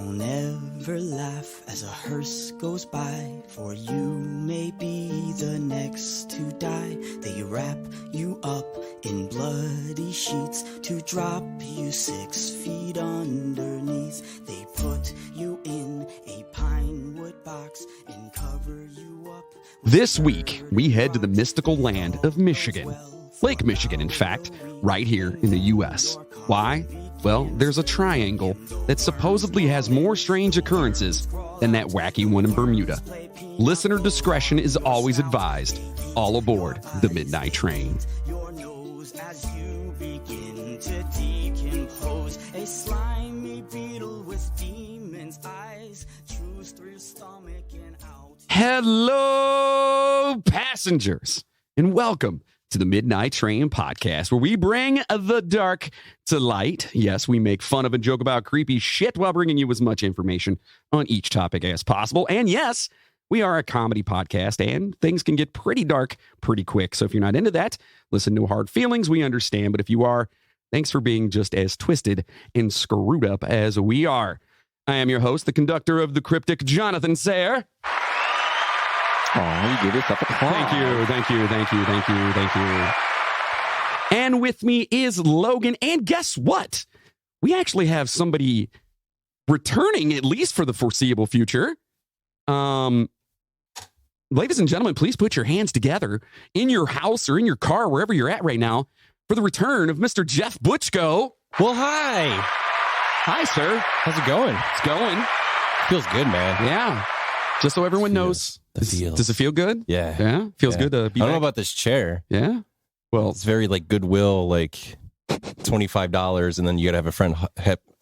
Don't ever laugh as a hearse goes by, for you may be the next to die. They wrap you up in bloody sheets to drop you 6 feet underneath. They put you in a pine wood box and cover you up. This week, we head to the mystical land of Michigan. Lake Michigan, in fact, right here in the U.S. Why? Well, there's a triangle that supposedly has more strange occurrences than that wacky one in Bermuda. Listener discretion is always advised. All aboard the Midnight Train. Your nose as you begin to decompose. A slimy beetle with demon's eyes chews through your stomach and out. Hello, passengers, and welcome to the Midnight Train podcast, where we bring the dark to light. Yes, we make fun of and joke about creepy shit while bringing you as much information on each topic as possible. And yes, we are a comedy podcast, and things can get pretty dark pretty quick. So if you're not into that, listen to Hard Feelings. We understand. But if you are, thanks for being just as twisted and screwed up as we are. I am your host, the conductor of the cryptic, Jonathan Sayre. Oh, you give yourself a clap. Thank you. And with me is Logan. And guess what? We actually have somebody returning, at least for the foreseeable future. Ladies and gentlemen, please put your hands together in your house or in your car, wherever you're at right now, for the return of Mr. Jeff Butchko. Well, hi. Hi, sir. How's it going? It's going. Feels good, man. Yeah. Just so everyone knows. Does it feel good? Yeah. Yeah? Feels good to be I don't know back? about this chair. Yeah? Well, It's very like Goodwill, like $25, and then you got to have a friend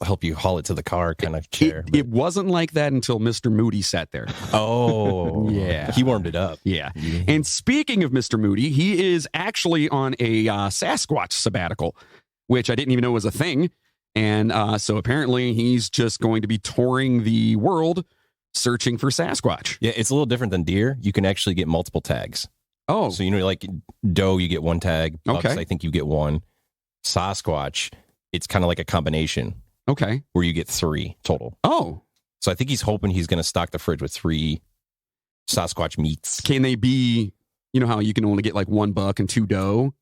help you haul it to the car kind of chair. it wasn't like that until Mr. Moody sat there. Oh. Yeah. He warmed it up. Yeah. And speaking of Mr. Moody, he is actually on a Sasquatch sabbatical, which I didn't even know was a thing. And so apparently he's just going to be touring the world searching for Sasquatch. Yeah, it's a little different than deer. You can actually get multiple tags. Oh. So, like doe, you get one tag. Bucks, Okay. I think you get one. Sasquatch, it's kind of like a combination Okay. where you get 3 total. Oh. So I think he's hoping he's going to stock the fridge with 3 Sasquatch meats. Can they be, you know how you can only get like 1 buck and 2 doe?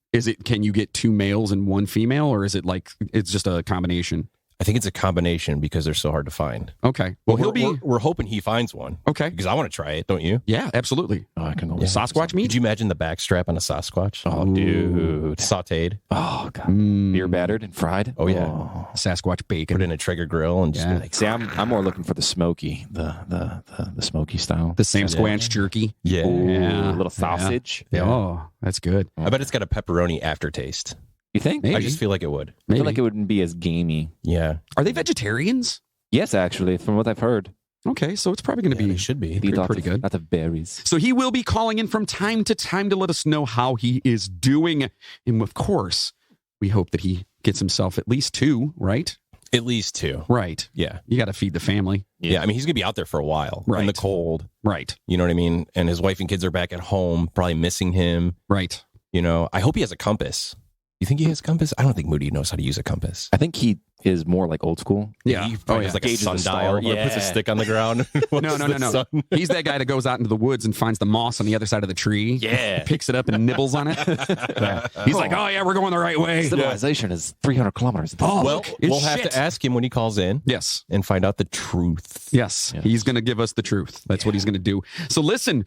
Can you get 2 males and 1 female, or is it like, it's just a combination? I think it's a combination because they're so hard to find. Okay. Well, we're hoping he finds one. Okay. Because I want to try it, don't you? Yeah, absolutely. Oh, I can Yeah. Sasquatch meat? Could you imagine the backstrap on a Sasquatch? Oh, dude. Sauteed. Oh, God. Mm, Beer battered and fried. Oh, yeah. Sasquatch bacon. Put it in a Traeger grill and just Yeah. be like, See, I'm more looking for the smoky, the smoky style. The Sam Squanch jerky. yeah. Ooh, Yeah. a little sausage. Yeah. Oh, that's good. I bet it's got a pepperoni aftertaste. You think? Maybe. I just feel like it would. I Maybe. feel like it wouldn't be as gamey. Yeah. Are they vegetarians? Yes, actually, from what I've heard. Okay, so it's probably going to Yeah, be they should be. They eat pretty good. Lots of berries. So he will be calling in from time to time to let us know how he is doing. And of course, we hope that he gets himself at least 2, right? At least 2. Right. Yeah. You got to feed the family. Yeah. I mean, he's going to be out there for a while Right. in the cold. Right. You know what I mean? And his wife and kids are back at home, probably missing him. Right. I hope he has a compass. You think he has a compass? I don't think Moody knows how to use a compass. I think he is more like old school. Yeah. He probably has like a Gauges the sundial. star. Or puts a Yeah. stick on the ground. No. He's that guy that goes out into the woods and finds the moss on the other side of the tree. Yeah. Picks it up and nibbles on it. Yeah. He's like, oh, yeah, we're going the right way. Civilization is 300 kilometers. Oh, Well, it's we'll have shit. to ask him when he calls in Yes. and find out the truth. Yes. He's going to give us the truth. That's what he's going to do. So listen,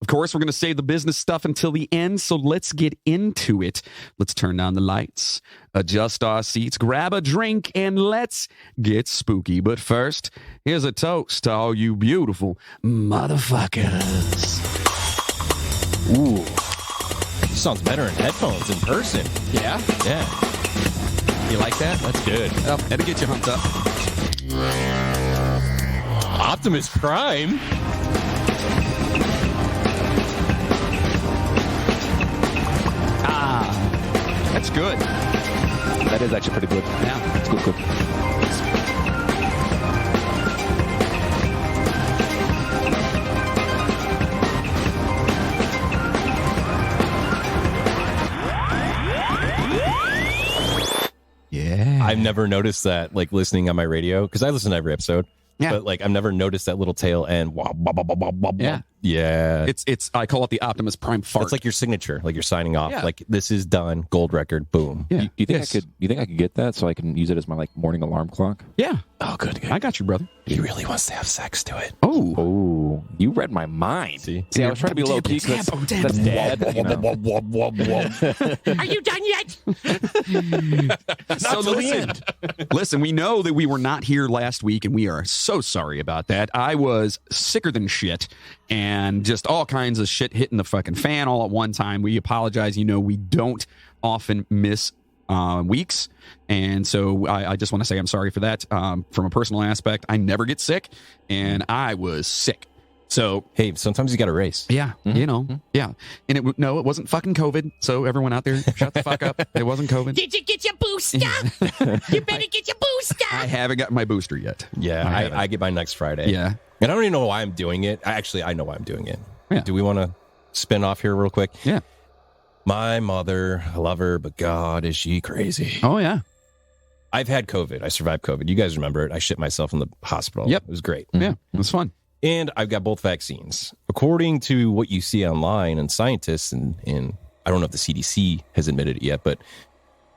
of course, we're going to save the business stuff until the end. So let's get into it. Let's turn down the lights, adjust our seats, grab a drink, and let's get spooky. But first, here's a toast to all you beautiful motherfuckers. Ooh. Sounds better in headphones in person. Yeah? Yeah. You like that? That's good. Well, that'll get you humped up. Optimus Prime. That's good. That is actually pretty good. Yeah. It's good. Yeah. I've never noticed that, like listening on my radio, because I listen to every episode. Yeah. But like I've never noticed that little tail end. Yeah. It's I call it the Optimus Prime fart. It's like your signature, like you're signing off. Yeah. Like this is done, gold record, boom. Yeah. You think I could get that so I can use it as my like morning alarm clock? Yeah. Oh, good. I got you, brother. He really wants to have sex to it. Oh, you read my mind. See, I was trying to be low key. That's dad. You know. Are you done yet? So listen, we know that we were not here last week, and we are so sorry about that. I was sicker than shit, and just all kinds of shit hitting the fucking fan all at one time. We apologize. You know, we don't often miss weeks, and so I just want to say I'm sorry for that. From a personal aspect, I never get sick, and I was sick. So hey, sometimes you got to race. yeah, you know, yeah. And it wasn't fucking COVID. So everyone out there, shut the fuck up. It wasn't COVID. Did you get your booster? You better get your booster. I haven't gotten my booster yet. Yeah, I get mine next Friday. Yeah. And I don't even know why I'm doing it. I know why I'm doing it. Yeah. Do we want to spin off here real quick? Yeah. My mother, I love her, but God, is she crazy. Oh, yeah. I've had COVID. I survived COVID. You guys remember it. I shit myself in the hospital. Yep. It was great. Yeah. It was fun. And I've got both vaccines. According to what you see online and scientists, and I don't know if the CDC has admitted it yet, but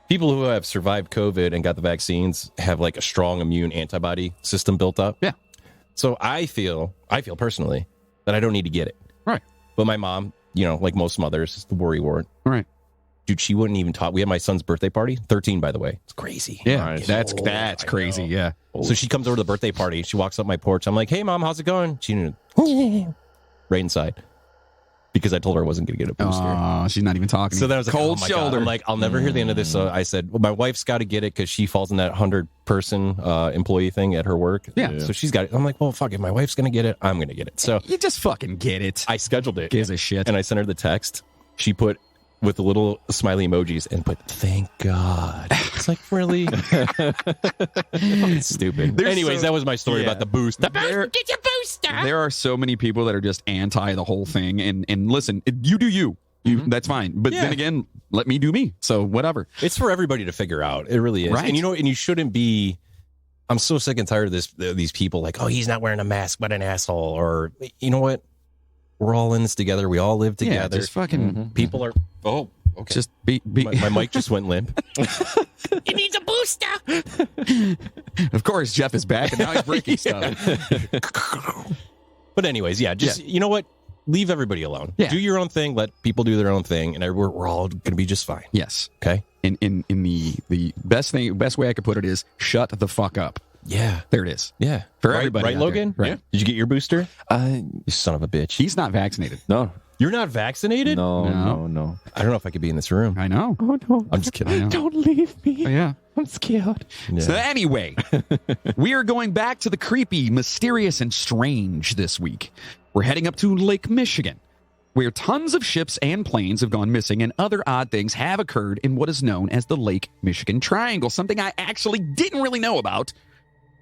people who have survived COVID and got the vaccines have like a strong immune antibody system built up. Yeah. So I feel personally that I don't need to get it. Right. But my mom, you know, like most mothers, is the worry wart. Right. Dude, she wouldn't even talk. We had my son's birthday party, 13, by the way. It's crazy. Yeah. Nice. That's crazy. Yeah. So she comes over to the birthday party. She walks up my porch. I'm like, hey, Mom, how's it going? She right inside because I told her I wasn't going to get a booster. Oh, she's not even talking. So then I was like, cold oh my shoulder. God. I'm like, I'll never hear the end of this. So I said, well, my wife's got to get it because she falls in that 100-person employee thing at her work. Yeah. So she's got it. I'm like, well, fuck, if my wife's going to get it, I'm going to get it. So You just fucking get it. I scheduled it. Gives a shit. And I sent her the text. She put with the little smiley emojis and put, thank God. It's like, really? Fucking stupid. Anyways, that was my story about the boost. Get your booster. There are so many people that are just anti the whole thing. And listen, you do you. That's fine. But then again, let me do me. So whatever. It's for everybody to figure out. It really is. Right. And you know, and you shouldn't be. I'm so sick and tired of these people like, oh, he's not wearing a mask, what an asshole. Or you know what? We're all in this together. We all live together. Yeah, just fucking People are. Oh, okay. just be My mic just went limp. He needs a booster. Of course, Jeff is back and now he's breaking stuff. But anyways, you know what? Leave everybody alone. Yeah. Do your own thing. Let people do their own thing, and we're all going to be just fine. Yes. Okay. In the best way I could put it is shut the fuck up. Yeah. There it is. Yeah. For everybody Right, out Logan? there. Right. Yeah. Did you get your booster? You You son of a bitch. He's not vaccinated. no, You're not vaccinated? no. I don't know if I could be in this room. I know. Oh no! I'm just kidding. I know. Don't leave me. Oh, yeah. I'm scared. Yeah. So anyway, we are going back to the creepy, mysterious, and strange this week. We're heading up to Lake Michigan, where tons of ships and planes have gone missing and other odd things have occurred in what is known as the Lake Michigan Triangle, something I actually didn't really know about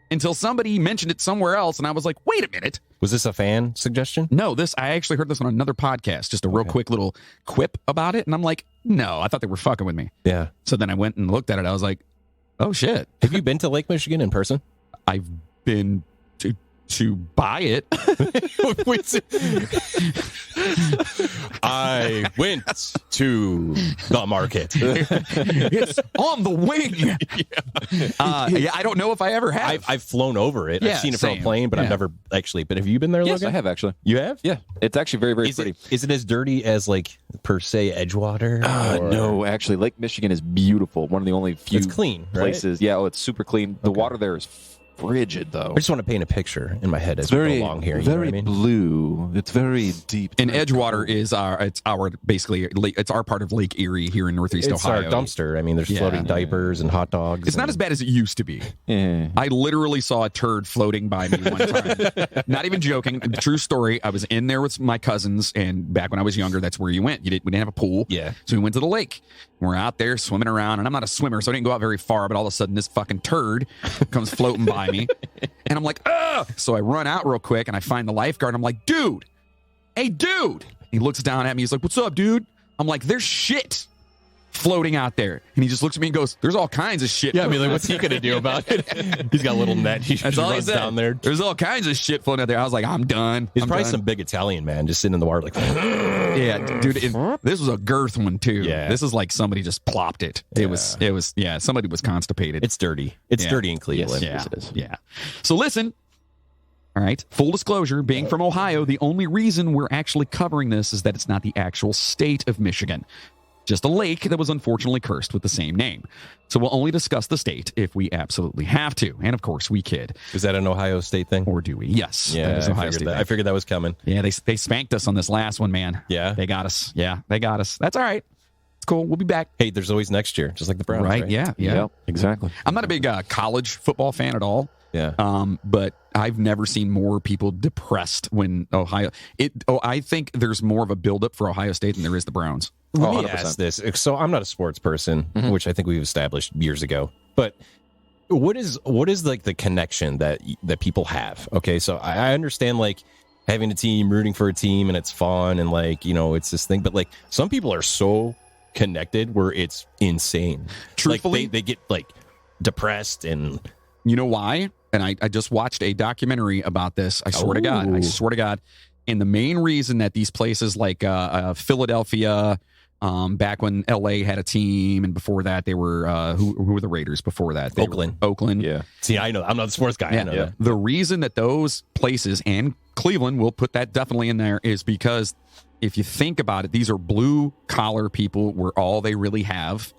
until somebody mentioned it somewhere else, and I was like, wait a minute. Was this a fan suggestion? No, I actually heard this on another podcast, just a real quick little quip about it, and I'm like, no, I thought they were fucking with me. Yeah. So then I went and looked at it. I was like, oh, shit. Have you been to Lake Michigan in person? I've been to buy it. I went to the market. It's on the wing. Yeah, I don't know if I ever have. I've flown over it. Yeah, I've seen it from same. a plane, but I've Yeah. never actually. But have you been there, Yes, Logan? I have actually. You have? Yeah, it's actually very, very Is pretty. it as dirty as like per se Edgewater? or- No, actually, Lake Michigan is beautiful. One of the only few It's clean, right? places. Yeah, it's super clean. The water there is frigid, though. I just want to paint a picture in my head as It's we very, go along here. You know very what I mean? blue. It's very deep. And very Edgewater cool. is our basically it's our part of Lake Erie here in Northeast It's Ohio. our dumpster. I mean, there's Yeah. floating diapers and hot dogs. It's not as bad as it used to be. Yeah. I literally saw a turd floating by me one time. Not even joking. True story. I was in there with my cousins, and back when I was younger, that's where you went. We didn't have a pool. Yeah. So we went to the lake. We're out there swimming around, and I'm not a swimmer, so I didn't go out very far, but all of a sudden this fucking turd comes floating by me. And I'm like, ugh! So I run out real quick, and I find the lifeguard, and I'm like, dude! Hey, dude! He looks down at me. He's like, what's up, dude? I'm like, there's shit floating out there. And he just looks at me and goes, there's all kinds of shit. Yeah, I mean, like, what's he going to do about it? He's got a little net. He That's just all he runs said. down there. There's all kinds of shit floating out there. I was like, I'm done. He's I'm probably done. some big Italian man just sitting in the water like, Yeah, dude, this was a girth one too. Yeah. This is like somebody just plopped it. It was, somebody was constipated. it's dirty. It's dirty in Cleveland. Yeah, Yes, it is. yeah. So listen, all right, full disclosure, being from Ohio, the only reason we're actually covering this is that it's not the actual state of Michigan. Just a lake that was unfortunately cursed with the same name. So we'll only discuss the state if we absolutely have to. And of course, we kid. Is that an Ohio State thing? Or do we? Yes. Yeah, that is Ohio State. I figured that was coming. Yeah, they spanked us on this last one, man. Yeah? They got us. Yeah, they got us. That's all right. It's cool. We'll be back. Hey, there's always next year, just like the Browns. Right? Yeah. Yep, exactly. I'm not a big college football fan at all. Yeah. But I've never seen more people depressed when Ohio. I think there's more of a buildup for Ohio State than there is the Browns. Let me 100%. ask this. So I'm not a sports person, which I think we've established years ago. But what is like the connection that people have? Okay, so I understand like having a team, rooting for a team, and it's fun, and like it's this thing. But like some people are so connected where it's insane. Truthfully, like they get like depressed and. You know why? And I just watched a documentary about this. I swear to God. I swear to God. And the main reason that these places like Philadelphia, back when LA had a team, and before that they were who were the Raiders before that? Oakland. Yeah. See, I know. I'm not the sports guy. Yeah. I know that. The reason that those places, and Cleveland, will put that definitely in there, is because if you think about it, these are blue collar people where all they really have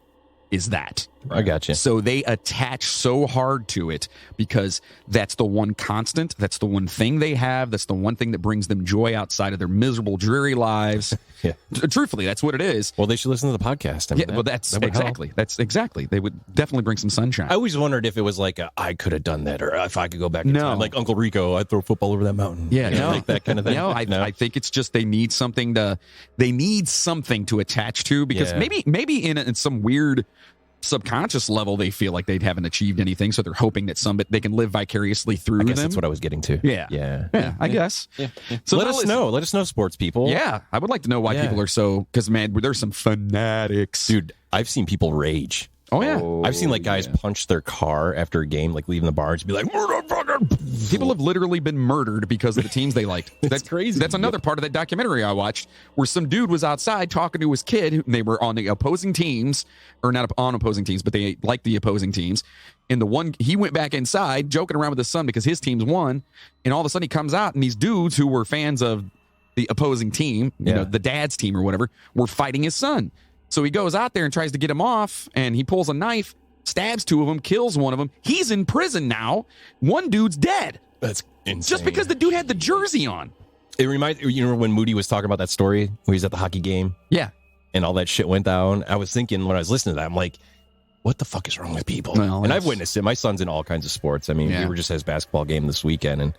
is that. I got you. So they attach so hard to it because that's the one constant. That's the one thing they have. That's the one thing that brings them joy outside of their miserable, dreary lives. Yeah. Truthfully, that's what it is. Well, they should listen to the podcast. I mean, Yeah, well, that's that would exactly. help. That's exactly. They would definitely bring some sunshine. I always wondered if it was like I could have done that, or if I could go back in No. time, like Uncle Rico, I'd throw football over that mountain. Yeah, You know, no, like that kind of thing. No, I think it's just they need something to attach to, because Yeah. maybe in some weird subconscious level they feel like they haven't achieved anything, so they're hoping that they can live vicariously through I guess them. that's what I was getting to. Yeah. I guess. So Let now us listen. know. Let us know, sports people. Yeah, I would like to know why Yeah. people are so, because man, there's some fanatics, Dude, I've seen people rage. Oh yeah, I've seen like guys punch their car after a game, like leaving the bar, and just be like, "Motherfucker!" people have literally been murdered because of the teams they liked. That's crazy. That's another part of that documentary I watched, where some dude was outside talking to his kid. And they were on the opposing teams, or not on opposing teams, but they liked the opposing teams. And he went back inside joking around with his son because his teams won. And all of a sudden he comes out, and these dudes who were fans of the opposing team, the dad's team or whatever, were fighting his son. So he goes out there and tries to get him off, and he pulls a knife, stabs two of them, kills one of them. He's in prison now. One dude's dead. That's insane. Just because the dude had the jersey on. It reminds when Moody was talking about that story where he's at the hockey game Yeah. and all that shit went down. I was thinking when I was listening to that, I'm like, what the fuck is wrong with people? Well, and I've witnessed it. My son's in all kinds of sports. I mean, we were just at his basketball game this weekend, and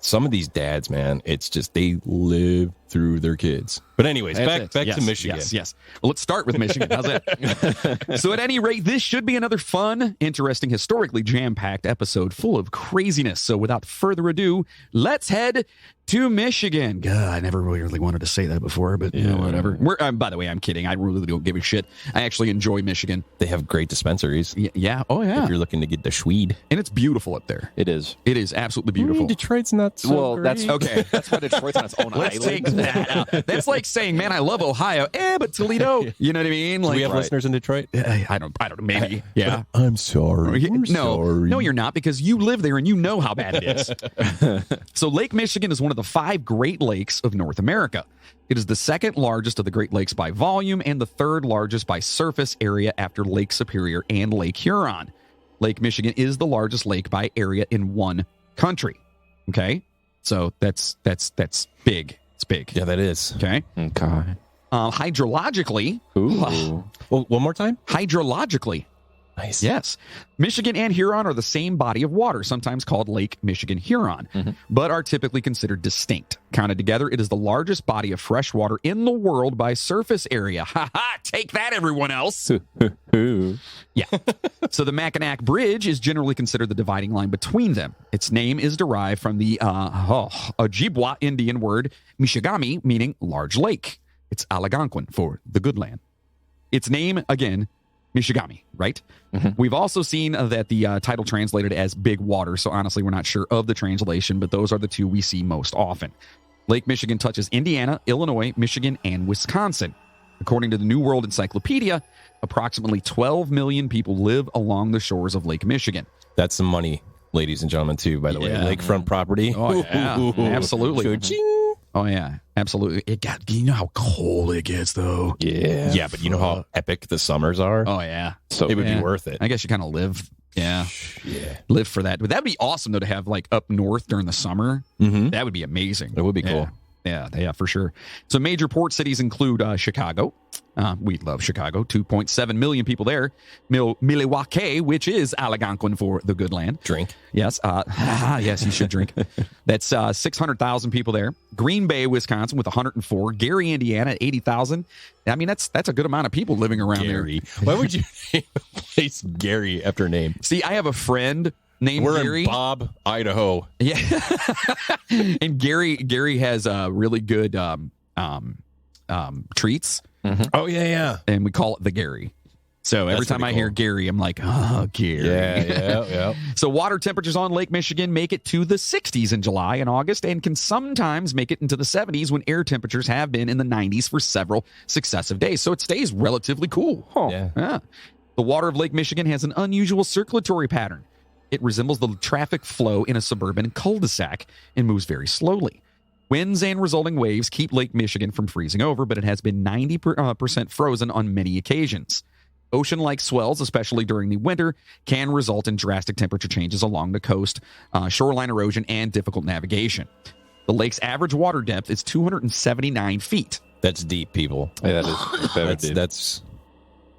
some of these dads, man, it's just they live through their kids. But anyways, back Yes, to Michigan. Yes. Well, let's start with Michigan. How's that? So at any rate, this should be another fun, interesting, historically jam-packed episode full of craziness. So without further ado, let's head to Michigan. God, I never really wanted to say that before, but whatever. By the way, I'm kidding. I really don't give a shit. I actually enjoy Michigan. They have great dispensaries. Yeah. Oh, yeah. If you're looking to get the Schweed. And it's beautiful up there. It is. It is absolutely beautiful. Detroit's not so Well, great. that's Okay. That's why Detroit's on its own Let's island. take that out. That's like saying, man, I love Ohio. But Toledo. You know what I mean? Do Like, we have listeners in Detroit? I don't know. Maybe. Yeah. I'm sorry. No, you're not, because you live there and you know how bad it is. So Lake Michigan is one of the 5 Great Lakes of North America. It is the second largest of the Great Lakes by volume and the third largest by surface area after Lake Superior and Lake Huron. Lake Michigan is the largest lake by area in one country. Okay? So that's big. It's big. Yeah, that is. Okay? Okay. Hydrologically, Ooh. Well, one more time. hydrologically, Nice. yes. Michigan and Huron are the same body of water, sometimes called Lake Michigan-Huron, but are typically considered distinct. Counted together, it is the largest body of fresh water in the world by surface area. Ha ha! Take that, everyone else! Yeah. So the Mackinac Bridge is generally considered the dividing line between them. Its name is derived from the Ojibwa Indian word mishigami, meaning large lake. It's Algonquin for the good land. its name, again, Mishigami, right? We've also seen that the title translated as Big Water, so honestly, we're not sure of the translation, but those are the two we see most often. Lake Michigan touches Indiana, Illinois, Michigan, and Wisconsin. According to the New World Encyclopedia, approximately 12 million people live along the shores of Lake Michigan. That's some money, ladies and gentlemen, too, by the way. Lakefront property. Oh, yeah. Absolutely. Cha-ching. Oh, yeah. Absolutely. You know how cold it gets, though. Yeah. Yeah, but you know how epic the summers are? Oh, yeah. So it would be worth it. I guess you kind of live, live for that. But that'd be awesome, though, to have, like, up north during the summer. That would be amazing. It would be cool. Yeah, for sure. So major port cities include Chicago. We love Chicago. 2.7 million people there. Milwaukee, which is Algonquin for the good land. Drink. Yes. Yes, you should drink. That's 600,000 people there. Green Bay, Wisconsin with 104. Gary, Indiana, 80,000. I mean, that's a good amount of people living around Gary. Why would you name a place Gary after a name? See, I have a friend named Gary. In Bob, Idaho. Yeah. And Gary has really good treats. Oh, yeah. And we call it the Gary. So every time I hear Gary, I'm like, oh, Gary. Yeah. So water temperatures on Lake Michigan make it to the 60s in July and August and can sometimes make it into the 70s when air temperatures have been in the 90s for several successive days. So it stays relatively cool. Yeah. The water of Lake Michigan has an unusual circulatory pattern. It resembles the traffic flow in a suburban cul-de-sac and moves very slowly. Winds and resulting waves keep Lake Michigan from freezing over, but it has been 90% frozen on many occasions. Ocean-like swells, especially during the winter, can result in drastic temperature changes along the coast, shoreline erosion, and difficult navigation. The lake's average water depth is 279 feet. That's deep, people. Yeah, that is deep.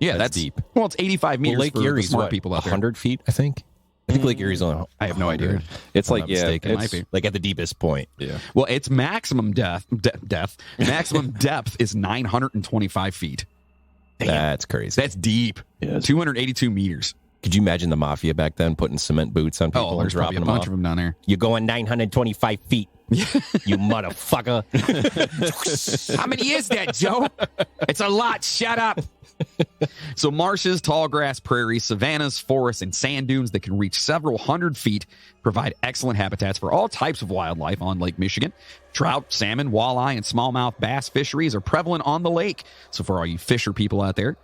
That's deep. Well, it's 85 meters Lake for Erie's smart people out there. 100 feet, I think. I think Lake Erie's on. I have no idea. It's like, it's like at the deepest point. Yeah. Well, its maximum maximum depth is 925 feet. Damn. That's crazy. That's deep. Yes. 282 meters. Could you imagine the mafia back then putting cement boots on people and dropping them off? There's a bunch of them down there. You're going 925 feet. You motherfucker. How many is that, Joe? It's a lot. Shut up. So marshes, tall grass, prairies, savannas, forests, and sand dunes that can reach several hundred feet provide excellent habitats for all types of wildlife on Lake Michigan. Trout, salmon, walleye, and smallmouth bass fisheries are prevalent on the lake. So for all you fisher people out there,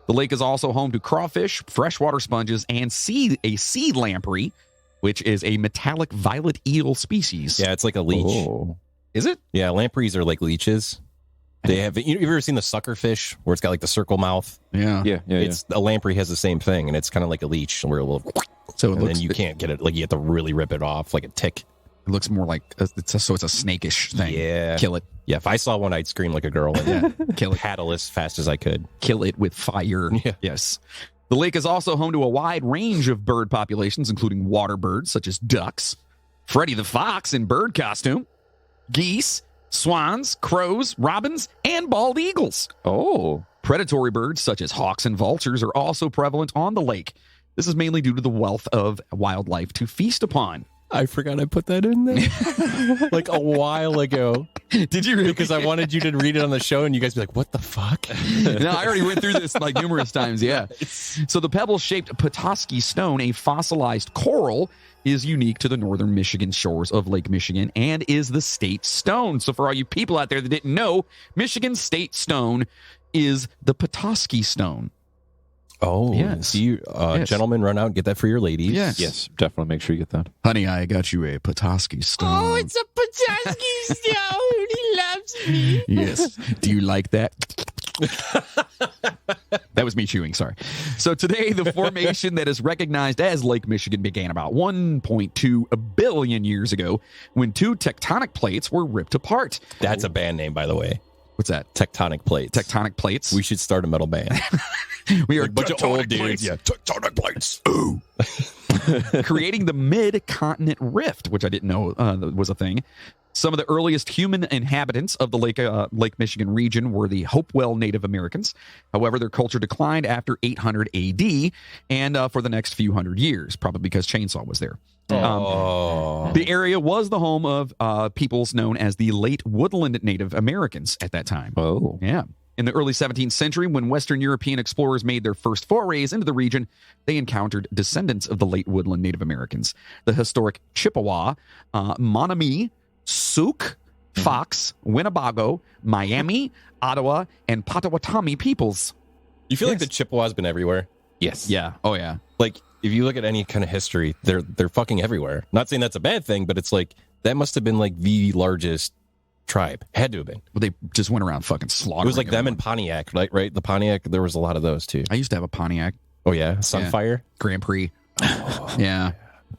the lake is also home to crawfish, freshwater sponges, and a sea lamprey, which is a metallic violet eel species. Yeah, it's like a leech. Oh. Is it? Yeah, lampreys are like leeches. They have. You've ever seen the sucker fish where it's got like the circle mouth? Yeah. It's a lamprey has the same thing, and it's kind of like a leech, and we're a little. So it and looks, then you can't get it. Like you have to really rip it off, like a tick. It looks more like it's a snakish thing. Yeah, kill it. Yeah, if I saw one, I'd scream like a girl and kill it. Paddle as fast as I could. Kill it with fire. Yeah. Yes. The lake is also home to a wide range of bird populations, including water birds such as ducks, Freddy the Fox in bird costume, geese, swans, crows, robins, and bald eagles. Oh. Predatory birds such as hawks and vultures are also prevalent on the lake. This is mainly due to the wealth of wildlife to feast upon. I forgot I put that in there like a while ago. Did you really? Because I wanted you to read it on the show and you guys be like, what the fuck? No, I already went through this like numerous times, yeah. So the pebble-shaped Petoskey stone, a fossilized coral, is unique to the northern Michigan shores of Lake Michigan and is the state stone. So for all you people out there that didn't know, Michigan's state stone is the Petoskey stone. Oh, yes. See you, gentlemen, run out and get that for your ladies. Yes, definitely make sure you get that. Honey, I got you a Petoskey stone. Oh, it's a Petoskey stone. He loves me. Yes. Do you like that? That was me chewing, sorry. So today, the formation that is recognized as Lake Michigan began about 1.2 billion years ago when two tectonic plates were ripped apart. That's a band name, by the way. What's that? Tectonic plates. Tectonic plates. We should start a metal band. We are like a bunch of old dudes. Yeah, tectonic plates. Ooh. Creating the mid-continent rift, which I didn't know was a thing. Some of the earliest human inhabitants of the Lake Michigan region were the Hopewell Native Americans. However, their culture declined after 800 AD and for the next few hundred years, probably because chainsaw was there. The area was the home of peoples known as the late woodland Native Americans at that time. Oh. Yeah. In the early 17th century, when Western European explorers made their first forays into the region, they encountered descendants of the late woodland Native Americans, the historic Chippewa, Menominee, Sauk, Fox, Winnebago, Miami, Ottawa, and Potawatomi peoples. You feel like the Chippewa's been everywhere? Yes. Yeah. Oh, yeah. Like, if you look at any kind of history, they're fucking everywhere. Not saying that's a bad thing, but it's like, that must have been like the largest tribe. Had to have been. Well, they just went around fucking slaughtering. It was like them and Pontiac, right? The Pontiac, there was a lot of those too. I used to have a Pontiac Oh, yeah? Sunfire? Grand Prix. Yeah.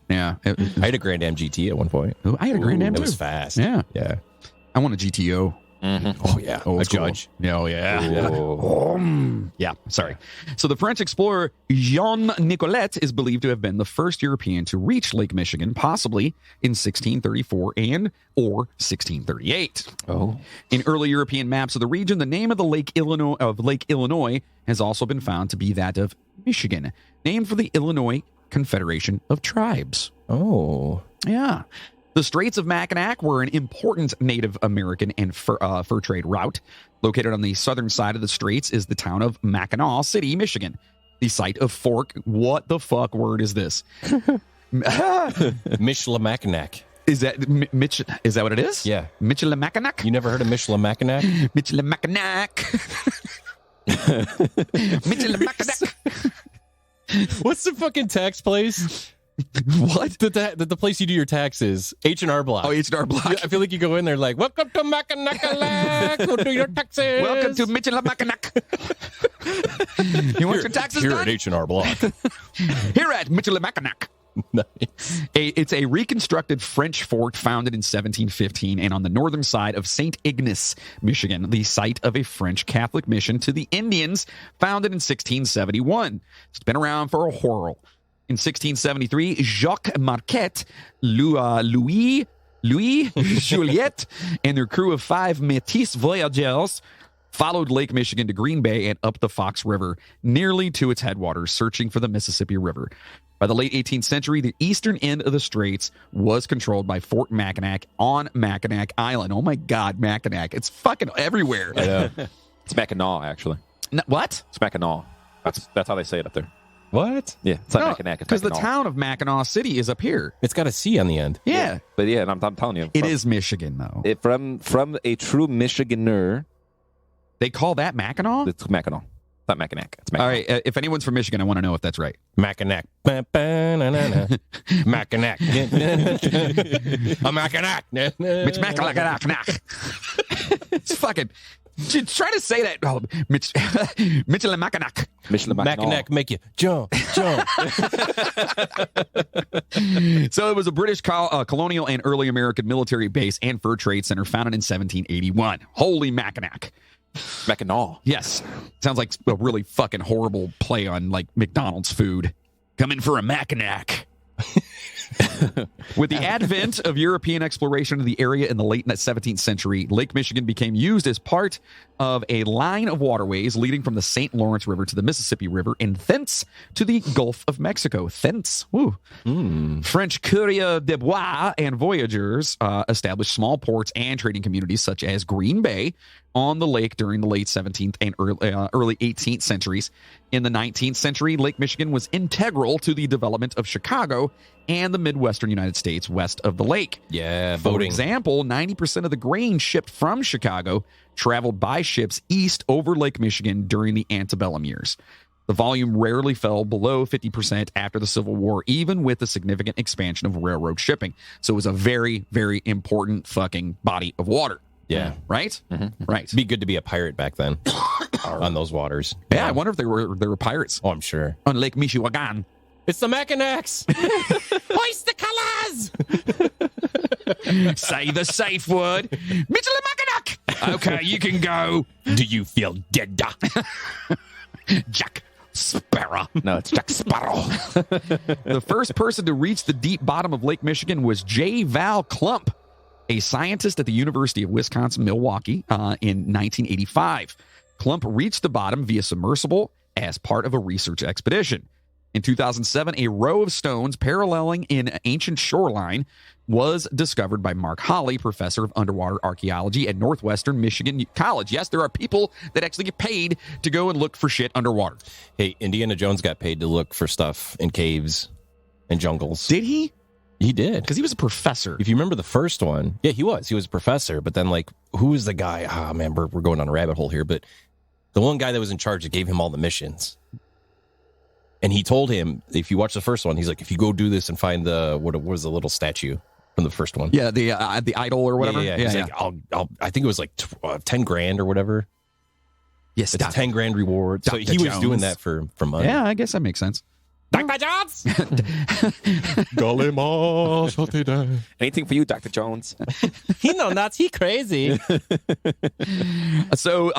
Yeah. I had a Grand Am GT at one point. Oh, I had a Grand Am It too. was fast. Yeah. Yeah. I want a GTO. Oh, yeah. Old a school. Judge. Yeah, oh, yeah. Oh. Yeah, sorry. So the French explorer Jean Nicolet is believed to have been the first European to reach Lake Michigan, possibly in 1634 or 1638. Oh. In early European maps of the region, the name of Lake Illinois has also been found to be that of Michigan, named for the Illinois Confederation of Tribes. Oh. Yeah. The Straits of Mackinac were an important Native American and fur trade route. Located on the southern side of the straits is the town of Mackinac City, Michigan, the site of fork. What the fuck word is this? Michilimackinac. Is that Mitch? Is that what it is? Yeah. Michilimackinac? You never heard of Michilimackinac? Michilimackinac. Michilimackinac. What's the fucking tax place? What? The place you do your taxes. H&R Block. Oh, H&R Block. I feel like you go in there like, welcome to Mackinac, go do your taxes. Welcome to Michilimackinac. You want your taxes here done? at H&R Block. Here at Michilimackinac. Nice. It's a reconstructed French fort founded in 1715 and on the northern side of St. Ignace, Michigan, the site of a French Catholic mission to the Indians founded in 1671. It's been around for a whirl. In 1673, Jacques Marquette, Louis Joliet, and their crew of 5 Métis voyageurs followed Lake Michigan to Green Bay and up the Fox River, nearly to its headwaters, searching for the Mississippi River. By the late 18th century, the eastern end of the straits was controlled by Fort Mackinac on Mackinac Island. Oh my God, Mackinac. It's fucking everywhere. I know. It's Mackinac, actually. What? It's Mackinac. That's how they say it up there. What? Yeah, it's not Mackinac. It's Because the Mackinac. town of Mackinac City is up here. It's got a C on the end. Yeah. But yeah, and I'm telling you, It is Michigan, though. from a true Michiganer. They call that Mackinac? It's Mackinac. It's not Mackinac. It's All Mackinac. right. If anyone's from Michigan, I want to know if that's right. Mackinac. Mackinac. A Mackinac. Mitch Mackinac. It's fucking. Try to say that. Oh, Mitchell Mackinac. Michelin Mackinac make you jump, jump. So it was a British colonial and early American military base and fur trade center founded in 1781. Holy Mackinac. Mackinac. Yes. Sounds like a really fucking horrible play on like McDonald's food. Come in for a Mackinac. With the advent of European exploration of the area in the late 17th century, Lake Michigan became used as part of a line of waterways leading from the St. Lawrence River to the Mississippi River and thence to the Gulf of Mexico. Thence. Woo. French courrier de bois and voyageurs established small ports and trading communities such as Green Bay on the lake during the late 17th and early 18th centuries. In the 19th century, Lake Michigan was integral to the development of Chicago and the Midwestern United States west of the lake. Yeah, For boating. example, 90% of the grain shipped from Chicago traveled by ships east over Lake Michigan during the antebellum years. The volume rarely fell below 50% after the Civil War, even with the significant expansion of railroad shipping. So it was a very, very important fucking body of water. Yeah. Right? Right. It'd be good to be a pirate back then on those waters. Yeah, I wonder if there were pirates Oh, I'm sure. on Lake Michigan. It's the Mackinacs. Hoist the colors! Say the safe word. Mitchell Mackinac! Okay, you can go. Do you feel dead? Jack Sparrow. No, it's Jack Sparrow. The first person to reach the deep bottom of Lake Michigan was J. Val Klump, a scientist at the University of Wisconsin-Milwaukee in 1985. Klump reached the bottom via submersible as part of a research expedition. In 2007, a row of stones paralleling an ancient shoreline was discovered by Mark Holley, professor of underwater archaeology at Northwestern Michigan College. Yes, there are people that actually get paid to go and look for shit underwater. Hey, Indiana Jones got paid to look for stuff in caves and jungles. Did he? He did. Because he was a professor. If you remember the first one, yeah, he was a professor. But then, like, who was the guy? Ah, man, we're going on a rabbit hole here. But the one guy that was in charge that gave him all the missions. And he told him, if you watch the first one, he's like, if you go do this and find the, what was the little statue from the first one? Yeah, the idol or whatever. Yeah. He's like, I think it was like 10 grand or whatever. Yes, it's a 10 grand reward. Dr. So he was Jones. doing that for money. Yeah, I guess that makes sense. Dr. Jones! Anything for you, Dr. Jones? He no nuts. He crazy. So,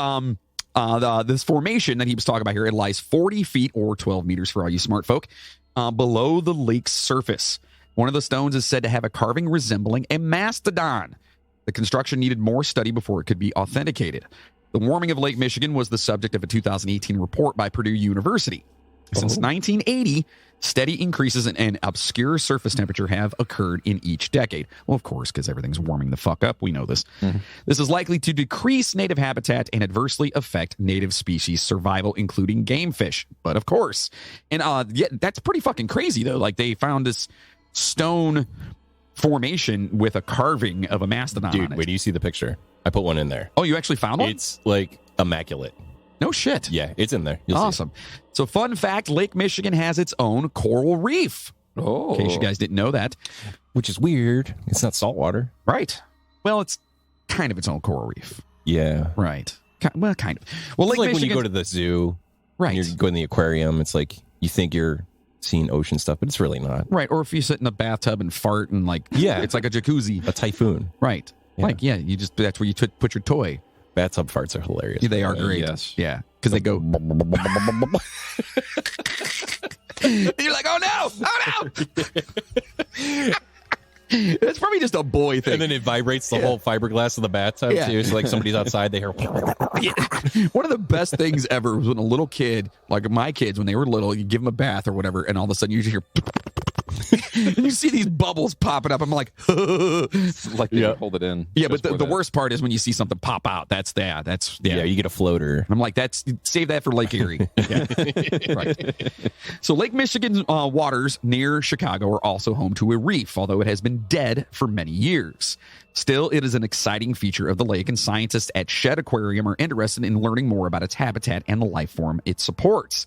this formation that he was talking about here, it lies 40 feet or 12 meters for all you smart folk below the lake's surface. One of the stones is said to have a carving resembling a mastodon. The construction needed more study before it could be authenticated. The warming of Lake Michigan was the subject of a 2018 report by Purdue University. Since 1980, steady increases in obscure surface temperature have occurred in each decade. Well, of course, because everything's warming the fuck up. We know this. Mm-hmm. This is likely to decrease native habitat and adversely affect native species survival, including game fish. But of course. And yeah, that's pretty fucking crazy, though. Like, they found this stone formation with a carving of a mastodon on it. Wait, do you see the picture? I put one in there. Oh, you actually found one? It's, like, immaculate. No shit. Yeah, it's in there. You'll awesome. So, fun fact, Lake Michigan has its own coral reef. Oh. In case you guys didn't know that. Which is weird. It's not saltwater. Right. Well, it's kind of its own coral reef. Yeah. Right. Well, kind of. Well, it's Lake like Michigan, when you go to the zoo, right? And you go in the aquarium, it's like you think you're seeing ocean stuff, but it's really not. Right. Or if you sit in a bathtub and fart and like, yeah, it's like a jacuzzi. A typhoon. Right. Yeah. Like, yeah, you just, that's where you put your toy. Bathtub farts are hilarious. Yeah, they are great. Yes. Yeah. Because they go. You're like, oh no! Oh no! It's probably just a boy thing. And then it vibrates the whole fiberglass of the bathtub too. So like somebody's outside, they hear. One of the best things ever was when a little kid, like my kids, when they were little, you give them a bath or whatever, and all of a sudden you just hear. And you see these bubbles popping up. I'm like, like they hold it in. Yeah, but the worst part is when you see something pop out. That's you get a floater. I'm like, save that for Lake Erie. Yeah. Right. So Lake Michigan's waters near Chicago are also home to a reef, although it has been dead for many years. Still, it is an exciting feature of the lake, and scientists at Shedd Aquarium are interested in learning more about its habitat and the life form it supports.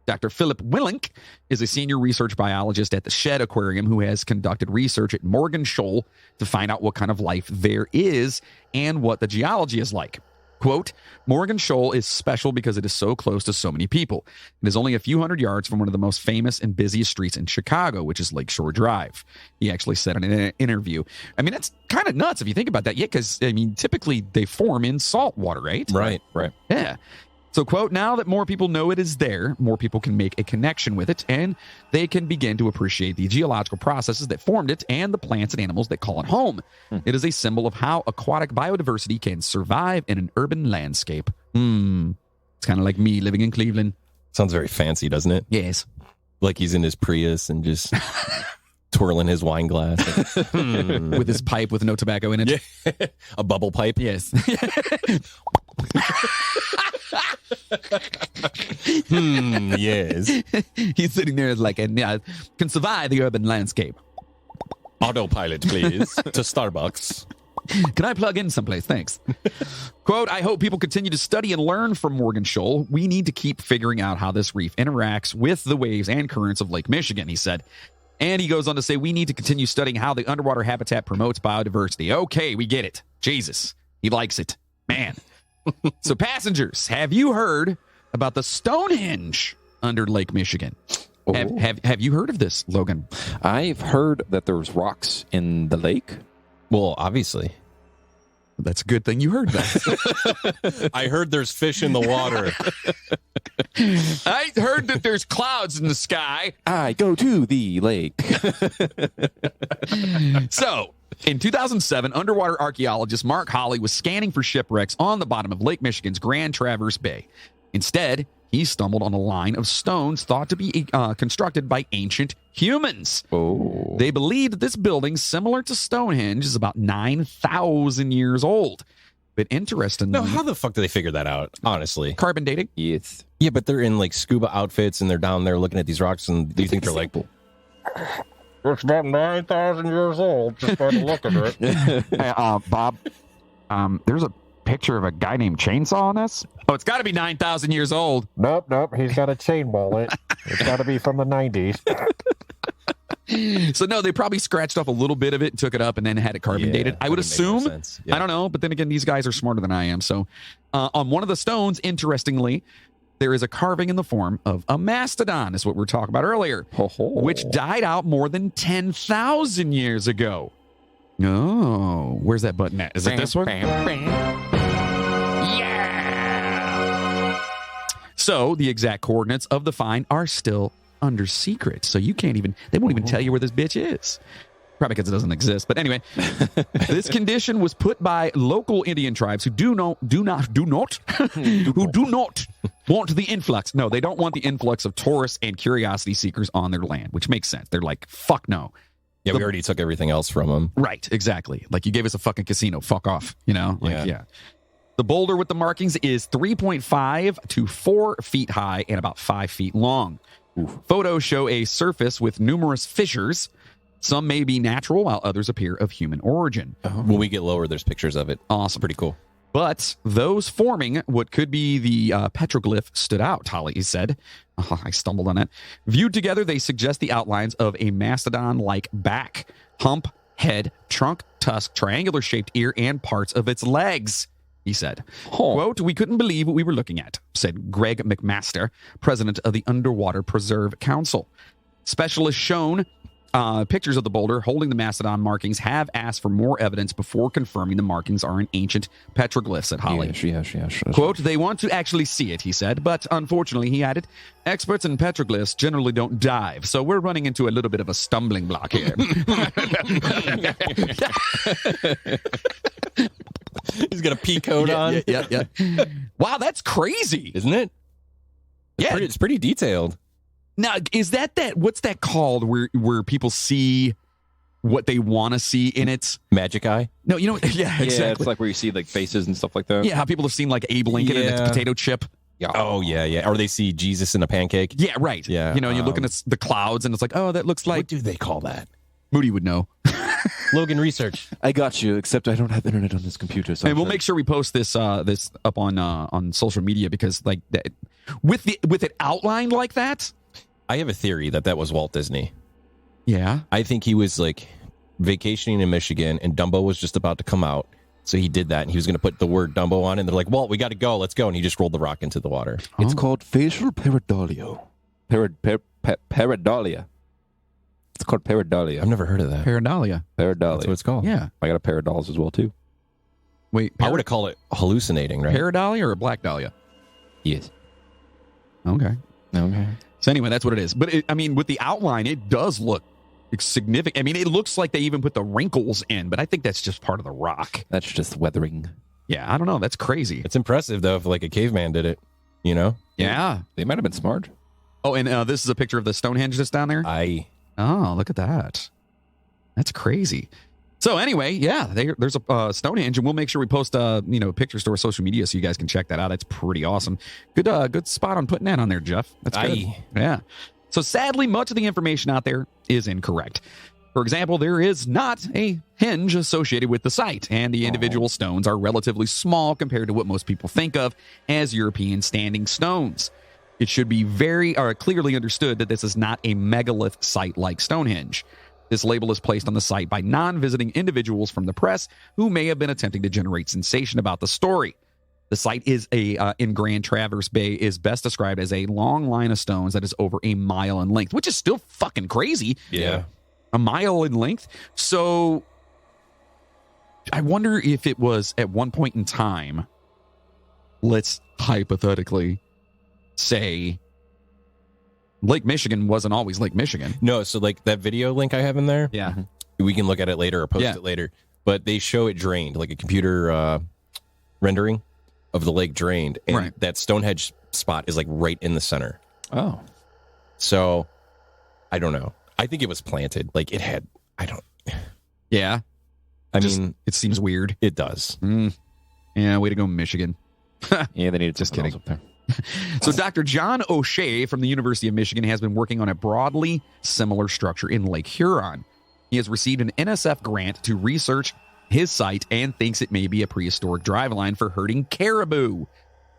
Dr. Philip Willink is a senior research biologist at the Shedd Aquarium who has conducted research at Morgan Shoal to find out what kind of life there is and what the geology is like. Quote, Morgan Shoal is special because it is so close to so many people. It is only a few hundred yards from one of the most famous and busiest streets in Chicago, which is Lakeshore Drive. He actually said in an interview. I mean, that's kind of nuts if you think about that. Yeah, because, I mean, typically they form in salt water, right? Right. Yeah. So, quote, now that more people know it is there, more people can make a connection with it, and they can begin to appreciate the geological processes that formed it and the plants and animals that call it home. It is a symbol of how aquatic biodiversity can survive in an urban landscape. It's kind of like me living in Cleveland. Sounds very fancy, doesn't it? Yes. Like he's in his Prius and just twirling his wine glass. With his pipe with no tobacco in it. Yeah. A bubble pipe? Yes. Yes. He's sitting there like, can survive the urban landscape. Autopilot, please. To Starbucks. Can I plug in someplace? Thanks. Quote, I hope people continue to study and learn from Morgan Shoal. We need to keep figuring out how this reef interacts with the waves and currents of Lake Michigan, he said. And he goes on to say, we need to continue studying how the underwater habitat promotes biodiversity. Okay, we get it. Jesus, he likes it. Man. So passengers, have you heard about the Stonehenge under Lake Michigan? Oh. Have you heard of this, Logan? I've heard that there's rocks in the lake. Well, obviously. That's a good thing you heard that. I heard there's fish in the water. I heard that there's clouds in the sky. I go to the lake. So, in 2007, underwater archaeologist Mark Holley was scanning for shipwrecks on the bottom of Lake Michigan's Grand Traverse Bay. Instead, he stumbled on a line of stones thought to be constructed by ancient humans. Oh. They believe that this building, similar to Stonehenge, is about 9,000 years old. But interestingly... No, how the fuck do they figure that out, honestly? Carbon dating? Yes. Yeah, but they're in like scuba outfits and they're down there looking at these rocks and do you think they're like... It's about 9,000 years old, just by the look of it. Hey, Bob, there's a picture of a guy named Chainsaw on this. Oh, it's got to be 9,000 years old. Nope, he's got a chain wallet. It's got to be from the 90s. So, no, they probably scratched off a little bit of it, took it up, and then had it carbon dated. I would assume. I don't know, but then again, these guys are smarter than I am. So, on one of the stones, interestingly, there is a carving in the form of a mastodon, is what we were talking about earlier, which died out more than 10,000 years ago. Oh, where's that button at? Is it this one? Yeah! So, the exact coordinates of the find are still under secret. So they won't even tell you where this bitch is. Probably because it doesn't exist. But anyway, this condition was put by local Indian tribes who do not want the influx. No, they don't want the influx of tourists and curiosity seekers on their land, which makes sense. They're like, fuck no. Yeah, we already took everything else from them. Right, exactly. Like, you gave us a fucking casino. Fuck off, you know? Like, yeah. The boulder with the markings is 3.5 to 4 feet high and about 5 feet long. Photos show a surface with numerous fissures. Some may be natural, while others appear of human origin. When we get lower, there's pictures of it. Awesome. Pretty cool. But those forming what could be the petroglyph stood out, Holly said. I stumbled on it. Viewed together, they suggest the outlines of a mastodon-like back, hump, head, trunk, tusk, triangular-shaped ear, and parts of its legs, he said. Quote, "We couldn't believe what we were looking at," said Greg McMaster, president of the Underwater Preserve Council. Specialists shown pictures of the boulder holding the mastodon markings have asked for more evidence before confirming the markings are an ancient petroglyph, said Holly. Yes. Quote, "They want to actually see it," he said, "but unfortunately," he added, "experts in petroglyphs generally don't dive, so we're running into a little bit of a stumbling block here." He's got a pea coat on. Yeah. Wow, that's crazy. Isn't it? It's pretty detailed. Now, is that what's that called where people see what they want to see in it? Magic eye? No, yeah, exactly. Yeah, it's like where you see like faces and stuff like that. Yeah, how people have seen like Abe Lincoln and its potato chip. Yeah. Oh, yeah. Or they see Jesus in a pancake. Yeah, right. Yeah. You know, you're looking at the clouds and it's like, oh, that looks like... What do they call that? Moody would know. Logan research. I got you, except I don't have internet on this computer. So and we'll make sure we post this this up on social media because like with it outlined like that. I have a theory that was Walt Disney. Yeah. I think he was like vacationing in Michigan and Dumbo was just about to come out. So he did that and he was going to put the word Dumbo on it. And they're like, Walt, we got to go. Let's go. And he just rolled the rock into the water. It's called facial pareidolia. Pareidolia. It's called pareidolia. I've never heard of that. Pareidolia. Pareidolia. That's what it's called. Yeah. I got a pair of dolls as well, too. Wait, I would call it hallucinating, right? Pareidolia or a black dahlia? Yes. Okay. Okay. So anyway, that's what it is. But with the outline, it does look significant. I mean, it looks like they even put the wrinkles in, but I think that's just part of the rock. That's just weathering. Yeah, I don't know. That's crazy. It's impressive, though, if like a caveman did it, you know? Yeah. They might have been smart. Oh, and this is a picture of the Stonehenge that's down there? Oh, look at that. That's crazy. So anyway, yeah, there's a Stonehenge, and we'll make sure we post pictures to our social media so you guys can check that out. It's pretty awesome. Good spot on putting that on there, Jeff. That's good. Yeah. So sadly, much of the information out there is incorrect. For example, there is not a henge associated with the site, and the individual stones are relatively small compared to what most people think of as European standing stones. It should be very clearly understood that this is not a megalith site like Stonehenge. This label is placed on the site by non-visiting individuals from the press who may have been attempting to generate sensation about the story. The site is in Grand Traverse Bay is best described as a long line of stones that is over a mile in length, which is still fucking crazy. Yeah. A mile in length. So I wonder if it was at one point in time, let's hypothetically say Lake Michigan wasn't always Lake Michigan. No, so like that video link I have in there, Yeah. we can look at it later or post it later. But they show it drained, like a computer rendering of the lake drained. And that Stonehenge spot is like right in the center. Oh. So I don't know. I think it was planted. Like it had, Yeah. I mean, it seems weird. it does. Yeah, way to go, Michigan. Yeah, they needed Just something kidding. else up there. So Dr. John O'Shea from the University of Michigan has been working on a broadly similar structure in Lake Huron. He has received an NSF grant to research his site and thinks it may be a prehistoric driveline for herding caribou.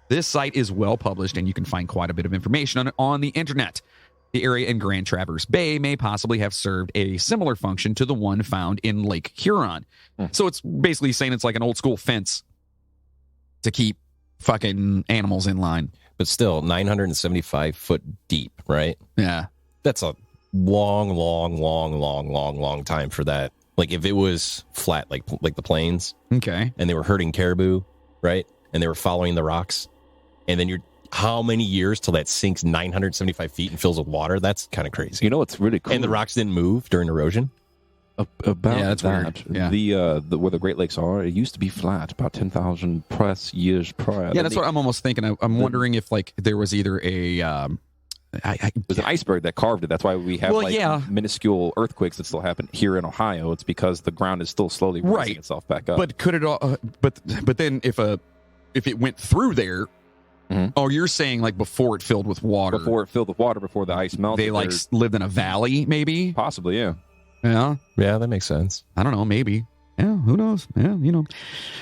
This site is well published, and you can find quite a bit of information on the internet. The area in Grand Traverse Bay may possibly have served a similar function to the one found in Lake Huron. So it's basically saying it's like an old school fence to keep fucking animals in line. But still, 975 foot deep, right? Yeah. That's a long time for that. Like if it was flat, like the plains, Okay. and they were herding caribou, right? And they were following the rocks, and then how many years till that sinks 975 feet and fills with water? That's kind of crazy. You know what's really cool? And the rocks didn't move during erosion. About Yeah, that's that, weird. Yeah. the where the Great Lakes are, it used to be flat about 10,000 plus years prior. Yeah, that's what I'm almost thinking. I'm wondering if like there was either a There's an iceberg that carved it. That's why we have minuscule earthquakes that still happen here in Ohio. It's because the ground is still slowly raising itself back up. But could it all? But then if it went through there, oh, you're saying like before it filled with water, before it filled with water, before the ice melted, they like lived in a valley, maybe. possibly, yeah. Yeah, Yeah, that makes sense. I don't know, maybe. Yeah, who knows? Yeah, you know.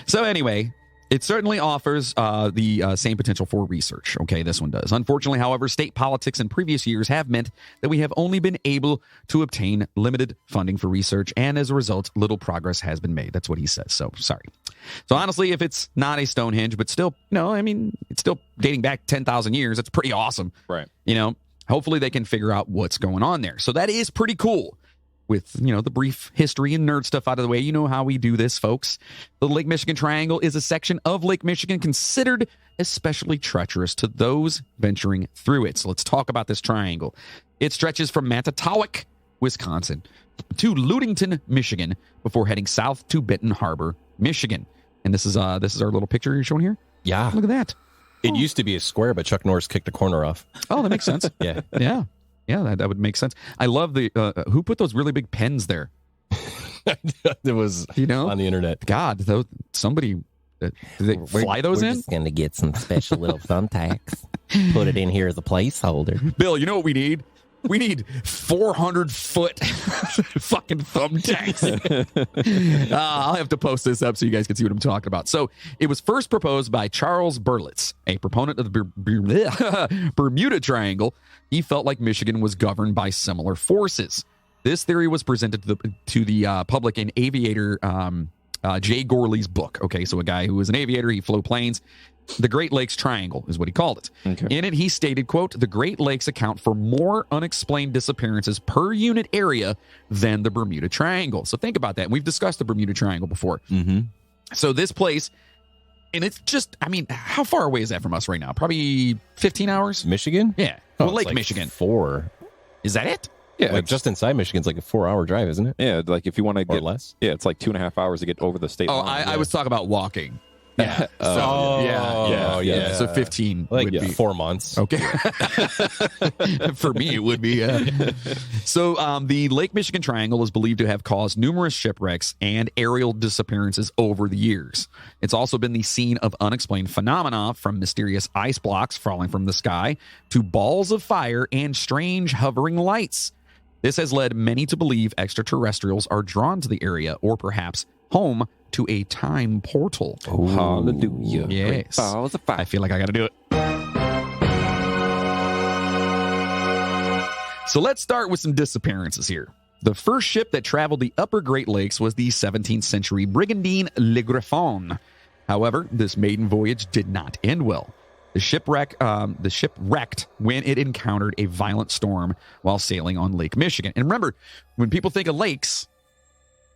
So anyway, it certainly offers the same potential for research. Okay, this one does. Unfortunately, however, state politics in previous years have meant that we have only been able to obtain limited funding for research, and as a result, little progress has been made. That's what he says. So sorry. So honestly, if it's not a Stonehenge, but still, I mean, it's still dating back 10,000 years. That's pretty awesome. Right. Hopefully they can figure out what's going on there. So that is pretty cool. With, the brief history and nerd stuff out of the way, you know how we do this, folks. The Lake Michigan Triangle is a section of Lake Michigan considered especially treacherous to those venturing through it. So let's talk about this triangle. It stretches from Manitowoc, Wisconsin, to Ludington, Michigan, before heading south to Benton Harbor, Michigan. And this is our little picture you're showing here. Yeah. Look at that. It used to be a square, but Chuck Norris kicked the corner off. Oh, that makes sense. Yeah. Yeah. Yeah, that would make sense. I love the who put those really big pens there? It was on the internet. God, somebody did they fly those in? We're just going to get some special little thumbtacks, put it in here as a placeholder. Bill, you know what we need? We need 400-foot fucking thumbtacks. I'll have to post this up so you guys can see what I'm talking about. So it was first proposed by Charles Berlitz, a proponent of the Bermuda Triangle. He felt like Michigan was governed by similar forces. This theory was presented to the public in aviator Jay Gorley's book. Okay, so a guy who was an aviator, he flew planes. The Great Lakes Triangle is what he called it. Okay. In it, he stated, quote, the Great Lakes account for more unexplained disappearances per unit area than the Bermuda Triangle. So think about that. We've discussed the Bermuda Triangle before. Mm-hmm. So this place, and it's just, I mean, how far away is that from us right now? Probably 15 hours? Michigan? Yeah. Oh, Lake like Michigan. 4. Is that it? Yeah, like just inside Michigan's like a 4-hour drive, isn't it? Yeah, like if you want to get less. Yeah, it's like 2.5 hours to get over the state line. I was talking about walking. Yeah. Yeah. So 15 like would be 4 months. Okay. For me, it would be. So the Lake Michigan Triangle is believed to have caused numerous shipwrecks and aerial disappearances over the years. It's also been the scene of unexplained phenomena, from mysterious ice blocks falling from the sky to balls of fire and strange hovering lights. This has led many to believe extraterrestrials are drawn to the area, or perhaps home to a time portal. Oh, hallelujah. Yes. Balls of fire. I feel like I got to do it. So let's start with some disappearances here. The first ship that traveled the upper Great Lakes was the 17th century brigantine Le Griffon. However, this maiden voyage did not end well. The ship wrecked when it encountered a violent storm while sailing on Lake Michigan. And remember, when people think of lakes,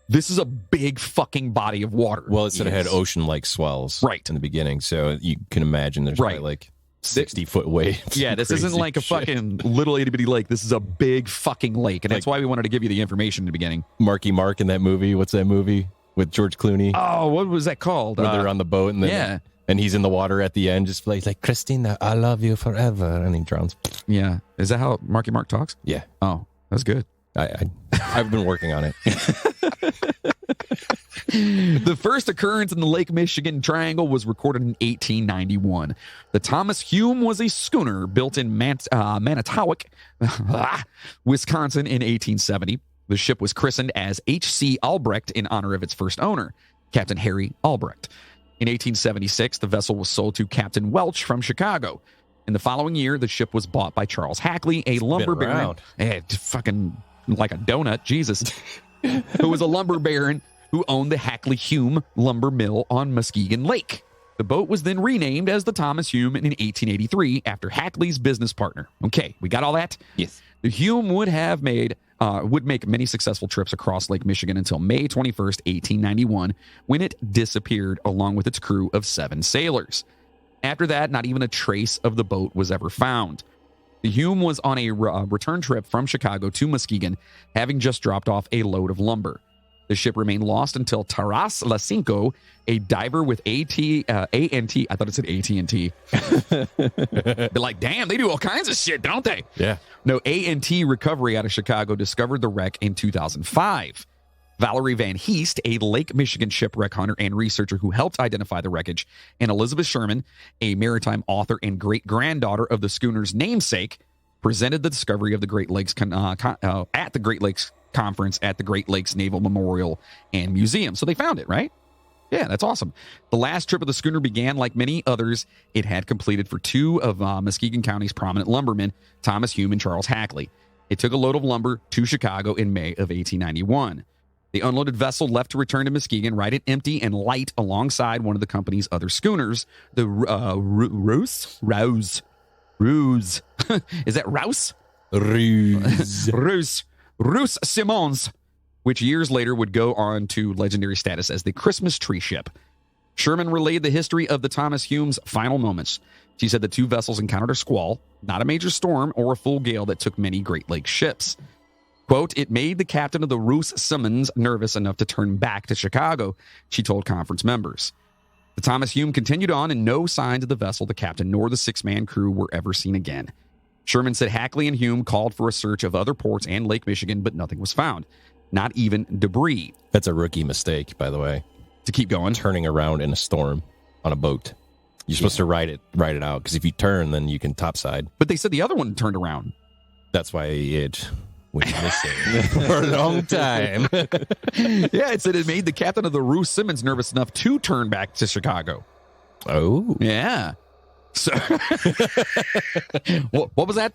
this is a big fucking body of water. Well, it had ocean-like swells in the beginning, so you can imagine there's probably like 60-foot waves. Yeah, this isn't like a fucking little itty-bitty lake. This is a big fucking lake, and that's why we wanted to give you the information in the beginning. Marky Mark in that movie. What's that movie with George Clooney? Oh, what was that called? Where they're on the boat and then And he's in the water at the end, just like Christina, I love you forever. And he drowns. Yeah. Is that how Marky Mark talks? Yeah. Oh, that's good. I've been working on it. The first occurrence in the Lake Michigan Triangle was recorded in 1891. The Thomas Hume was a schooner built in Manitowoc, Wisconsin in 1870. The ship was christened as H.C. Albrecht in honor of its first owner, Captain Harry Albrecht. In 1876, the vessel was sold to Captain Welch from Chicago. In the following year, the ship was bought by Charles Hackley, a lumber baron. Fucking like a donut, Jesus. Who was a lumber baron who owned the Hackley Hume lumber mill on Muskegon Lake. The boat was then renamed as the Thomas Hume in 1883 after Hackley's business partner. Okay, we got all that? Yes. The Hume would make many successful trips across Lake Michigan until May 21st, 1891, when it disappeared along with its crew of 7 sailors. After that, not even a trace of the boat was ever found. The Hume was on a return trip from Chicago to Muskegon, having just dropped off a load of lumber. The ship remained lost until Taras Lasinko, a diver with A&T, I thought it said AT&T. They're like, damn, they do all kinds of shit, don't they? Yeah. No, A&T Recovery out of Chicago discovered the wreck in 2005. Valerie Van Heest, a Lake Michigan shipwreck hunter and researcher who helped identify the wreckage, and Elizabeth Sherman, a maritime author and great-granddaughter of the schooner's namesake, presented the discovery of the Great Lakes at the Great Lakes Conference at the Great Lakes Naval Memorial and Museum. So they found it, right? Yeah, that's awesome. The last trip of the schooner began like many others it had completed for 2 of Muskegon County's prominent lumbermen, Thomas Hume and Charles Hackley. It took a load of lumber to Chicago in May of 1891. The unloaded vessel left to return to Muskegon, right at empty and light alongside one of the company's other schooners, the Rouse. Is that Rouse? Rouse Simons, which years later would go on to legendary status as the Christmas tree ship. Sherman relayed the history of the Thomas Hume's final moments. She said the 2 vessels encountered a squall, not a major storm or a full gale that took many Great Lakes ships. Quote, it made the captain of the Rouse Simmons nervous enough to turn back to Chicago, she told conference members. The Thomas Hume continued on, and no signs of the vessel, the captain, nor the 6-man crew were ever seen again. Sherman said Hackley and Hume called for a search of other ports and Lake Michigan, but nothing was found. Not even debris. That's a rookie mistake, by the way. To keep going. Turning around in a storm on a boat. You're supposed to ride it out, because if you turn, then you can topside. But they said the other one turned around. That's why it went missing for a long time. Yeah, it said it made the captain of the Rouse Simmons nervous enough to turn back to Chicago. Oh. Yeah. So, what was that?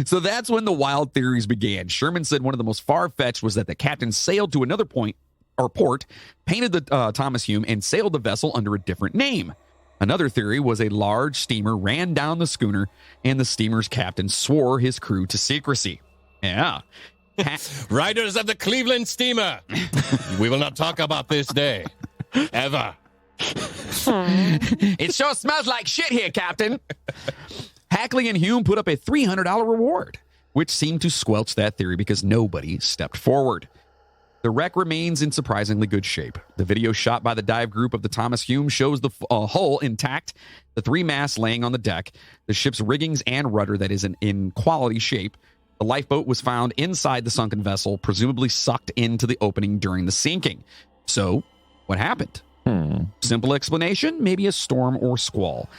So that's when the wild theories began. Sherman said one of the most far-fetched was that the captain sailed to another port, painted the Thomas Hume, and sailed the vessel under a different name. Another theory was a large steamer ran down the schooner, and the steamer's captain swore his crew to secrecy. Yeah. Riders of the Cleveland steamer, we will not talk about this day. Ever. It sure smells like shit here, Captain. Hackley and Hume put up a $300 reward, which seemed to squelch that theory because nobody stepped forward. The wreck remains in surprisingly good shape. The video shot by the dive group of the Thomas Hume shows the hull intact, the 3 masts laying on the deck, the ship's riggings and rudder that is in quality shape. The lifeboat was found inside the sunken vessel, presumably sucked into the opening during the sinking. So, what happened? Simple explanation, maybe a storm or squall.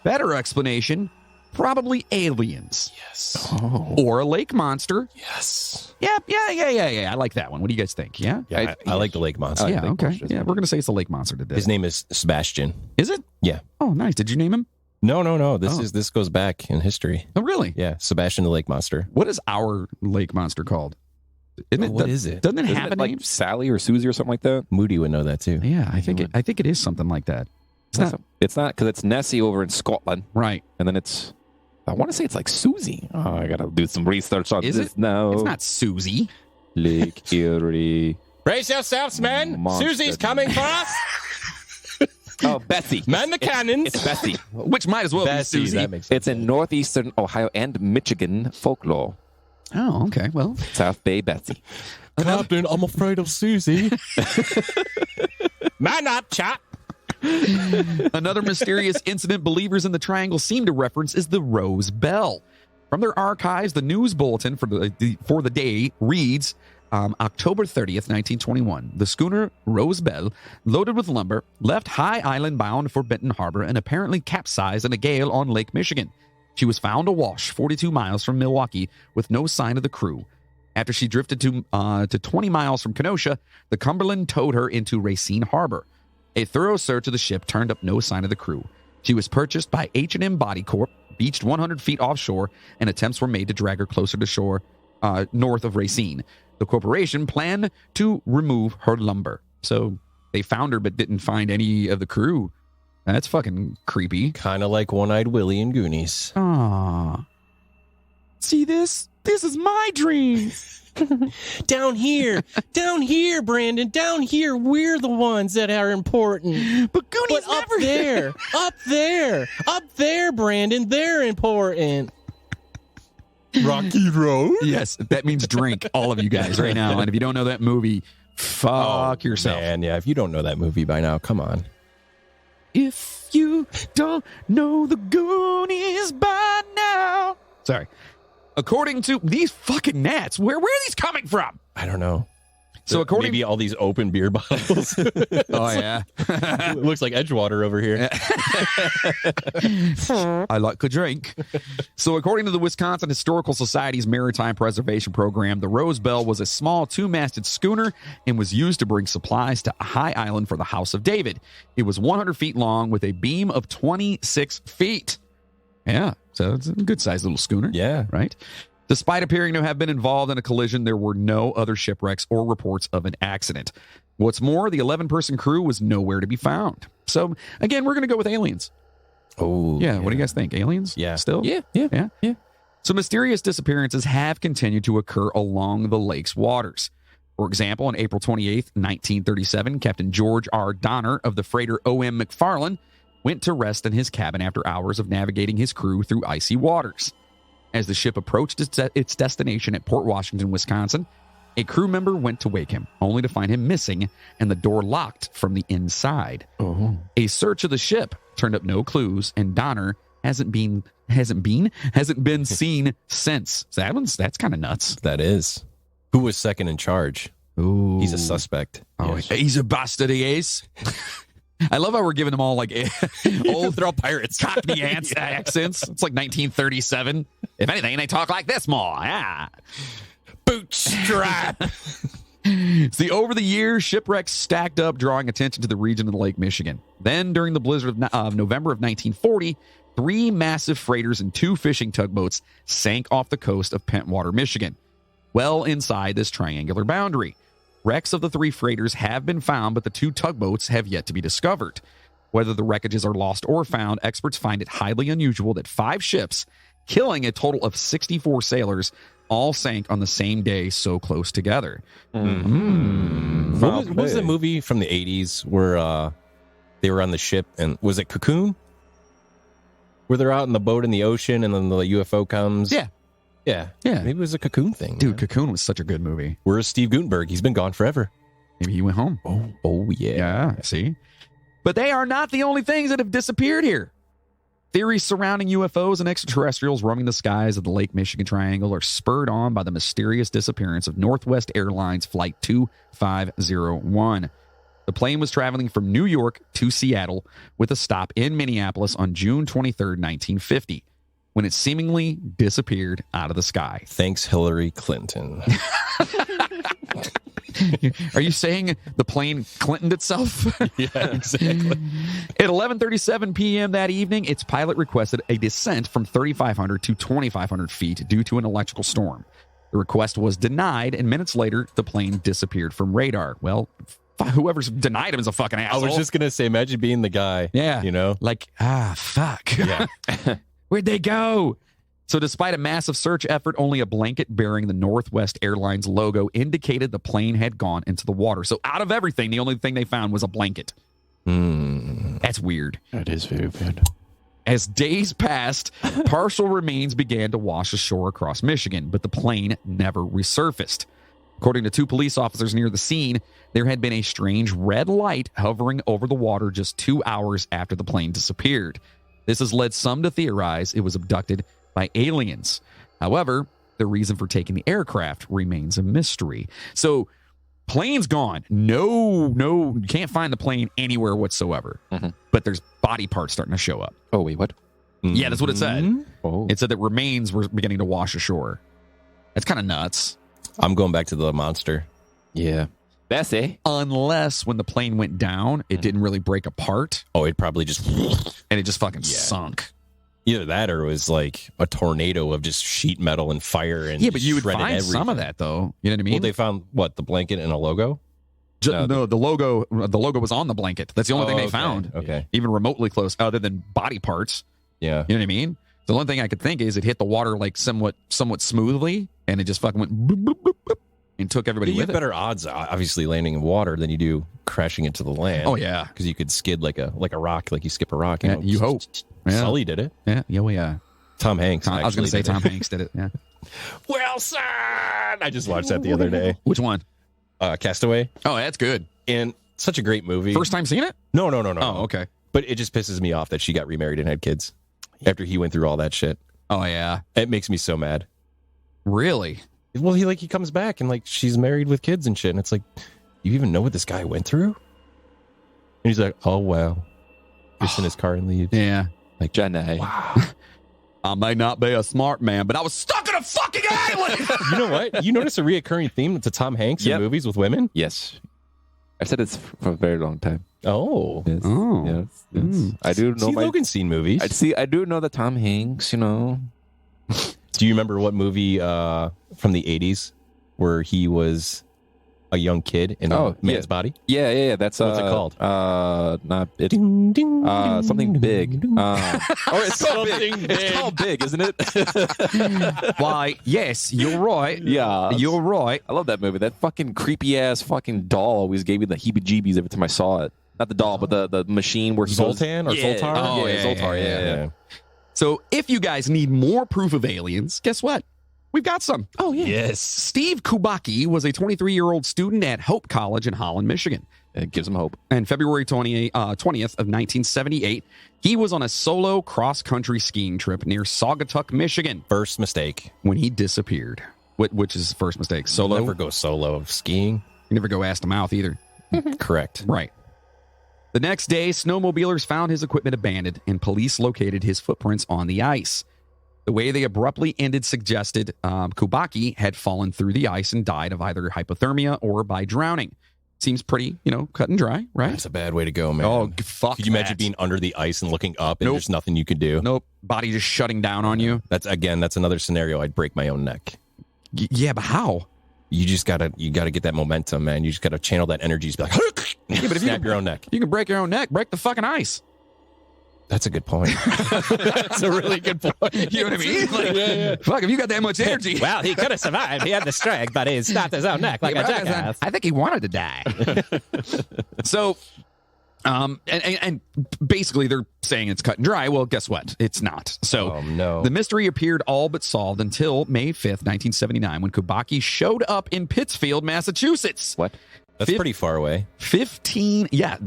Better explanation, probably aliens. Yes. Oh. Or a lake monster. Yes. Yeah. I like that one. What do you guys think? Yeah? I like the lake monster. Yeah, okay. Yeah, we're going to say it's the lake monster today. His name is Sebastian. Is it? Yeah. Oh, nice. Did you name him? No. This goes back in history. Oh, really? Yeah, Sebastian the lake monster. What is our lake monster called? What is it? Doesn't it have a name? Like Sally or Susie or something like that? Moody would know that too. Yeah, I think it is something like that. It's not because it's Nessie over in Scotland, right? And then I want to say it's like Susie. Oh, I gotta do some research on this. It? No, it's not Susie. Lake Erie. Brace yourselves, men. Monster. Susie's coming for us. Oh, Bessie. Man the cannons. It's Bessie. Which might as well be Susie. That makes sense. It's in northeastern Ohio and Michigan folklore. Oh, okay. Well, South Bay Bessie. Captain, I'm afraid of Susie. Man up, chap. Another mysterious incident believers in the triangle seem to reference is the Rose Bell. From their archives, the news bulletin for the day reads, October 30th, 1921, the schooner Rose Bell, loaded with lumber, left High Island bound for Benton Harbor and apparently capsized in a gale on Lake Michigan. She was found awash 42 miles from Milwaukee with no sign of the crew. After she drifted to 20 miles from Kenosha, the Cumberland towed her into Racine Harbor. A thorough search of the ship turned up no sign of the crew. She was purchased by H&M Body Corp, beached 100 feet offshore, and attempts were made to drag her closer to shore north of Racine. The corporation planned to remove her lumber. So they found her but didn't find any of the crew. That's fucking creepy. Kind of like One-Eyed Willie in Goonies. Aww. See this? This is my dream. Down here, Brandon, down here, we're the ones that are important. But Goonies but up there, Brandon, they're important. Rocky Road? Yes, that means drink, all of you guys right now. And if you don't know that movie, fuck yourself. Man, yeah, if you don't know that movie by now, come on. If you don't know the Goonies by now. Sorry. According to these fucking gnats, where are these coming from? I don't know. So according maybe all these open beer bottles. Oh yeah. It looks like Edgewater over here. I like a drink. So according to the Wisconsin Historical Society's Maritime Preservation Program, the Rose Bell was a small two-masted schooner and was used to bring supplies to High Island for the House of David. It was 100 feet long with a beam of 26 feet. Yeah, so it's a good-sized little schooner. Yeah. Right? Despite appearing to have been involved in a collision, there were no other shipwrecks or reports of an accident. What's more, the 11-person crew was nowhere to be found. So, again, we're going to go with aliens. Oh. Yeah, what do you guys think? Aliens? Yeah. Still? Yeah. So mysterious disappearances have continued to occur along the lake's waters. For example, on April 28th, 1937, Captain George R. Donner of the freighter O.M. McFarland went to rest in his cabin after hours of navigating his crew through icy waters. As the ship approached its destination at Port Washington, Wisconsin, a crew member went to wake him, only to find him missing and the door locked from the inside. Oh. A search of the ship turned up no clues, and Donner hasn't been seen since. So that's kind of nuts. That is. Who was second in charge? Ooh. He's a suspect. Oh, yes. He's a bastard, he is. I love how we're giving them all like old, they're all pirates, Cockney accents. It's like 1937. If anything, they talk like this more. Yeah. Bootstrap. See, over the years, shipwrecks stacked up, drawing attention to the region of Lake Michigan. Then, during the blizzard of November of 1940, 3 massive freighters and 2 fishing tugboats sank off the coast of Pentwater, Michigan, well inside this triangular boundary. Wrecks of the 3 freighters have been found, but the 2 tugboats have yet to be discovered. Whether the wreckages are lost or found, experts find it highly unusual that 5 ships, killing a total of 64 sailors, all sank on the same day so close together. Mm-hmm. What was the movie from the 80s where they were on the ship, and was it Cocoon? Where they're out in the boat in the ocean and then the UFO comes? Yeah. Maybe it was a Cocoon thing. Dude, Cocoon was such a good movie. Where's Steve Guttenberg? He's been gone forever. Maybe he went home. Oh yeah. Yeah, see? But they are not the only things that have disappeared here. Theories surrounding UFOs and extraterrestrials roaming the skies of the Lake Michigan Triangle are spurred on by the mysterious disappearance of Northwest Airlines Flight 2501. The plane was traveling from New York to Seattle with a stop in Minneapolis on June 23rd, 1950. When it seemingly disappeared out of the sky. Thanks, Hillary Clinton. Are you saying the plane Clintoned itself? Yeah, exactly. At 11:37 p.m. that evening, its pilot requested a descent from 3,500 to 2,500 feet due to an electrical storm. The request was denied, and minutes later, the plane disappeared from radar. Well, whoever's denied him is a fucking asshole. I was just going to say, imagine being the guy. Yeah. You know? Like, fuck. Yeah. Where'd they go? So despite a massive search effort, only a blanket bearing the Northwest Airlines logo indicated the plane had gone into the water. So out of everything, the only thing they found was a blanket. That's weird. That is very weird. As days passed, partial remains began to wash ashore across Michigan, but the plane never resurfaced. According to 2 police officers near the scene, there had been a strange red light hovering over the water just 2 hours after the plane disappeared. This has led some to theorize it was abducted by aliens. However, the reason for taking the aircraft remains a mystery. So, plane's gone. No, you can't find the plane anywhere whatsoever. Mm-hmm. But there's body parts starting to show up. Oh, wait, what? Mm-hmm. Yeah, that's what it said. Oh. It said that remains were beginning to wash ashore. That's kind of nuts. I'm going back to the monster. Yeah. Bessie. Unless when the plane went down, it didn't really break apart. Oh, it probably just... And it just fucking sunk. Either that or it was like a tornado of just sheet metal and fire. And but you would find everything. Some of that, though. You know what I mean? Well, they found, what, the blanket and a logo? No, the logo was on the blanket. That's the only thing they found. Okay. Even remotely close, other than body parts. Yeah. You know what I mean? The only thing I could think is it hit the water like somewhat smoothly, and it just fucking went boop, boop, boop, boop, and took everybody with it. You have better odds, obviously, landing in water than you do crashing into the land. Oh, yeah. Because you could skid like a rock, like you skip a rock. You hope. Yeah. Sully did it. Yeah. Yeah. Tom Hanks. I was going to say Tom Hanks did it. Yeah. Wilson! I just watched that the other day. Which one? Castaway. Oh, that's good. And such a great movie. First time seeing it? No. Oh, okay. But it just pisses me off that she got remarried and had kids after he went through all that shit. Oh, yeah. It makes me so mad. Really? Well, he comes back and like she's married with kids and shit. And it's like, you even know what this guy went through? And he's like, oh, well. Gets in his car and leaves. Yeah. Like, Jenny. Wow. I may not be a smart man, but I was stuck in a fucking island. You know what? You notice a reoccurring theme to Tom Hanks in movies with women? Yes. I've said this for a very long time. Oh. Yes. Oh. Yes. I do know Logan's seen movies. I do know that Tom Hanks, Do you remember what movie from the 80s where he was a young kid in a man's body? Yeah. That's what's it called? Not it. Ding, ding, something ding, big. ding. It's called big. It's called big, isn't it? Why? Yes, you're right. Yeah, you're right. I love that movie. That fucking creepy ass fucking doll always gave me the heebie-jeebies every time I saw it. Not the doll, but the machine where he Zoltan goes, or Zoltar? Oh, yeah, Zoltar. Yeah. So if you guys need more proof of aliens, guess what? We've got some. Oh, yeah. Yes. Steve Kubacki was a 23-year-old student at Hope College in Holland, Michigan. It gives him hope. And February 20th of 1978, he was on a solo cross-country skiing trip near Saugatuck, Michigan. First mistake. When he disappeared. Which is his first mistake? Solo? Never go solo skiing. You never go ass to mouth either. Correct. Right. The next day, snowmobilers found his equipment abandoned, and police located his footprints on the ice. The way they abruptly ended suggested Kubacki had fallen through the ice and died of either hypothermia or by drowning. Seems pretty, cut and dry, right? That's a bad way to go, man. Oh, fuck. Could you imagine being under the ice and looking up and there's nothing you can do? Nope. Body just shutting down on you. That's another scenario. I'd break my own neck. Yeah, but how? You just gotta get that momentum, man. You just gotta channel that energy. Just be like, yeah, but if snap your own neck. You can break your own neck. Break the fucking ice. That's a good point. That's a really good point. You know what I mean? Like, fuck, if you got that much energy. Well, he could have survived. He had the strength, but he snapped his own neck like a jackass. I think he wanted to die. So, and basically they're saying it's cut and dry. Well, guess what? It's not. So the mystery appeared all but solved until May 5th, 1979, when Kubacki showed up in Pittsfield, Massachusetts. What? That's pretty far away. 15. Yeah.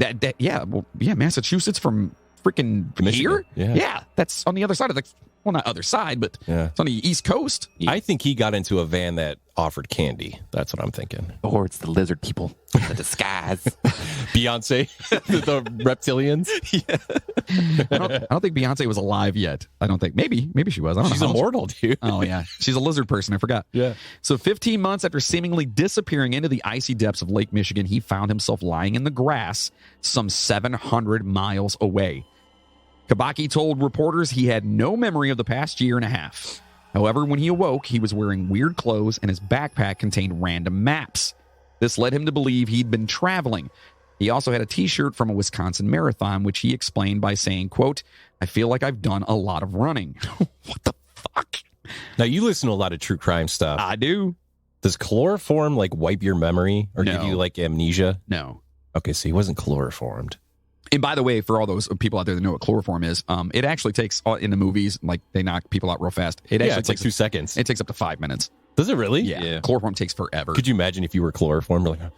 Massachusetts from freaking Michigan. Here? Yeah. That's on the other side of not other side, but it's on the East Coast. I think he got into a van that offered candy. That's what I'm thinking. Or it's the lizard people. The disguise. Beyonce. the reptilians. Yeah. I don't think Beyonce was alive yet. I don't think. Maybe she was. I don't know. She's immortal, dude. Oh, yeah. She's a lizard person. I forgot. Yeah. So 15 months after seemingly disappearing into the icy depths of Lake Michigan, he found himself lying in the grass some 700 miles away. Kubacki told reporters he had no memory of the past year and a half. However, when he awoke, he was wearing weird clothes and his backpack contained random maps. This led him to believe he'd been traveling. He also had a t-shirt from a Wisconsin marathon, which he explained by saying, quote, "I feel like I've done a lot of running." What the fuck? Now, you listen to a lot of true crime stuff. I do. Does chloroform, wipe your memory or give you, amnesia? No. Okay, so he wasn't chloroformed. And by the way, for all those people out there that know what chloroform is, it actually takes, in the movies, like they knock people out real fast. It actually takes like 2 seconds. It takes up to 5 minutes. Does it really? Yeah. Chloroform takes forever. Could you imagine if you were chloroform? You're like,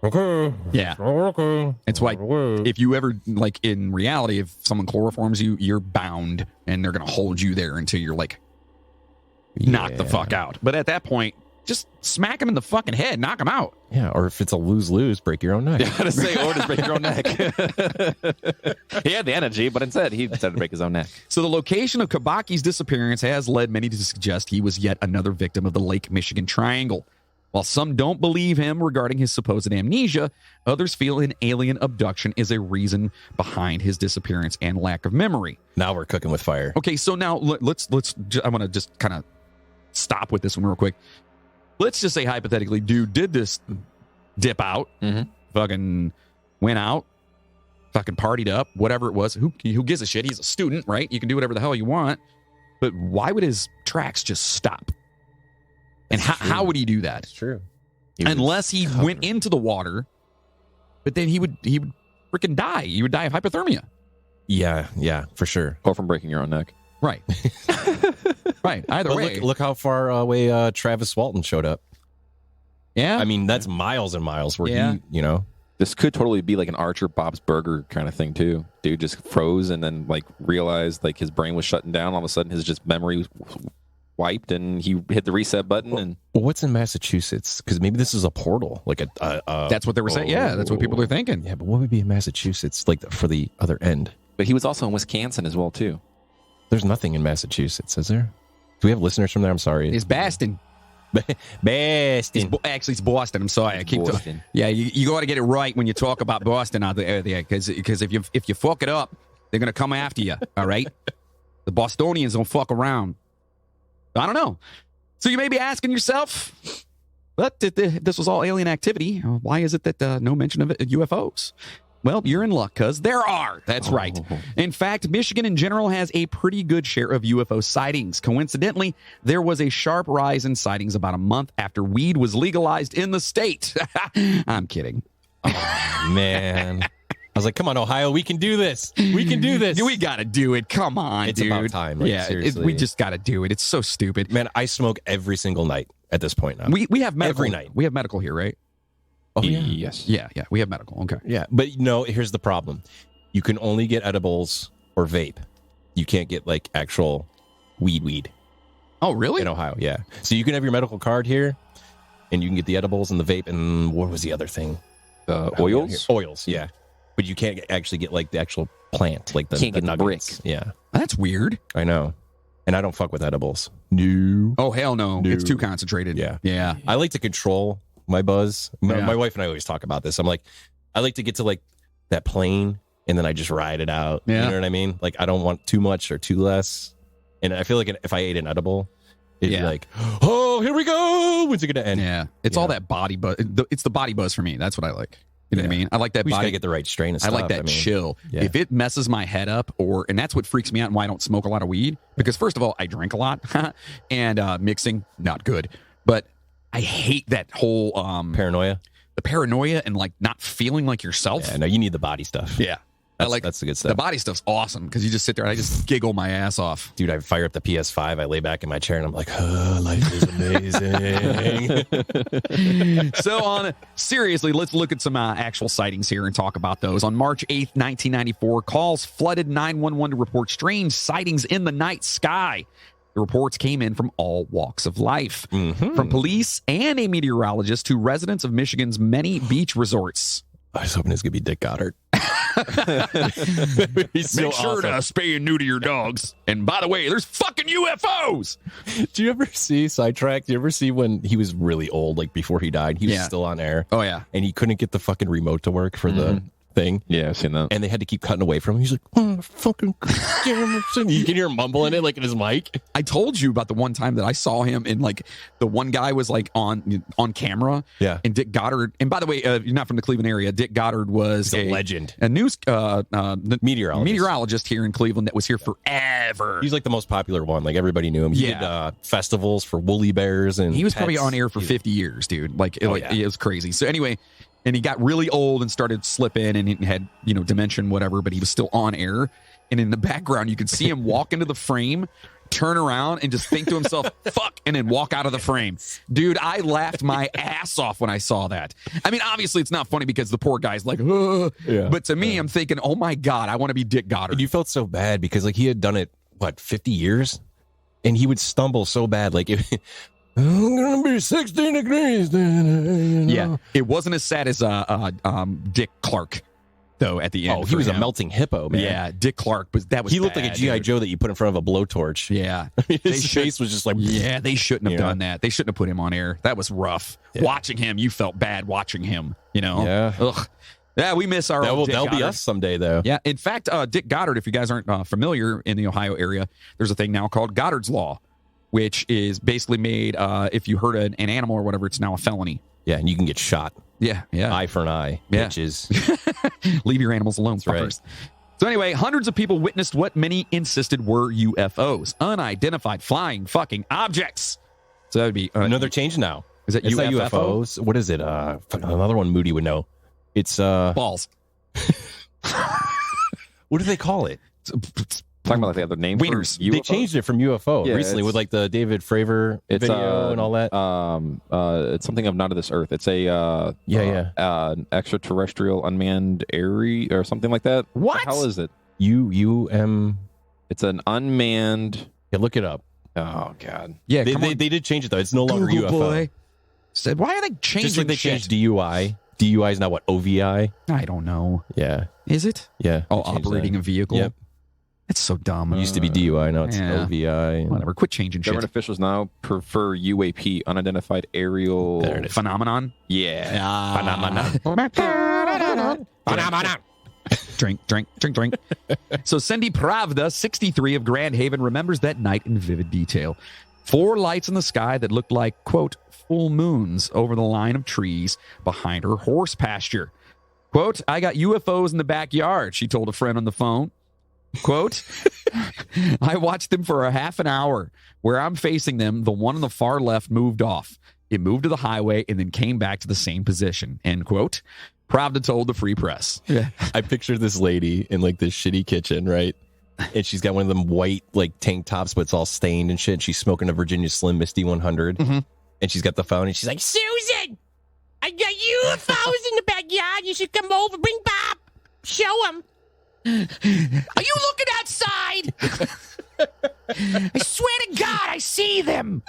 okay. Yeah. Okay. It's like, if you ever, like in reality, if someone chloroforms you, you're bound and they're going to hold you there until you're like knocked the fuck out. But at that point, just smack him in the fucking head, knock him out. Yeah, or if it's a lose-lose, break your own neck. Yeah, I was going to say, or just break your own neck. He had the energy, but instead he decided to break his own neck. So the location of Kabaki's disappearance has led many to suggest he was yet another victim of the Lake Michigan Triangle. While some don't believe him regarding his supposed amnesia, others feel an alien abduction is a reason behind his disappearance and lack of memory. Now we're cooking with fire. Okay, so now let's I want to just kind of stop with this one real quick. Let's just say hypothetically, dude did this dip out, fucking went out, fucking partied up, whatever it was. Who gives a shit? He's a student, right? You can do whatever the hell you want. But why would his tracks just stop? And how would he do that? That's true. Unless he went into the water, but then he would freaking die. He would die of hypothermia. Yeah, for sure. Or from breaking your own neck. Right. Right. Either but way. Look how far away Travis Walton showed up. Yeah. I mean, that's miles and miles where he, you know. This could totally be like an Archer Bob's Burger kind of thing, too. Dude just froze and then, like, realized, like, his brain was shutting down. All of a sudden, his just memory was wiped and he hit the reset button. And well, what's in Massachusetts? Because maybe this is a portal. Like that's what they were saying. Yeah, that's what people are thinking. Yeah, but what would be in Massachusetts, like, for the other end? But he was also in Wisconsin as well, too. There's nothing in Massachusetts, is there? Do we have listeners from there? I'm sorry. It's Boston. Boston. Actually, it's Boston. I'm sorry. I keep talking. Yeah, you got to get it right when you talk about Boston out there, because if you fuck it up, they're gonna come after you. All right, the Bostonians don't fuck around. I don't know. So you may be asking yourself, but this was all alien activity. Why is it that no mention of UFOs? Well, you're in luck, because there are. That's right. In fact, Michigan in general has a pretty good share of UFO sightings. Coincidentally, there was a sharp rise in sightings about a month after weed was legalized in the state. I'm kidding. Oh, man. I was like, come on, Ohio, we can do this. We can do this. We got to do it. Come on, it's dude. It's about time. Like, yeah, seriously. We just got to do it. It's so stupid. Man, I smoke every single night at this point now. We have medical. Every night. We have medical here, right? Oh, yeah. Yes. Yeah, we have medical. Okay. Yeah, but no, here's the problem. You can only get edibles or vape. You can't get, like, actual weed. Oh, really? In Ohio, yeah. So you can have your medical card here, and you can get the edibles and the vape, and what was the other thing? Oils? Oils, yeah. But you can't actually get, like, the actual plant, like the can't get the nuggets. brick. Yeah. That's weird. I know. And I don't fuck with edibles. No. Oh, hell no. It's too concentrated. Yeah. I like to control my buzz. My wife and I always talk about this. I'm like, I like to get to, like, that plane, and then I just ride it out. Yeah. You know what I mean? Like, I don't want too much or too less. And I feel like if I ate an edible, it'd be like, oh, here we go. When's it going to end? Yeah. It's all that body buzz. It's the body buzz for me. That's what I like. You know what I mean? I like that we body. Just gotta get the right strain of stuff. I like that chill. Yeah. If it messes my head up, and that's what freaks me out and why I don't smoke a lot of weed. Because first of all, I drink a lot, and mixing, not good. But I hate that whole paranoia. The paranoia and, like, not feeling like yourself. Yeah, no, you need the body stuff. Yeah. That's the good stuff. The body stuff's awesome because you just sit there and I just giggle my ass off. Dude, I fire up the PS5, I lay back in my chair and I'm like, oh, life is amazing. So seriously, let's look at some actual sightings here and talk about those. On March 8th, 1994, calls flooded 911 to report strange sightings in the night sky. The reports came in from all walks of life, from police and a meteorologist to residents of Michigan's many beach resorts. I was hoping it was going to be Dick Goddard. Make sure to spay and neuter your dogs. And by the way, there's fucking UFOs. Do you ever see Sidetrack? Do you ever see when he was really old, like before he died? He was still on air. Oh, yeah. And he couldn't get the fucking remote to work for the thing. Yeah, I've seen that. And they had to keep cutting away from him. He's like, oh, fucking you can hear him mumbling it like in his mic. I told you about the one time that I saw him in, like, the one guy was, like, on camera. Yeah. And Dick Goddard, and by the way, you're not from the Cleveland area. Dick Goddard was a legend. A news meteorologist here in Cleveland that was here forever. He's like the most popular one. Like, everybody knew him. He did festivals for woolly bears, and he was probably on air for 50 years, dude. It was crazy. So anyway, And he got really old and started slipping, and he had, dementia, whatever, but he was still on air. And in the background, you could see him walk into the frame, turn around, and just think to himself, fuck, and then walk out of the frame. Dude, I laughed my ass off when I saw that. I mean, obviously, it's not funny because the poor guy's like, ugh. Yeah. But to me, I'm thinking, oh my God, I want to be Dick Goddard. And you felt so bad because he had done it, 50 years? And he would stumble so bad. Like, if I'm going to be 16 degrees. Yeah, it wasn't as sad as Dick Clark, though, at the end. Oh, he was a melting hippo, man. Yeah, Dick Clark, that was He looked like a bad, G.I. dude. Joe that you put in front of a blowtorch. Yeah. His face was just like... Yeah, they shouldn't have done that. They shouldn't have put him on air. That was rough. Yeah. Watching him, you felt bad watching him, Yeah. Ugh. Yeah, we miss our That'll Dick be us someday, though. Yeah, in fact, Dick Goddard, if you guys aren't familiar in the Ohio area, there's a thing now called Goddard's Law, which is basically made, if you hurt an animal or whatever, it's now a felony. Yeah, and you can get shot. Yeah. Eye for an eye, Yeah. bitches. Leave your animals alone, fuckers. Right. So anyway, hundreds of people witnessed what many insisted were UFOs, unidentified flying fucking objects. So that would be... Another change now. Is it it's UFO? not UFOs? What is it? Another one Moody would know. It's... balls. What do they call it? Talking about the other name. Wieners. They changed it from UFO recently with the David Fravor video and all that. It's something of not of this earth. It's a an extraterrestrial unmanned area or something like that. What the hell is it? It's an unmanned. Yeah, look it up. Oh God. Yeah, they did change it though. It's no longer Google UFO. Boy. Said, why are they changing? Just like they changed DUI. DUI is now what, OVI? I don't know. Yeah. Is it? Yeah. Oh, operating a vehicle. Yep. That's so dumb. It used to be DUI, now it's OVI. Whatever. Quit changing Government shit. officials now prefer UAP, unidentified aerial phenomenon. Yeah. Phenomenon. Drink. So Cindy Pravda, 63 of Grand Haven, remembers that night in vivid detail. 4 lights in the sky that looked like, quote, full moons over the line of trees behind her horse pasture. Quote, I got UFOs in the backyard, she told a friend on the phone. Quote, I watched them for a half an hour. Where I'm facing them, the one on the far left moved off. It moved to the highway and then came back to the same position. End quote. Pravda told the Free Press. Yeah. I picture this lady in like this shitty kitchen, right? And she's got one of them white like tank tops, but it's all stained and shit. She's smoking a Virginia Slim Misty 100. Mm-hmm. And she's got the phone and she's like, Susan, I got UFOs in the backyard. You should come over. Bring Bob. Show him. Are you looking outside? I swear to God, I see them.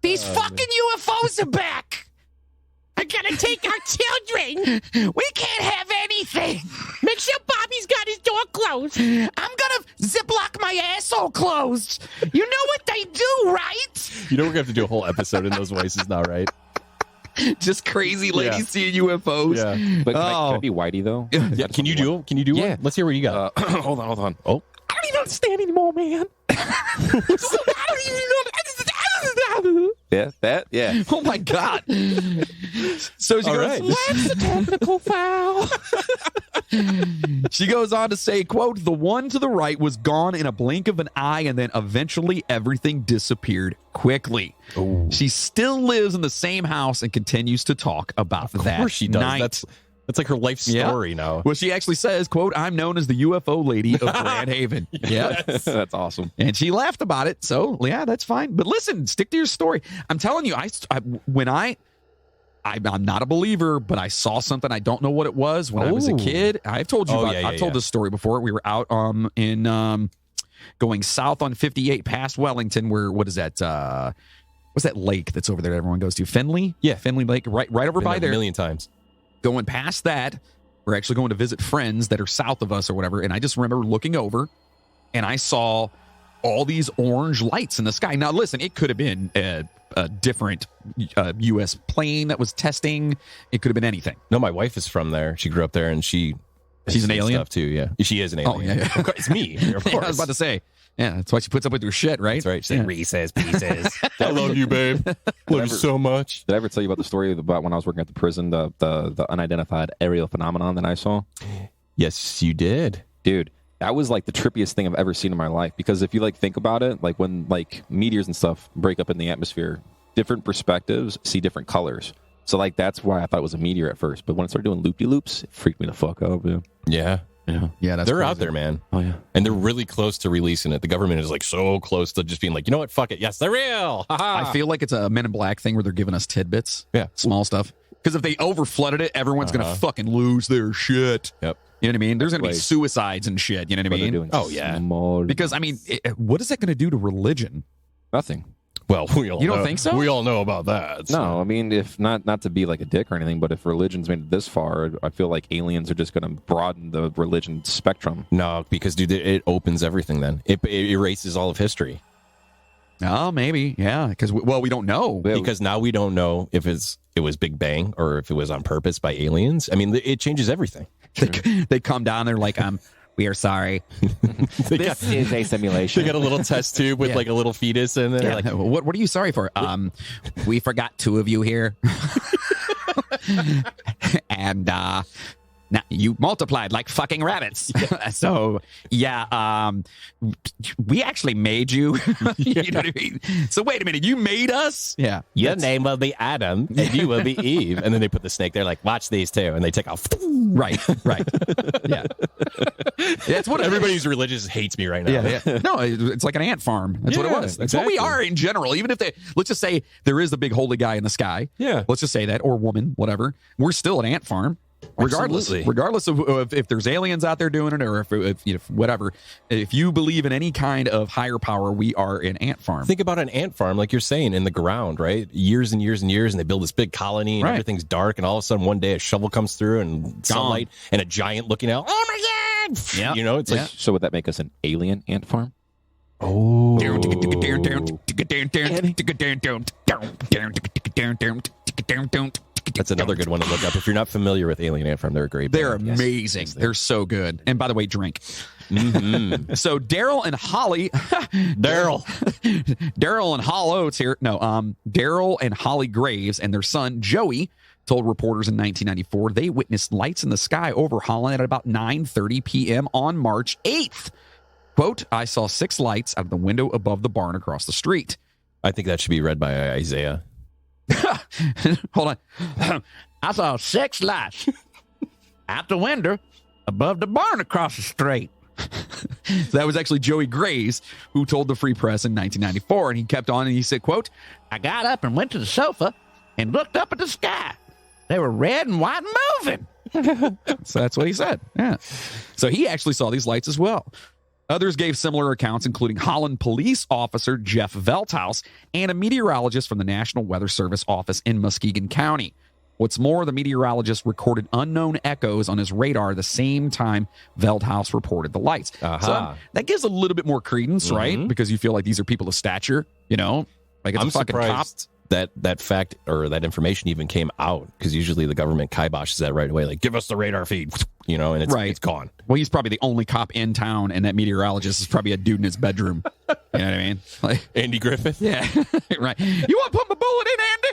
These fucking UFOs are back. I gotta take our children. We can't have anything. Make sure Bobby's got his door closed. I'm gonna ziplock my asshole closed. You know what they do, right? you know, we're going to have to do a whole episode in those voices now, right? Just crazy ladies seeing UFOs. Yeah. But can I be Whitey though? Yeah. Can you do one? Let's hear what you got. Hold on. Oh. I don't even understand anymore, man. I don't even know. Yeah. Oh my God. So she goes, What's the technical foul? She goes on to say, quote, the one to the right was gone in a blink of an eye, and then eventually everything disappeared quickly. Ooh. She still lives in the same house and continues to talk about that. Of course she does. night. That's like her life story now. Well, she actually says, quote, I'm known as the UFO lady of Grand Haven. Yeah. That's awesome. And she laughed about it. So, yeah, that's fine. But listen, stick to your story. I'm telling you, I'm not a believer, but I saw something. I don't know what it was when I was a kid. I've told you I've told this story before. We were out in going south on 58 past Wellington, where, what is that? What's that lake that's over there that everyone goes to? Finley? Yeah. Finley Lake, right over by there. A million times. Going past that, we're actually going to visit friends that are south of us or whatever. And I just remember looking over and I saw all these orange lights in the sky. Now, listen, it could have been a different U.S. plane that was testing. It could have been anything. No, my wife is from there. She grew up there and she's an alien stuff too. Yeah. She is an alien. Oh, yeah. Of course, it's me. Of course. Yeah, I was about to say. Yeah, that's why she puts up with your shit, right? That's right. She's like, Reese's Pieces. I love you, babe. Love you so much. Did I ever tell you about the story about when I was working at the prison, the unidentified aerial phenomenon that I saw? Yes, you did. Dude, that was like the trippiest thing I've ever seen in my life. Because if you like think about it, like when like meteors and stuff break up in the atmosphere, different perspectives see different colors. So like that's why I thought it was a meteor at first. But when I started doing loop-de-loops, it freaked me the fuck out. Yeah. Yeah, They're out there, man. Oh yeah. And they're really close to releasing it. The government is like so close to just being like, you know what? Fuck it. Yes, they're real. Ha-ha. I feel like it's a Men in Black thing where they're giving us tidbits. Yeah. Small stuff. Because if they overflooded it, everyone's going to fucking lose their shit. Yep. You know what I mean? There's going to be Right. suicides and shit. You know what I mean? Oh, yeah. Because, I mean, what is that going to do to religion? Nothing. Well, we all You don't know- think so? We all know about that. so- No, I mean, if not to be like a dick or anything, but if religion's made it this far, I feel like aliens are just going to broaden the religion spectrum. No, because, dude, it opens everything then. It erases all of history. Oh, maybe. Yeah. Because, we don't know. Because now we don't know if it was Big Bang or if it was on purpose by aliens. I mean, it changes everything. They come down, they're like, we are sorry. This is a simulation. They got a little test tube with Yeah. like a little fetus in there. Yeah, Like, what are you sorry for? We forgot 2 of you here. And now you multiplied like fucking rabbits. So yeah, we actually made you. You know what I mean? So wait a minute, you made us? Yeah. your name will be Adam and you will be Eve. And then they put the snake there like, watch these two. And they take off. Right. Yeah. That's what Everybody who's religious hates me right now. Yeah. No, it's like an ant farm. That's what it Yeah, was. That's what we exactly. are in general. Even if let's just say there is a big holy guy in the sky. Yeah. Let's just say that, or woman, whatever. We're still an ant farm. Absolutely. Regardless of if there's aliens out there doing it, or if whatever, if you believe in any kind of higher power, we are an ant farm. Think about an ant farm, like you're saying, in the ground, right? Years and years and years, and they build this big colony, and Right. everything's dark, and all of a sudden one day a shovel comes through, and sunlight, and a giant looking out. Oh my god! Yeah. You know, it's like, So would that make us an alien ant farm? oh, that's another good one to look up. If you're not familiar with Alien Ant Farm, they're a great. They're band. Yes. amazing. Yes, They're so good. And by the way, drink. Mhm. So Daryl and Holly, Daryl and Hall Oates here. No, Daryl and Holly Graves and their son Joey told reporters in 1994 they witnessed lights in the sky over Holland at about 9:30 p.m. on March 8th. Quote, I saw 6 lights out of the window above the barn across the street. I think that should be read by Isaiah. Hold on. I saw 6 lights out the window above the barn across the street. So that was actually Joey Graves who told the Free Press in 1994, and he kept on and he said, quote, I got up and went to the sofa and looked up at the sky. They were red and white and moving. So that's what he said. Yeah. So he actually saw these lights as well. Others gave similar accounts, including Holland police officer Jeff Veldhuis and a meteorologist from the National Weather Service office in Muskegon County. What's more, the meteorologist recorded unknown echoes on his radar the same time Veldhuis reported the lights. Aha. So that gives a little bit more credence, right? Because you feel like these are people of stature, you know? Like it's I'm a fucking cop. surprised that fact or that information even came out, because usually the government kiboshes that right away. Like, give us the radar feed, you know, and it's gone. Well, he's probably the only cop in town, and that meteorologist is probably a dude in his bedroom. You know what I mean? Like, Andy Griffith. yeah, right. You want to put my bullet in, Andy?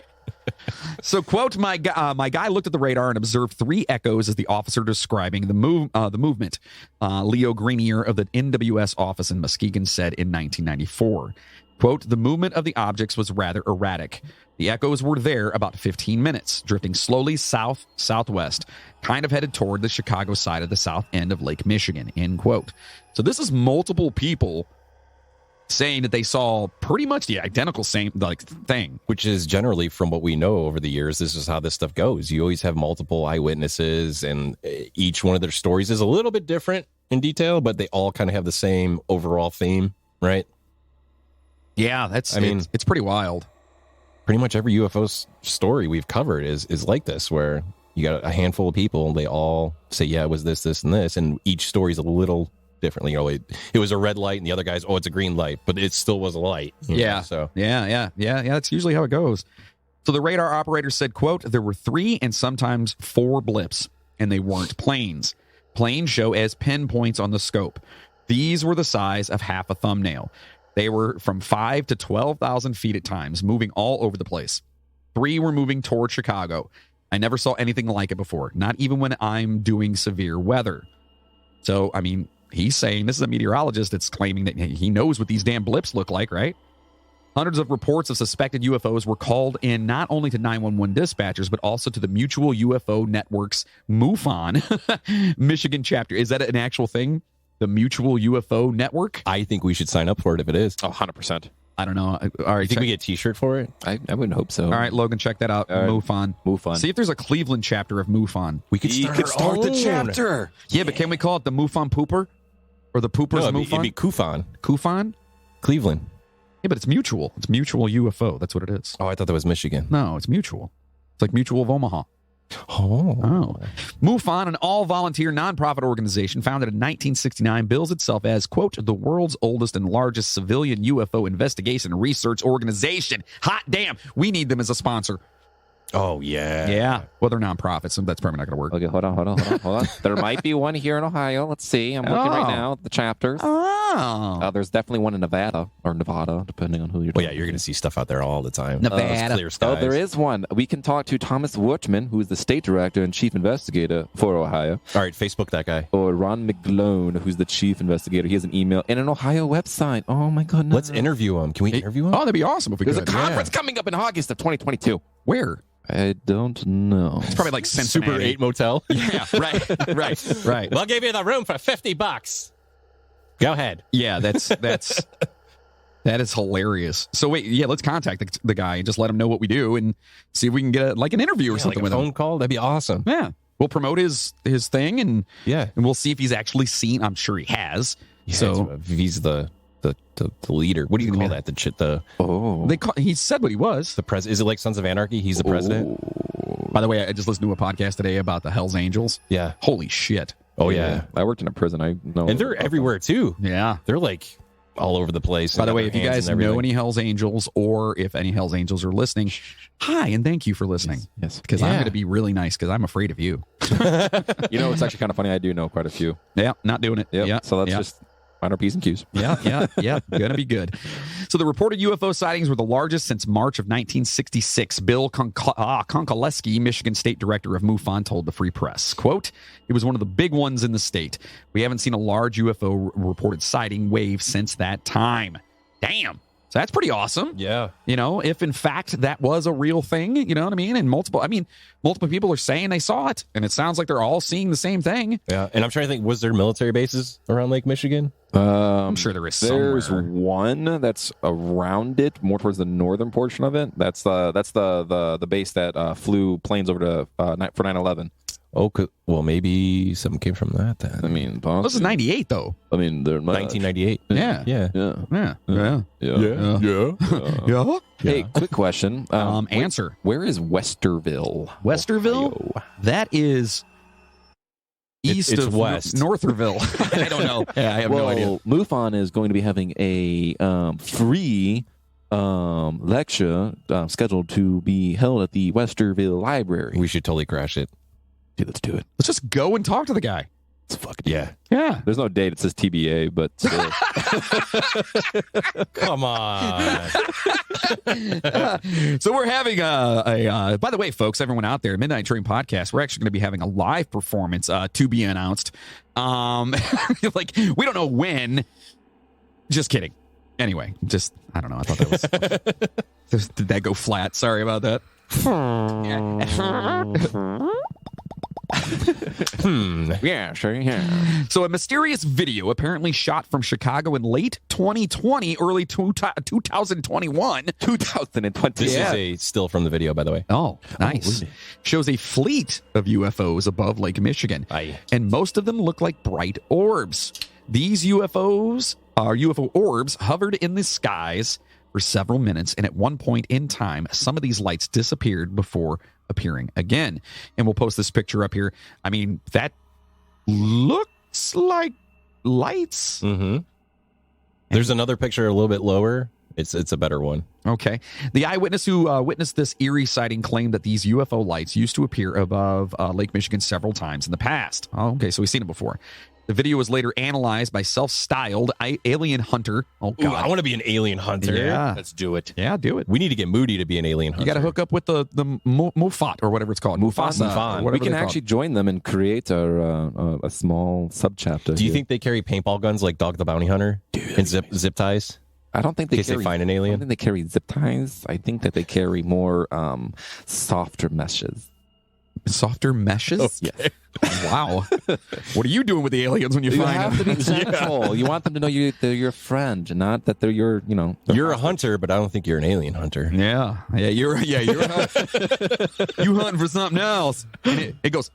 So, quote, my guy looked at the radar and observed 3 echoes as the officer describing the movement. Leo Greenier of the NWS office in Muskegon said in 1994. Quote, the movement of the objects was rather erratic. The echoes were there about 15 minutes, drifting slowly south-southwest, kind of headed toward the Chicago side of the south end of Lake Michigan, end quote. So this is multiple people saying that they saw pretty much the identical same thing. Which is generally, from what we know over the years, this is how this stuff goes. You always have multiple eyewitnesses, and each one of their stories is a little bit different in detail, but they all kind of have the same overall theme, right? Yeah, it's pretty wild. Pretty much every UFO story we've covered is like this, where you got a handful of people, and they all say, yeah, it was this, this, and this, and each story is a little differently. You know, it was a red light, and the other guy's, oh, it's a green light, but it still was a light. Yeah. So Yeah. That's usually how it goes. So the radar operator said, quote, there were 3 and sometimes 4 blips, and they weren't planes. Planes show as pinpoints on the scope. These were the size of half a thumbnail. They were from 5 to 12,000 feet at times, moving all over the place. 3 were moving toward Chicago. I never saw anything like it before, not even when I'm doing severe weather. So, I mean, he's saying, this is a meteorologist that's claiming that he knows what these damn blips look like, right? Hundreds of reports of suspected UFOs were called in not only to 911 dispatchers, but also to the Mutual UFO Network's MUFON Michigan chapter. Is that an actual thing? The Mutual UFO Network? I think we should sign up for it if it is. Oh, 100%. I don't know. All right. You think we get a t-shirt for it? I wouldn't hope so. All right, Logan, check that out. MUFON. MUFON. See if there's a Cleveland chapter of MUFON. We could start, the chapter. Yeah, but can we call it the MUFON Pooper? Or the Poopers No, MUFON? it'd be KUFON. KUFON? Cleveland. Yeah, but it's mutual. It's Mutual UFO. That's what it is. Oh, I thought that was Michigan. No, it's mutual. It's like Mutual of Omaha. Oh. MUFON, an all-volunteer nonprofit organization founded in 1969, bills itself as, quote, the world's oldest and largest civilian UFO investigation and research organization. Hot damn. We need them as a sponsor. Oh, yeah. Yeah. Well, they're nonprofits, so that's probably not going to work. Okay, hold on. There might be one here in Ohio. Let's see. I'm looking right now at the chapters. Oh. There's definitely one in Nevada, depending on who you're Well, talking yeah, you're going to see stuff out there all the time. Nevada. Clear skies. Oh, there is one. We can talk to Thomas Wortman, who is the state director and chief investigator for Ohio, All right, Facebook that guy. or Ron McGlone, who's the chief investigator. He has an email and an Ohio website. Oh, my goodness. Let's interview him. Can we interview him? Oh, that'd be awesome if we There's could. a conference coming up in August of 2022. Where? I don't know. It's probably like Cincinnati. Super 8 Motel. Yeah, right. We'll give you the room for $50. Go ahead. Yeah, that is hilarious. So wait, yeah, let's contact the guy and just let him know what we do and see if we can get an interview or something Like a with phone him. call? That'd be awesome. Yeah, we'll promote his thing and Yeah. we'll see if he's actually seen. I'm sure he has. Yeah, So he's the leader. What do you call that? he said what he was. The president. Is it like Sons of Anarchy? He's the president. By the way, I just listened to a podcast today about the Hells Angels. Yeah. Holy shit. Oh yeah. I worked in a prison. I know. And they're everywhere too. Yeah. They're like all over the place. By the way, if you guys know any Hells Angels or if any Hells Angels are listening, hi and thank you for listening. Yes. Because I'm going to be really nice because I'm afraid of you. You know, it's actually kind of funny. I do know quite a few. Yeah, not doing it. Yep. Yeah. So let's just find our P's and Q's. Yeah. Gonna be good. So the reported UFO sightings were the largest since March of 1966. Bill Konkoleski, Michigan State Director of MUFON, told the Free Press, quote, it was one of the big ones in the state. We haven't seen a large UFO reported sighting wave since that time. Damn. So that's pretty awesome. Yeah. You know, if in fact that was a real thing, you know what I mean? And multiple people are saying they saw it, and it sounds like they're all seeing the same thing. Yeah. And I'm trying to think, was there military bases around Lake Michigan? I'm sure there is somewhere. There's one that's around it, more towards the northern portion of it. That's the base that flew planes over to for 9/11. Oh, well, maybe something came from that then. I mean, This is 98 though. I mean, they're 1998. Yeah. Yeah. Yeah. Hey, quick question. Answer. Where is Westerville? Westerville? Ohio? That is east it's of west. Northerville. I don't know. Yeah, I have no idea. MUFON is going to be having a free lecture scheduled to be held at the Westerville Library. We should totally crash it. Dude, let's do it. Let's just go and talk to the guy. It's fucking Yeah. There's no date. It says TBA, but still. Come on. So we're having by the way, folks, everyone out there, Midnight Train Podcast, we're actually going to be having a live performance to be announced. Like, we don't know when. Just kidding. Anyway, I don't know. I thought that was... Did that go flat? Sorry about that. Yeah, sure. Yeah. So a mysterious video apparently shot from Chicago in late 2020, early 2021. 2020. This Yeah. is a still from the video, by the way. Oh, nice. Shows a fleet of UFOs above Lake Michigan. Aye. And most of them look like bright orbs. These UFO orbs hovered in the skies for several minutes, and at one point in time, some of these lights disappeared before appearing again. And we'll post this picture up here. I mean, that looks like lights. Mm-hmm. There's another picture a little bit lower. It's a better one. Okay. The eyewitness who witnessed this eerie sighting claimed that these UFO lights used to appear above Lake Michigan several times in the past. Oh, okay, so we've seen it before. The video was later analyzed by self-styled alien hunter. Oh, God. Ooh, I want to be an alien hunter. Yeah. Let's do it. Yeah, do it. We need to get Moody to be an alien hunter. You got to hook up with the MUFOT or whatever it's called. Mufasa. MUFON. Or whatever We can they're actually join them and create a small subchapter. Do you think they carry paintball guns like Dog the Bounty Hunter and zip ties? I don't think In they case they carry. find an I don't alien. think they carry zip ties. I think that they carry more softer meshes. Softer meshes? Yes. Wow. What are you doing with the aliens when you, You find have to them? be gentle. You want them to know they're your friend, not that they're your, their You're a hostage. hunter, but I don't think you're an alien hunter. Yeah. You're you hunting for something else. And it goes.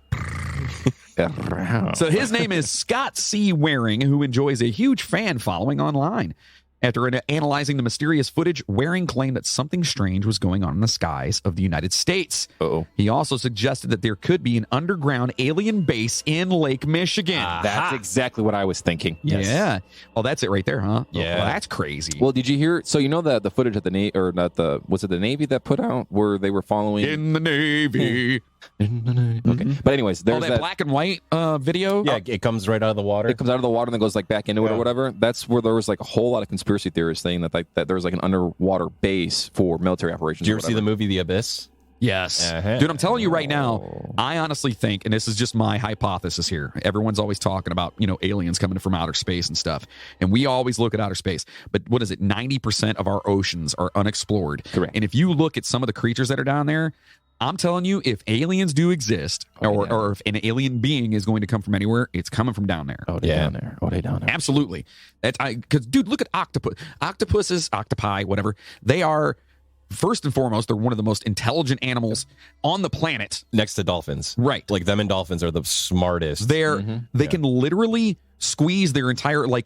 So his name is Scott C. Waring, who enjoys a huge fan following online. After analyzing the mysterious footage, Waring claimed that something strange was going on in the skies of the United States. Uh-oh. He also suggested that there could be an underground alien base in Lake Michigan. That's exactly what I was thinking. Yeah. Oh, that's it right there, huh? Yeah. Well, that's crazy. Well, did you hear? So you know that the footage at the Navy, or not the, was it the Navy that put out where they were following? in the Navy. Okay, but anyways, there's That black and white video. Yeah, it comes right out of the water. It comes out of the water and then goes like back into it or whatever. That's where there was like a whole lot of conspiracy theorists saying that that there was like an underwater base for military operations. Did you ever see the movie The Abyss? Yes. Uh-huh. Dude, I'm telling you right now, I honestly think, and this is just my hypothesis here, everyone's always talking about, aliens coming from outer space and stuff. And we always look at outer space. But what is it? 90% of our oceans are unexplored. Correct. And if you look at some of the creatures that are down there, I'm telling you, if aliens do exist, or if an alien being is going to come from anywhere, it's coming from down there. Oh, they down there. Oh, they down there. Absolutely. Because, dude, look at octopuses, octopi, whatever. They are, first and foremost, they're one of the most intelligent animals on the planet. Next to dolphins. Right. Like them and dolphins are the smartest. They can literally squeeze their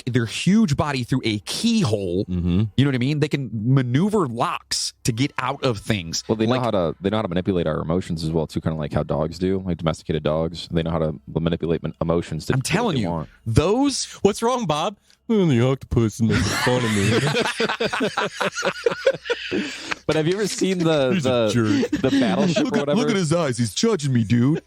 their huge body through a keyhole. Mm-hmm. You know what I mean? They can maneuver locks to get out of things. Well, they know how to manipulate our emotions as well too, kind of like how dogs do, like domesticated dogs. They know how to manipulate emotions. I'm telling you, want. those. What's wrong, Bob? Oh, the octopus is making fun of me. But have you ever seen the battleship or whatever? his eyes. He's judging me, dude.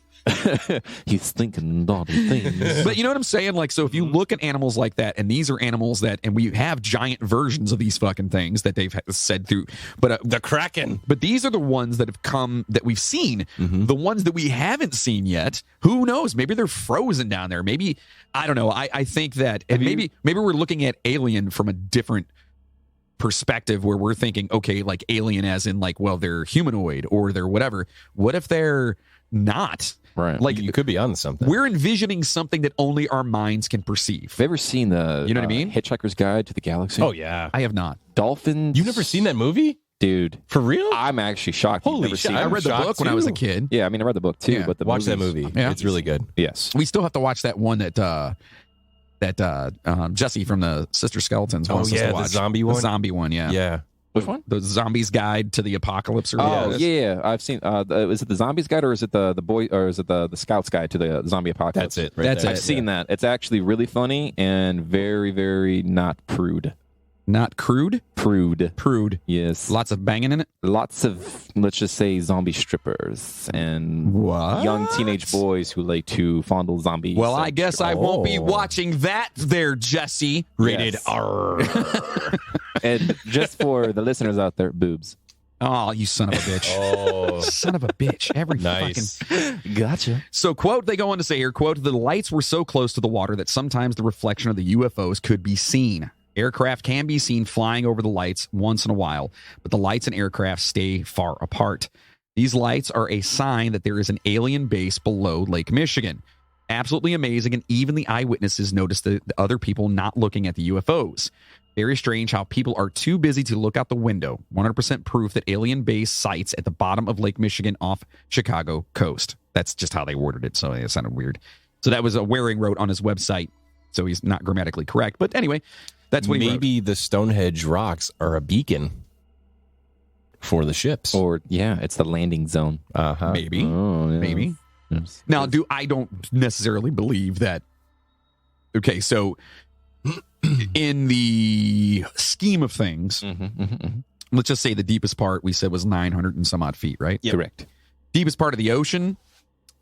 He's thinking naughty things. But you know what I'm saying? Like, so if you look at animals like that, and these are animals that, and we have giant versions of these fucking things that they've said through, but The Kraken. But these are the ones that have come that we've seen. The ones that we haven't seen yet, who knows? Maybe they're frozen down there. Maybe, I don't know. I think that, and maybe we're looking at Alien from a different perspective, where we're thinking, okay, like Alien as in like, well, they're humanoid or they're whatever. What if they're not? Right. Like, You could be on something. we're envisioning something that only our minds can perceive. Have you ever seen the You know what I mean? Hitchhiker's Guide to the Galaxy? Oh, yeah. I have not. Dolphins. You've never seen that movie? Dude, For real? I'm actually shocked. You've Holy never shit, seen I it. I'm read the shocked book when I was a too. kid. Yeah, I mean, I read the book too, Yeah. but the Watch that movies- movie. Yeah. It's really good. Yes. We still have to watch that one that Jesse from the Sister Skeletons wants us to the watch. zombie one? The zombie one, yeah. Yeah. Which one? The Zombies Guide to the Apocalypse. Or Oh whatever. yeah, I've seen. Is it the Zombies Guide or is it the boy or is it the Scouts Guide to the Zombie Apocalypse? That's it. Right That's there. it. I've seen that. It's actually really funny and very, very not prude. Not crude? Prude. Yes. Lots of banging in it? Lots of, let's just say, zombie strippers and What? young teenage boys who like to fondle zombies. Well, I guess I won't be Oh. watching that there, Jesse. Rated Yes. R. And just for the listeners out there, boobs. Oh, you son of a bitch. Oh, Son of a bitch. Every nice. fucking... Gotcha. So, quote, they go on to say here, quote, the lights were so close to the water that sometimes the reflection of the UFOs could be seen. Aircraft can be seen flying over the lights once in a while, but the lights and aircraft stay far apart. These lights are a sign that there is an alien base below Lake Michigan. Absolutely amazing, and even the eyewitnesses noticed the other people not looking at the UFOs. Very strange how people are too busy to look out the window. 100% proof that alien base sites at the bottom of Lake Michigan off Chicago coast. That's just how they worded it, so it sounded weird. So that was a Waring wrote on his website, so he's not grammatically correct. But anyway, that's what he wrote. Maybe the Stonehenge rocks are a beacon for the ships. Or, yeah, it's the landing zone. Uh-huh. Maybe. Oh, yeah. Maybe. Yes. Now, I don't necessarily believe that. Okay, so in the scheme of things, let's just say the deepest part we said was 900 and some odd feet, right? Correct. Deepest part of the ocean,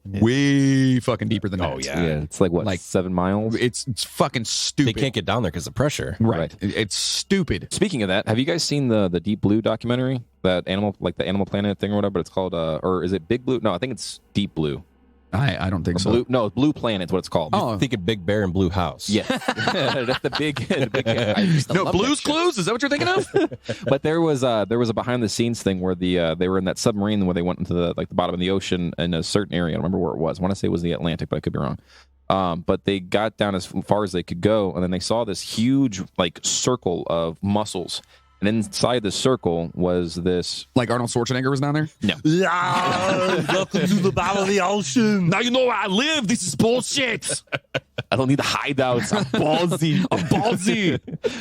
way fucking deeper than that. Oh, yeah. Yeah, it's like what, Like 7 miles? It's fucking They stupid. can't get down there because of pressure. Right. It's stupid. Speaking of that, have you guys seen the Deep Blue documentary? That animal, like the Animal Planet thing or whatever, but it's called, or is it Big Blue? No, I think it's Deep Blue. I don't think so. Blue Planet's what it's called. Oh. I'm thinking Big Bear and Blue House. Yes. That's the big I used to No, love Blue's that shit. Clues? Is that what you're thinking of? But there was a behind the scenes thing where they were in that submarine where they went into the bottom of the ocean in a certain area. I don't remember where it was. I want to say it was the Atlantic, but I could be wrong. But they got down as far as they could go, and then they saw this huge circle of mussels. And inside the circle was this. Like Arnold Schwarzenegger was down there? No. Welcome to the bottom of the ocean. Now you know where I live. This is bullshit. I don't need the hideouts. I'm ballsy. I'm ballsy.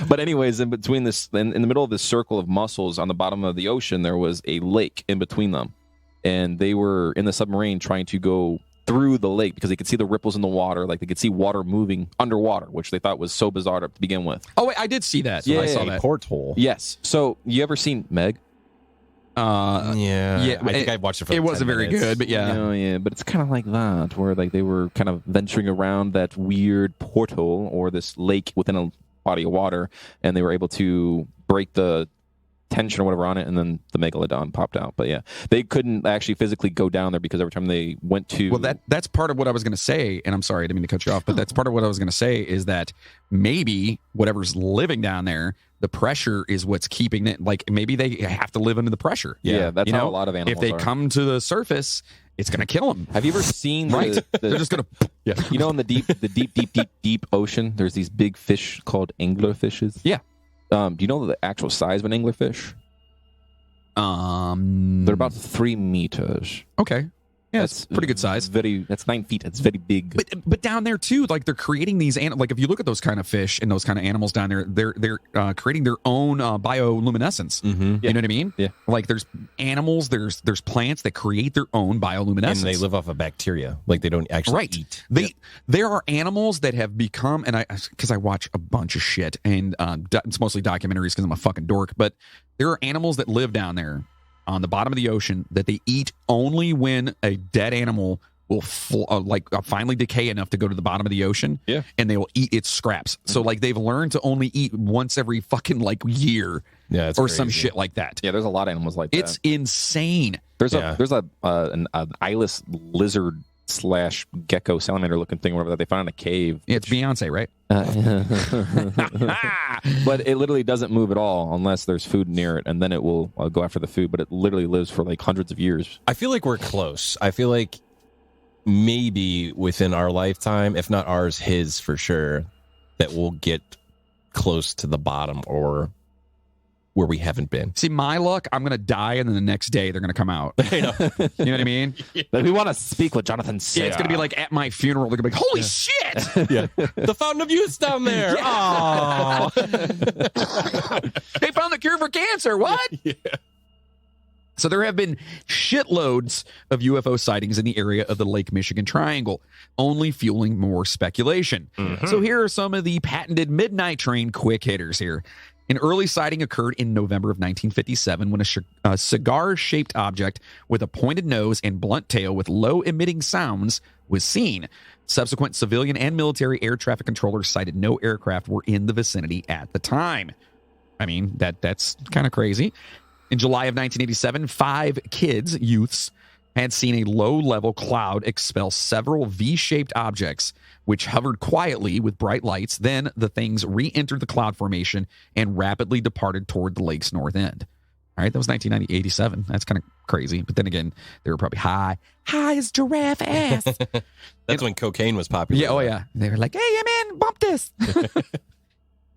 But anyways, in between this, in the middle of this circle of mussels on the bottom of the ocean, there was a lake in between them, and they were in the submarine trying to go through the lake because they could see the ripples in the water, like they could see water moving underwater, which they thought was so bizarre to begin with. Oh, wait, I did see that. Yeah, I saw A that. porthole. Yes. So you ever seen Meg? Yeah. I think I watched it for It like wasn't 10 very minutes. good, but yeah. Oh, yeah, but it's kind of like that, where they were kind of venturing around that weird porthole or this lake within a body of water, and they were able to break the tension or whatever on it, and then the megalodon popped out. But yeah, they couldn't actually physically go down there because every time they went to... Well, that's part of what I was going to say, and I'm sorry, I didn't mean to cut you off, but that's part of what I was going to say is that maybe whatever's living down there, the pressure is what's keeping it. Like maybe they have to live under the pressure. Yeah, that's how a lot of animals If they are. come to the surface, it's going to kill them. Have you ever seen Right? They're the just going to. Yeah. you know, in the deep ocean, there's these big fish called anglerfishes? Yeah. Do you know the actual size of an anglerfish? They're about 3 meters. Okay. Yeah, it's pretty good size. That's 9 feet. It's very big. But down there too, like they're creating these like if you look at those kind of fish and those kind of animals down there, they're creating their own bioluminescence. Mm-hmm. You know what I mean? Yeah. Like there's animals, there's plants that create their own bioluminescence. And they live off of bacteria. Like they don't actually eat. There are animals that have become, and because I watch a bunch of shit, and it's mostly documentaries because I'm a fucking dork. But there are animals that live down there on the bottom of the ocean that they eat only when a dead animal will finally decay enough to go to the bottom of the ocean. Yeah. And they will eat its scraps. So like they've learned to only eat once every fucking year. Yeah, that's or crazy. some shit like that. Yeah, there's a lot of animals like that. It's insane. There's Yeah. an eyeless lizard / gecko salamander looking thing, whatever that they found in a cave. It's Beyonce, right? But it literally doesn't move at all unless there's food near it, and then it will go after the food. But it literally lives for hundreds of years. I feel like we're close. I feel like maybe within our lifetime, if not ours, his for sure, that we'll get close to the bottom or where we haven't been. See, my luck, I'm going to die, and then the next day they're going to come out. I know. You know what I mean? We want to speak with Jonathan Sayre. Yeah, it's going to be like at my funeral. They're going to be like, holy shit! Yeah. The Fountain of Youth's down there. Oh. They found the cure for cancer. What? Yeah. So there have been shitloads of UFO sightings in the area of the Lake Michigan Triangle, only fueling more speculation. Mm-hmm. So here are some of the patented midnight train quick hitters here. An early sighting occurred in November of 1957 when a cigar-shaped object with a pointed nose and blunt tail with low-emitting sounds was seen. Subsequent civilian and military air traffic controllers cited no aircraft were in the vicinity at the time. I mean, that's kind of crazy. In July of 1987, 5 youths, had seen a low-level cloud expel several V-shaped objects, which hovered quietly with bright lights. Then the things re-entered the cloud formation and rapidly departed toward the lake's north end. All right, that was 1987. That's kind of crazy. But then again, they were probably high as giraffe ass. That's when cocaine was popular. Yeah, oh yeah. They were like, hey, man, bump this.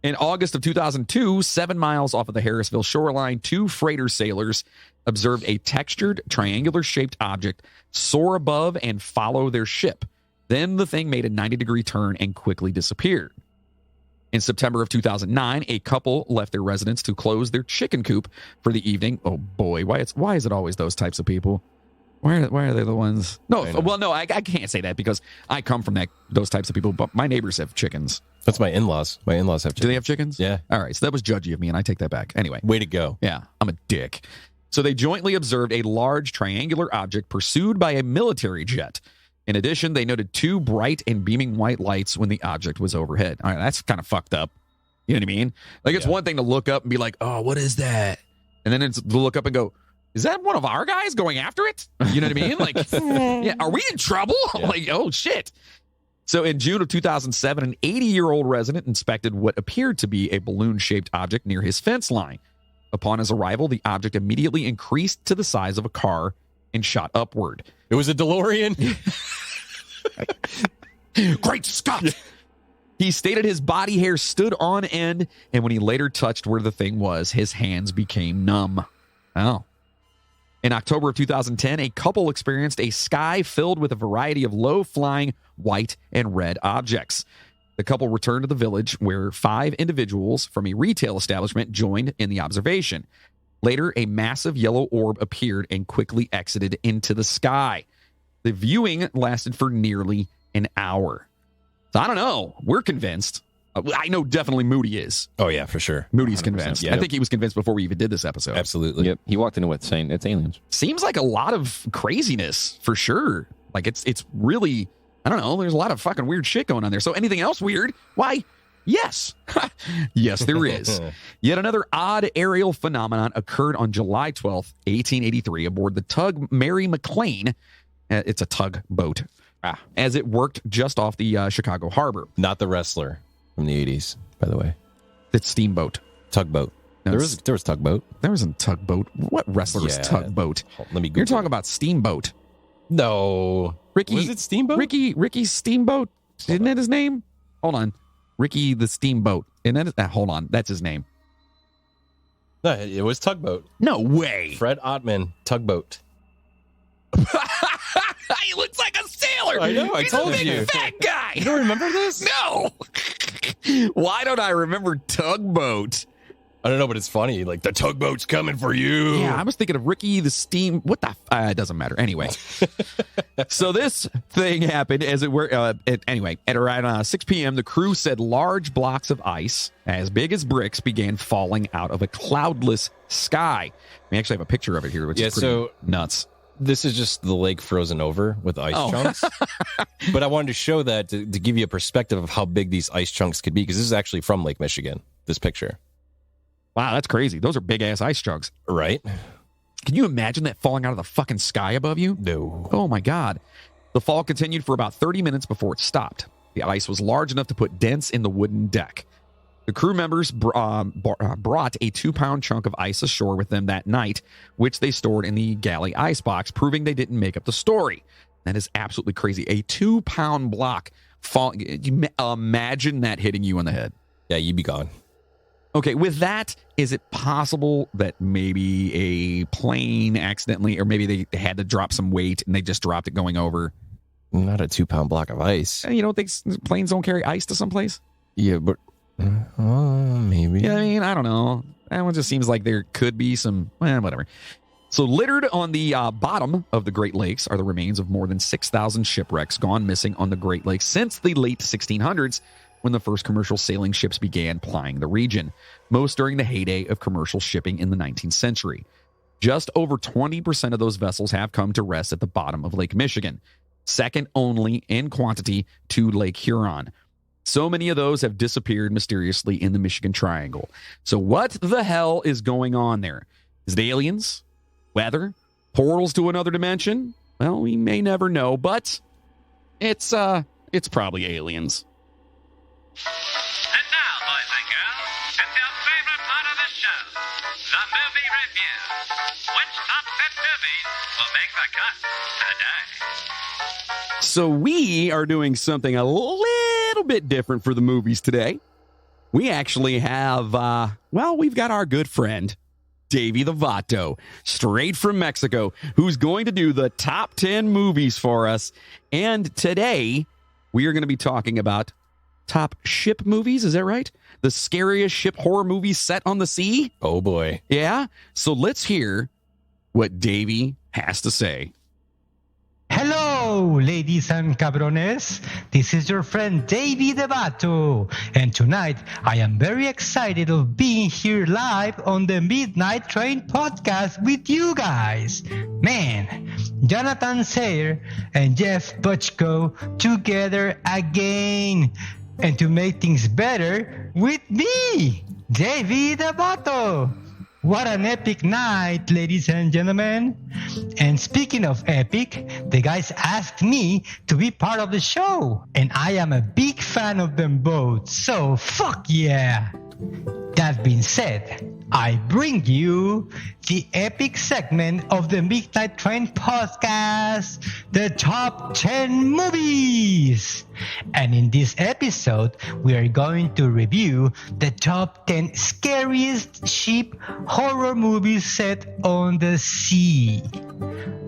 In August of 2002, 7 miles off of the Harrisville shoreline, 2 freighter sailors observed a textured, triangular-shaped object soar above and follow their ship. Then the thing made a 90-degree turn and quickly disappeared. In September of 2009, a couple left their residence to close their chicken coop for the evening. Oh boy, why is it always those types of people? Why are they the ones? No, I can't say that because I come from those types of people, but my neighbors have chickens. That's my in-laws. My in-laws have chickens. Do they have chickens? Yeah. All right, so that was judgy of me, and I take that back. Anyway. Way to go. Yeah, I'm a dick. So they jointly observed a large triangular object pursued by a military jet. In addition, they noted 2 bright and beaming white lights when the object was overhead. All right, that's kind of fucked up. You know what I mean? Like, it's one thing to look up and be like, oh, what is that? And then it's to look up and go, is that one of our guys going after it? You know what I mean? Like, yeah, are we in trouble? Yeah. Like, oh, shit. So in June of 2007, an 80-year-old resident inspected what appeared to be a balloon-shaped object near his fence line. Upon his arrival, the object immediately increased to the size of a car and shot upward. It was a DeLorean. Great Scott! He stated his body hair stood on end, and when he later touched where the thing was, his hands became numb. Oh. In October of 2010, a couple experienced a sky filled with a variety of low-flying white and red objects. The couple returned to the village where 5 individuals from a retail establishment joined in the observation. Later, a massive yellow orb appeared and quickly exited into the sky. The viewing lasted for nearly an hour. So I don't know. We're convinced. I know definitely Moody is. Oh, yeah, for sure. Moody's convinced. Yeah. I think he was convinced before we even did this episode. Absolutely. Yep. He walked into it saying it's aliens. Seems like a lot of craziness for sure. Like it's really, I don't know. There's a lot of fucking weird shit going on there. So anything else weird? Why? Yes. Yes, there is. Yet another odd aerial phenomenon occurred on July 12th, 1883 aboard the tug Mary McLean. It's a tugboat. As it worked just off the Chicago harbor. Not the wrestler from the 80s, by the way. It's steamboat. Tugboat. No, there was tugboat. There was a tugboat. What wrestler is tugboat? Let me go. You're talking about steamboat. No. Ricky. Was it Steamboat? Ricky Steamboat. Isn't that his name? Hold on. Ricky the Steamboat. And that hold on. That's his name. No, it was Tugboat. No way. Fred Ottman, Tugboat. He looks like a sailor. I know. I He's told a big you. fat guy. You don't remember this? No. Why don't I remember tugboat? I don't know, but it's funny. Like, the tugboat's coming for you. Yeah, I was thinking of Ricky the Steam. What the? It doesn't matter. Anyway. So this thing happened as it were. Anyway, at around 6 p.m., the crew said large blocks of ice, as big as bricks, began falling out of a cloudless sky. We actually have a picture of it here, which is pretty nuts. This is just the lake frozen over with ice chunks. But I wanted to show that to give you a perspective of how big these ice chunks could be, because this is actually from Lake Michigan, this picture. Wow, that's crazy. Those are big-ass ice chunks. Right? Can you imagine that falling out of the fucking sky above you? No. Oh, my God. The fall continued for about 30 minutes before it stopped. The ice was large enough to put dents in the wooden deck. The crew members brought a 2-pound chunk of ice ashore with them that night, which they stored in the galley icebox, proving they didn't make up the story. That is absolutely crazy. A 2-pound block falling. Imagine that hitting you on the head. Yeah, you'd be gone. Okay, with that, is it possible that maybe a plane accidentally, or maybe they had to drop some weight and they just dropped it going over? Not a 2-pound block of ice. You don't think planes don't carry ice to someplace? Yeah, but maybe. Yeah, I mean, I don't know. That one just seems like there could be some, whatever. So littered on the bottom of the Great Lakes are the remains of more than 6,000 shipwrecks gone missing on the Great Lakes since the late 1600s, when the first commercial sailing ships began plying the region, most during the heyday of commercial shipping in the 19th century. Just over 20% of those vessels have come to rest at the bottom of Lake Michigan, second only in quantity to Lake Huron. So many of those have disappeared mysteriously in the Michigan Triangle. So what the hell is going on there? Is it aliens? Weather? Portals to another dimension? Well, we may never know, but it's probably aliens. And now, boys and girls, it's your favorite part of the show, the movie review. Which top 10 movies will make the cut today? So we are doing something a little bit different for the movies today. We actually have, we've got our good friend, Davey the Vato, straight from Mexico, who's going to do the top 10 movies for us. And today, we are going to be talking about top ship movies. Is that right? The scariest ship horror movies set on the sea? Oh, boy. Yeah? So let's hear what Davey has to say. Hello, ladies and cabrones. This is your friend Davey the Vato, and tonight I am very excited of being here live on the Midnight Train podcast with you guys. Man, Jonathan Sayer and Jeff Butchko together again, and to make things better with me, Davey the Vato. what an epic night, ladies and gentlemen. And speaking of epic, the guys asked me to be part of the show, and I am a big fan of them both, so fuck yeah. That being said, I bring you the epic segment of the Midnight Train podcast, the top 10 movies. And in this episode, we are going to review the top 10 scariest ship horror movies set on the sea.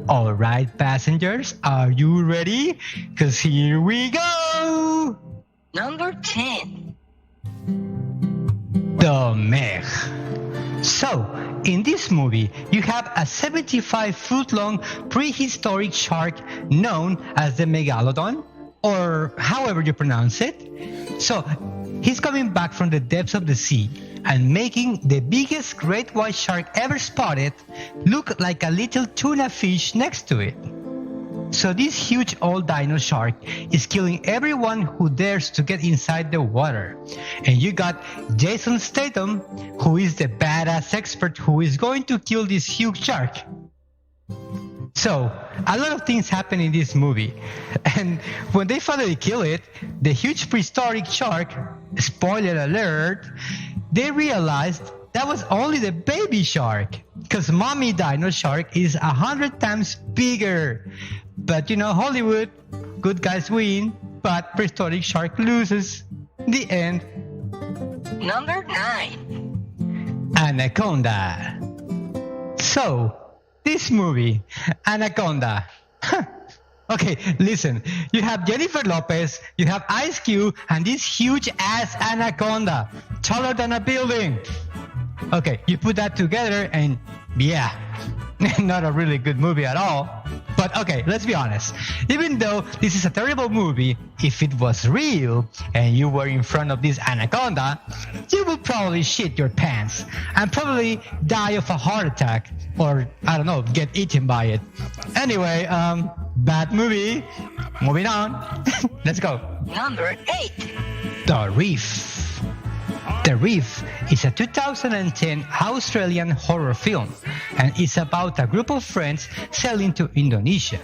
All right, passengers, are you ready? Because here we go! Number 10. The Meg. So, in this movie, you have a 75-foot-long prehistoric shark known as the Megalodon, or however you pronounce it. So, he's coming back from the depths of the sea and making the biggest great white shark ever spotted look like a little tuna fish next to it. So this huge old dino shark is killing everyone who dares to get inside the water. And you got Jason Statham, who is the badass expert who is going to kill this huge shark. So, a lot of things happen in this movie. And when they finally kill it, the huge prehistoric shark, spoiler alert, they realized that was only the baby shark. Because mommy dino shark is 100 times bigger. But you know, Hollywood, good guys win, but prehistoric shark loses. The end. Number 9. Anaconda. So, this movie, Anaconda. Okay, listen. You have Jennifer Lopez, you have Ice Cube, and this huge ass anaconda, taller than a building. Okay, you put that together and yeah, not a really good movie at all. But okay, let's be honest. Even though this is a terrible movie, if it was real and you were in front of this anaconda, you would probably shit your pants and probably die of a heart attack or, I don't know, get eaten by it. Anyway, bad movie. Moving on. Let's go. Number 8. The Reef. The Reef is a 2010 Australian horror film, and it's about a group of friends sailing to Indonesia.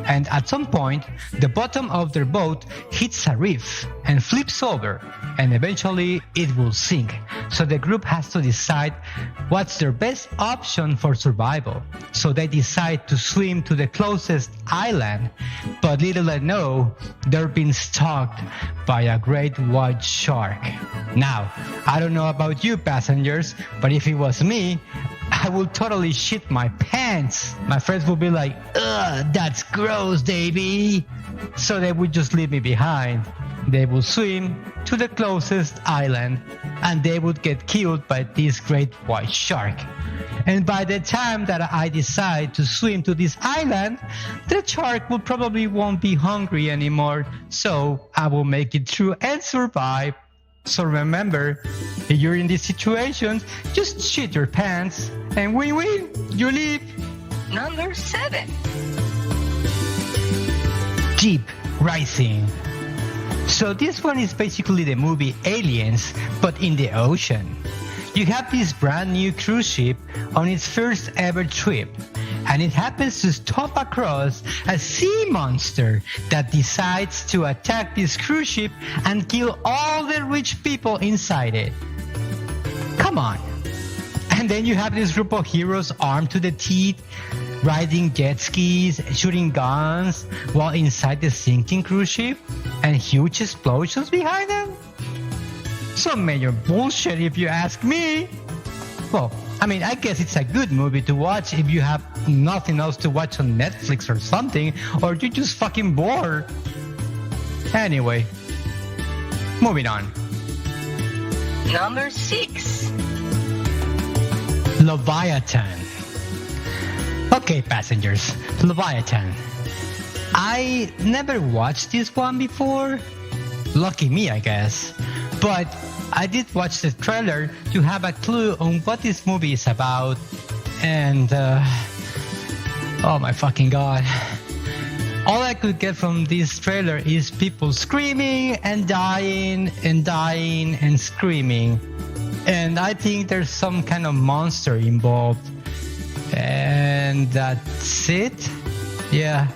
And at some point, the bottom of their boat hits a reef and flips over, and eventually it will sink. So the group has to decide what's their best option for survival. So they decide to swim to the closest island, but little they know, they're being stalked by a great white shark. Now, I don't know about you passengers, but if it was me, I would totally shit my pants. My friends would be like, ugh, that's gross, Davey. So they would just leave me behind. They would swim to the closest island and they would get killed by this great white shark. And by the time that I decide to swim to this island, the shark will probably won't be hungry anymore. So I will make it through and survive. So remember, if you're in these situations, just shit your pants and win-win, you leave. Number 7. Deep Rising. So this one is basically the movie Aliens, but in the ocean. You have this brand new cruise ship on its first ever trip, and it happens to stop across a sea monster that decides to attack this cruise ship and kill all the rich people inside it. Come on. And then you have this group of heroes armed to the teeth, riding jet skis, shooting guns, while inside the sinking cruise ship, and huge explosions behind them. Some major bullshit if you ask me. Well, I mean, I guess it's a good movie to watch if you have nothing else to watch on Netflix or something, or you're just fucking bored. Anyway, moving on. Number 6. Leviathan. Okay, passengers, Leviathan. I never watched this one before. Lucky me, I guess. But I did watch the trailer to have a clue on what this movie is about. And, oh my fucking god. All I could get from this trailer is people screaming and dying and dying and screaming. And I think there's some kind of monster involved. And that's it. Yeah.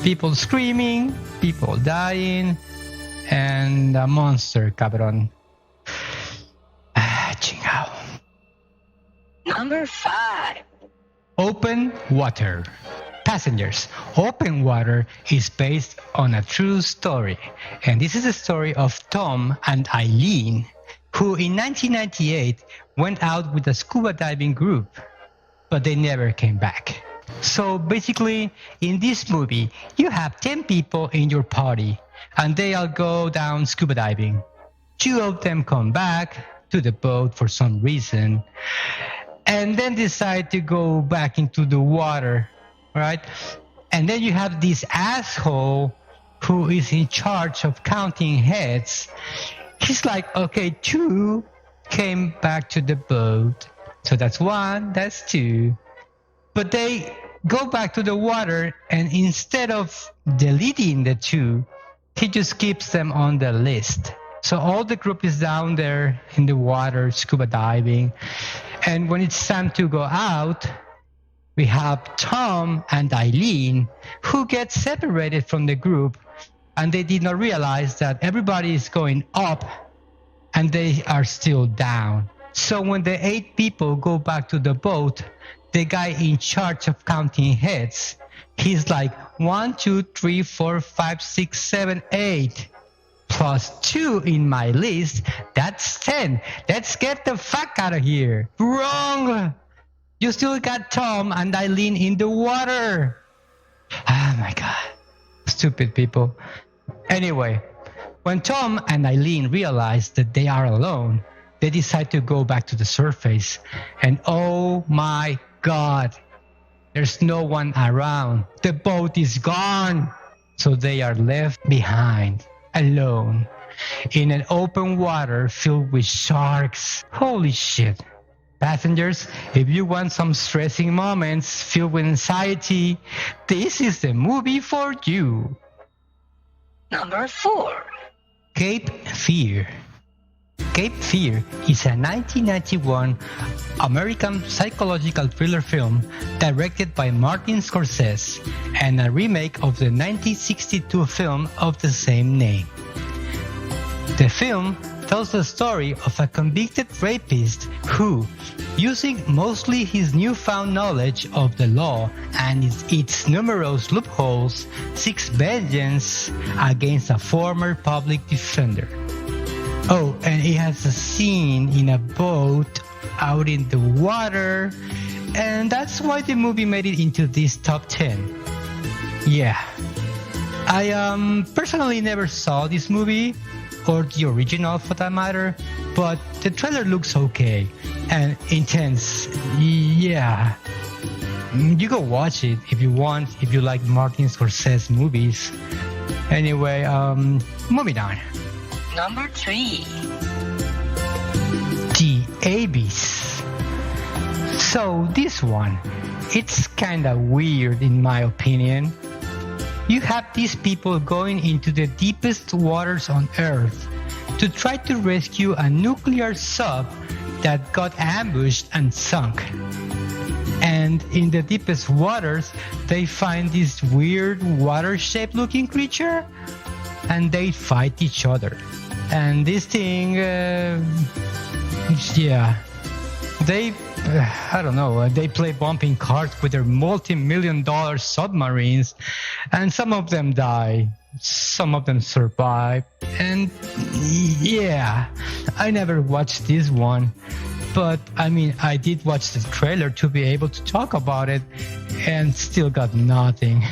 People screaming, people dying, and a monster, cabrón. Chingao. Number 5. Open water. Passengers, Open Water is based on a true story. And this is the story of Tom and Eileen, who in 1998 went out with a scuba diving group, but they never came back. So basically, in this movie, you have 10 people in your party, and they all go down scuba diving. 2 of them come back to the boat for some reason, and then decide to go back into the water, right? And then you have this asshole who is in charge of counting heads. He's like, okay, 2 came back to the boat. So that's 1, that's 2. But they go back to the water, and instead of deleting the 2, he just keeps them on the list. So all the group is down there in the water, scuba diving. And when it's time to go out, we have Tom and Eileen, who get separated from the group, and they did not realize that everybody is going up and they are still down. So when the 8 people go back to the boat, the guy in charge of counting heads, he's like 1, 2, 3, 4, 5, 6, 7, 8. Plus 2 in my list, that's 10. Let's get the fuck out of here. Wrong! You still got Tom and Eileen in the water. Oh my God. Stupid people. Anyway, when Tom and Eileen realize that they are alone, they decide to go back to the surface. And oh my God, there's no one around. The boat is gone. So they are left behind, alone, in an open water filled with sharks. Holy shit. Passengers, if you want some stressing moments filled with anxiety, this is the movie for you. Number 4. Cape Fear. Cape Fear is a 1991 American psychological thriller film directed by Martin Scorsese and a remake of the 1962 film of the same name. The film tells the story of a convicted rapist who, using mostly his newfound knowledge of the law and its numerous loopholes, seeks vengeance against a former public defender. Oh, and it has a scene in a boat out in the water, and that's why the movie made it into this top 10. Yeah. I personally never saw this movie, or the original for that matter, but the trailer looks okay and intense. Yeah. You go watch it if you want, if you like Martin Scorsese movies. Anyway, moving on. Number 3. The Abyss. So this one, it's kinda weird in my opinion. You have these people going into the deepest waters on Earth to try to rescue a nuclear sub that got ambushed and sunk. And in the deepest waters, they find this weird water-shaped looking creature, and they fight each other. And this thing, I don't know, they play bumping cards with their multi-million-dollar submarines, and some of them die, some of them survive, and yeah, I never watched this one, but I mean, I did watch the trailer to be able to talk about it, and still got nothing.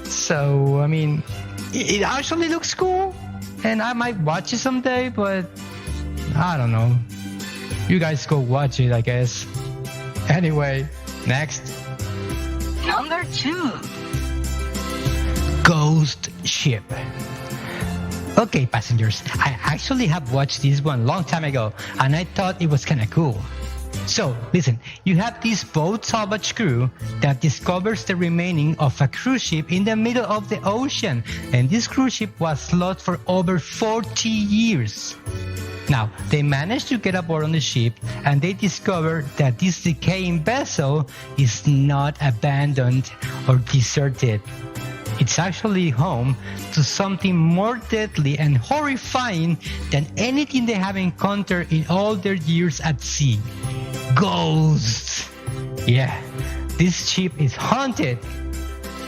So, I mean, it actually looks cool, and I might watch it someday, but I don't know. You guys go watch it, I guess. Anyway, next. Number 2. Ghost Ship. Okay, passengers, I actually have watched this one a long time ago, and I thought it was kind of cool. So, listen, you have this boat salvage crew that discovers the remaining of a cruise ship in the middle of the ocean, and this cruise ship was lost for over 40 years. Now, they manage to get aboard on the ship, and they discover that this decaying vessel is not abandoned or deserted. It's actually home to something more deadly and horrifying than anything they have encountered in all their years at sea. Ghosts! Yeah, this ship is haunted.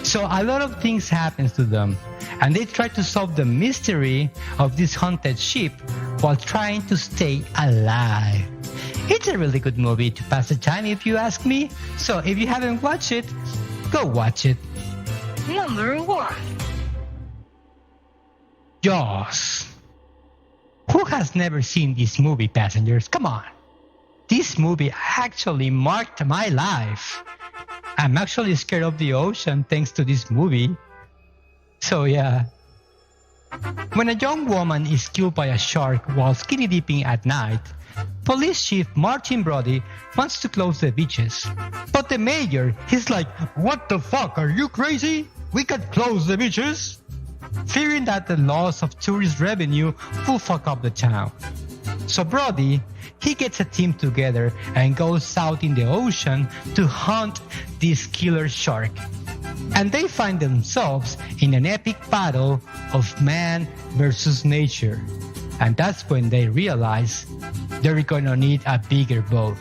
So a lot of things happen to them, and they try to solve the mystery of this haunted ship while trying to stay alive. It's a really good movie to pass the time if you ask me. So if you haven't watched it, go watch it. Number 1. Jaws. Who has never seen this movie, passengers? Come on. This movie actually marked my life. I'm actually scared of the ocean thanks to this movie. So yeah. When a young woman is killed by a shark while skinny dipping at night, Police Chief Martin Brody wants to close the beaches. But the mayor, he's like, "What the fuck, are you crazy? We can't close the beaches." Fearing that the loss of tourist revenue will fuck up the town. So Brody, he gets a team together and goes out in the ocean to hunt this killer shark. And they find themselves in an epic battle of man versus nature. And that's when they realize they're gonna need a bigger boat.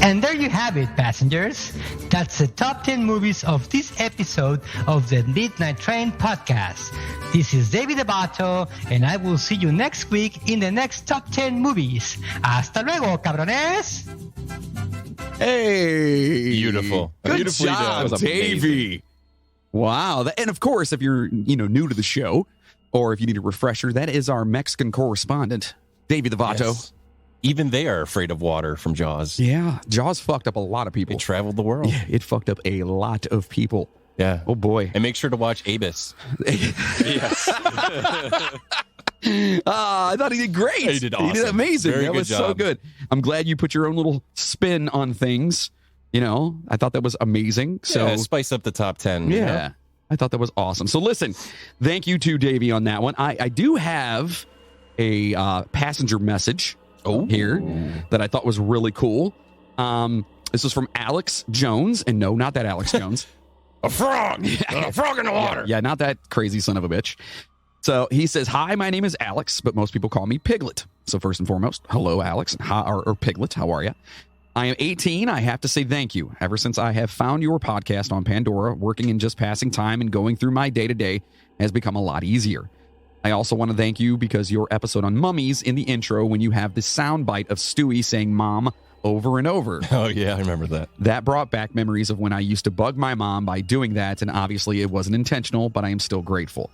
And there you have it, passengers. That's the top 10 movies of this episode of the Midnight Train podcast. This is David Abato, and I will see you next week in the next top 10 movies. Hasta luego, cabrones! Hey, Beautiful. Good Beautifully done. job, That was Davey. Wow. And of course, if you're new to the show, or if you need a refresher, that is our Mexican correspondent, Davey the Vato. Yes. Even they are afraid of water from Jaws. Yeah, Jaws fucked up a lot of people. They traveled the world. Yeah, it fucked up a lot of people. Yeah. Oh boy. And make sure to watch Abus. Yes. I thought he did great. He did awesome. He did amazing. Very that good was so job. good. I'm glad you put your own little spin on things. I thought that was amazing. So Yeah, spice up the top 10. you know? yeah, I thought that was awesome. So listen, thank you to Davey on that one. I do have a passenger message here that I thought was really cool. This is from Alex Jones, and no, not that Alex Jones. A frog! A frog in the water! Yeah, not that crazy son of a bitch. So he says, "Hi, my name is Alex, but most people call me Piglet." So first and foremost, hello, Alex, or Piglet. How are you? I am 18. I have to say thank you. Ever since I have found your podcast on Pandora, working and just passing time and going through my day-to-day has become a lot easier. I also want to thank you because your episode on mummies in the intro, when you have the soundbite of Stewie saying "mom" over and over. Oh, yeah, I remember that. That brought back memories of when I used to bug my mom by doing that, and obviously it wasn't intentional, but I am still grateful.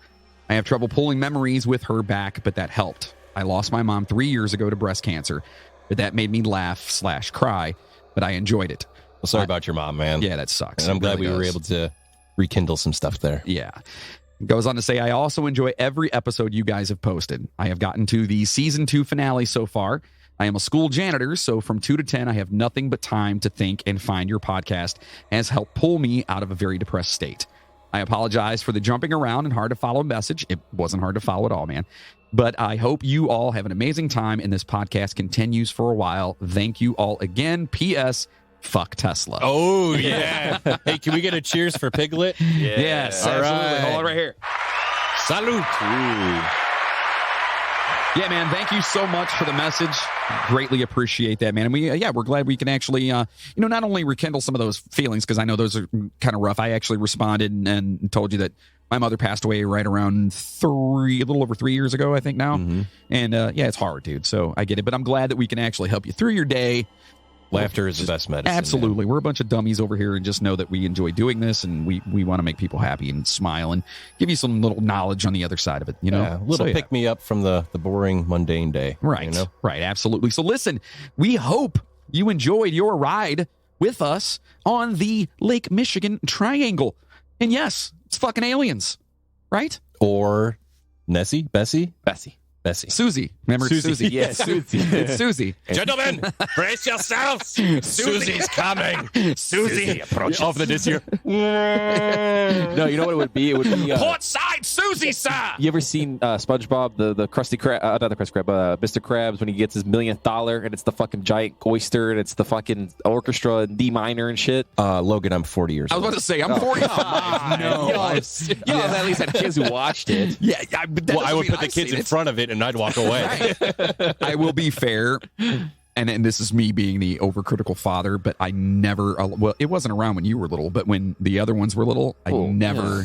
I have trouble pulling memories with her back, but that helped. I lost my mom 3 years ago to breast cancer, but that made me laugh/cry, but I enjoyed it. Well, sorry about your mom, man. Yeah, that sucks. And I'm It glad really we were does. able to rekindle some stuff there. Yeah. Goes on to say, I also enjoy every episode you guys have posted. I have gotten to the season 2 finale so far. I am a school janitor, so from 2 to 10, I have nothing but time to think and find your podcast has helped pull me out of a very depressed state. I apologize for the jumping around and hard to follow message. It wasn't hard to follow at all, man. But I hope you all have an amazing time and this podcast continues for a while. Thank you all again. P.S. Fuck Tesla. Oh, yeah. Hey, can we get a cheers for Piglet? Yes, All absolutely. right. Hold on right here. Salute. Yeah, man. Thank you so much for the message. Greatly appreciate that, man. And we're glad we can actually, not only rekindle some of those feelings, because I know those are kind of rough. I actually responded and told you that my mother passed away right around a little over 3 years ago, I think now. Mm-hmm. And it's hard, dude. So I get it. But I'm glad that we can actually help you through your day. Laughter is the best medicine. Absolutely. We're a bunch of dummies over here and just know that we enjoy doing this and we want to make people happy and smile and give you some little knowledge on the other side of it, Yeah, a little So, pick me up from the boring, mundane day. Right. Right. Absolutely. So listen, we hope you enjoyed your ride with us on the Lake Michigan Triangle. And yes, it's fucking aliens, right? Or Bessie? Bessie. Bessie. Susie. Remember Susie? Yes, Susie. It's Susie. Gentlemen, brace yourselves. Susie's coming. Susie approaches. Off the disc here. No, you know what it would be? It would be. Port side, Susie, sir. You ever seen SpongeBob, the Krusty Krab, not the Krusty Krab, Mr. Krabs, when he gets his $1,000,000 and it's the fucking giant oyster and it's the fucking orchestra in D minor and shit? Logan, I'm 40 years I was old. about to say, I'm 45. No. Y'all at least had kids who watched it. Yeah, but that Well, I doesn't would mean put the I've kids seen in it. front of it and I'd walk away. I will be fair, and this is me being the overcritical father, but I never, well, it wasn't around when you were little, but when the other ones were little, I never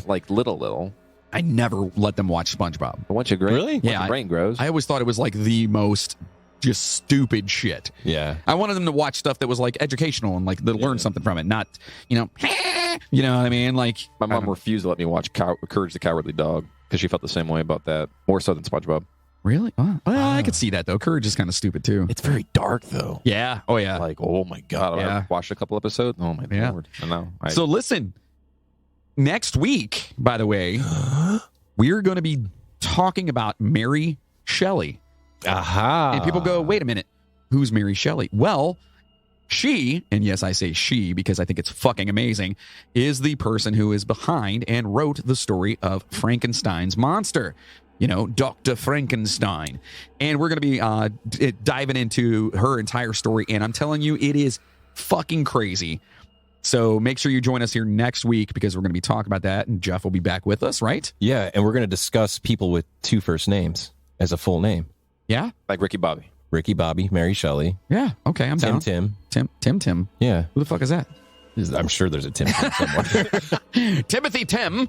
let them watch SpongeBob. But once you grow, Really? once your brain grows. I always thought it was like the most just stupid shit. Yeah. I wanted them to watch stuff that was like educational and like they'll learn something from it, not, you know what I mean? Like My mom refused to let me watch Courage the Cowardly Dog because she felt the same way about that, more so than SpongeBob. Really? Well, I could see that though. Courage is kind of stupid too. It's very dark, though. Yeah. Oh yeah. Like, oh my God. Yeah. I watched a couple episodes. Oh my Lord. And now So listen, next week, by the way, we're going to be talking about Mary Shelley. Aha. And people go, wait a minute, who's Mary Shelley? Well, she, and yes, I say she because I think it's fucking amazing, is the person who is behind and wrote the story of Frankenstein's monster. You know, Dr. Frankenstein. And we're going to be diving into her entire story. And I'm telling you, it is fucking crazy. So make sure you join us here next week because we're going to be talking about that. And Jeff will be back with us, right? Yeah, and we're going to discuss people with 2 first names as a full name. Yeah? like Ricky Bobby. Ricky Bobby, Mary Shelley. Yeah. Okay, I'm down. Tim. Tim. Yeah. Who the fuck is that? I'm sure there's a Tim somewhere. Timothy Tim.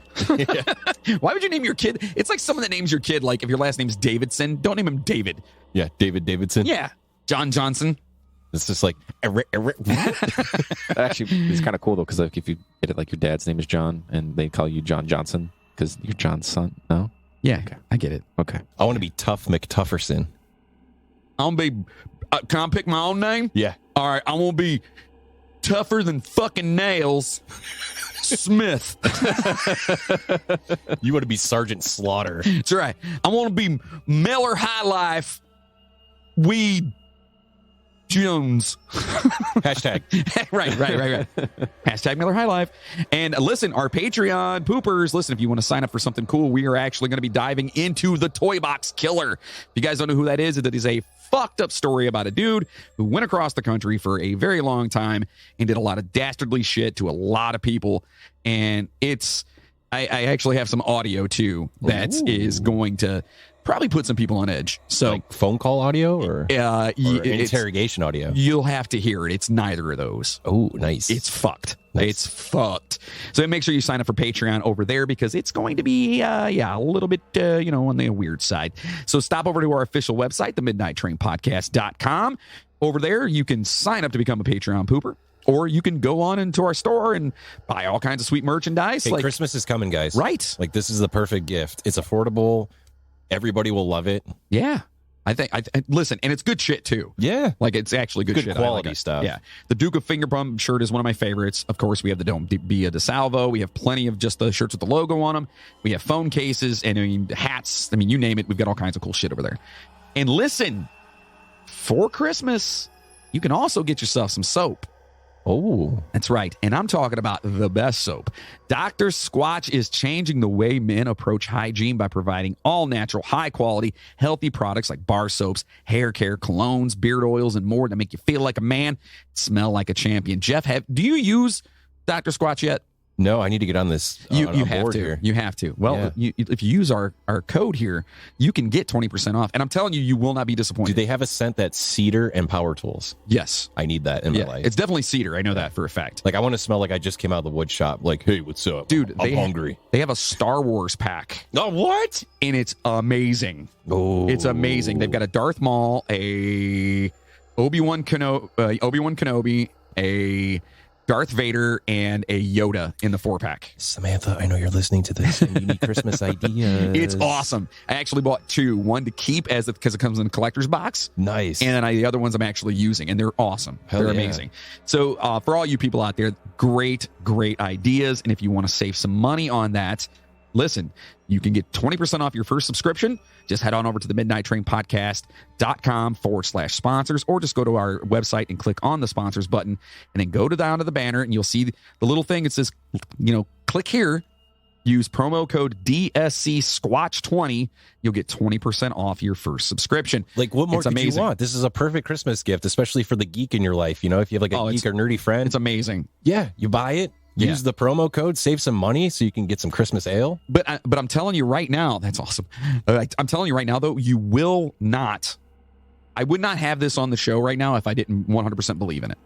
Why would you name your kid? It's like someone that names your kid, like if your last name's Davidson, don't name him David. Yeah, David Davidson. Yeah. John Johnson. It's just like, Actually, it's kind of cool though, because like if you get it like your dad's name is John and they call you John Johnson because you're John's son. No? Yeah, Okay. I get it. Okay. I want to be Tough McTufferson. I'm gonna be. Can I pick my own name? Yeah. All right. I'm gonna be tougher than fucking nails. Smith. You want to be Sergeant Slaughter. That's right. I want to be Miller High Life. Weed Jones. Hashtag. right. Hashtag Miller High Life. And listen, our Patreon poopers, listen, if you want to sign up for something cool, we are actually going to be diving into the Toy Box Killer. If you guys don't know who that is a fucked up story about a dude who went across the country for a very long time and did a lot of dastardly shit to a lot of people. And I actually have some audio too that is going to probably put some people on edge. So Like phone call audio or interrogation audio? You'll have to hear it. It's neither of those. Oh, nice. It's fucked. Nice. It's fucked. So make sure you sign up for Patreon over there because it's going to be, a little bit, on the weird side. So stop over to our official website, themidnighttrainpodcast.com. Over there, you can sign up to become a Patreon pooper, or you can go on into our store and buy all kinds of sweet merchandise. Hey, Christmas is coming, guys. Right. Like, this is the perfect gift. It's affordable. Everybody will love it. Yeah. I listen, and it's good shit too. Yeah. Like it's actually good shit. Quality I like it. stuff. Yeah. The Duke of Fingerbum shirt is one of my favorites. Of course, we have the Dome Bia de Salvo. We have plenty of just the shirts with the logo on them. We have phone cases and hats. You name it. We've got all kinds of cool shit over there. And listen, for Christmas, you can also get yourself some soap. Oh, that's right. And I'm talking about the best soap. Dr. Squatch is changing the way men approach hygiene by providing all natural, high quality, healthy products like bar soaps, hair care, colognes, beard oils, and more to make you feel like a man, smell like a champion. Jeff, do you use Dr. Squatch yet? no, I need to get on this. You on have board to. here. You have to. Well, if you use our code here, you can get 20% off. And I'm telling you, you will not be disappointed. Do they have a scent that's cedar and power tools? Yes. I need that in my life. It's definitely cedar. I know that for a fact. Like, I want to smell like I just came out of the wood shop. Like, hey, what's up? Dude, I'm hungry. They have a Star Wars pack. Oh, what? And it's amazing. Oh, It's amazing. They've got a Darth Maul, a Obi-Wan Kenobi, a Darth Vader, and a Yoda in the 4-pack. Samantha, I know you're listening to this and you need Christmas ideas. It's awesome. I actually bought 2. One to keep because it comes in a collector's box. Nice. And then the other ones I'm actually using, and they're awesome. They're amazing. So for all you people out there, great ideas. And if you want to save some money on that, listen, you can get 20% off your first subscription. Just head on over to the midnighttrainpodcast.com/sponsors, or just go to our website and click on the sponsors button, and then go down to the banner, and you'll see the little thing. It says, click here. Use promo code DSC Squatch20. You'll get 20% off your first subscription. Like, what more It's could amazing. you want? This is a perfect Christmas gift, especially for the geek in your life. If you have like a geek or nerdy friend, It's amazing. yeah, you buy it, use the promo code, save some money so you can get some Christmas ale. But I'm telling you right now, that's awesome. I'm telling you right now, though, you will not. I would not have this on the show right now if I didn't 100% believe in it.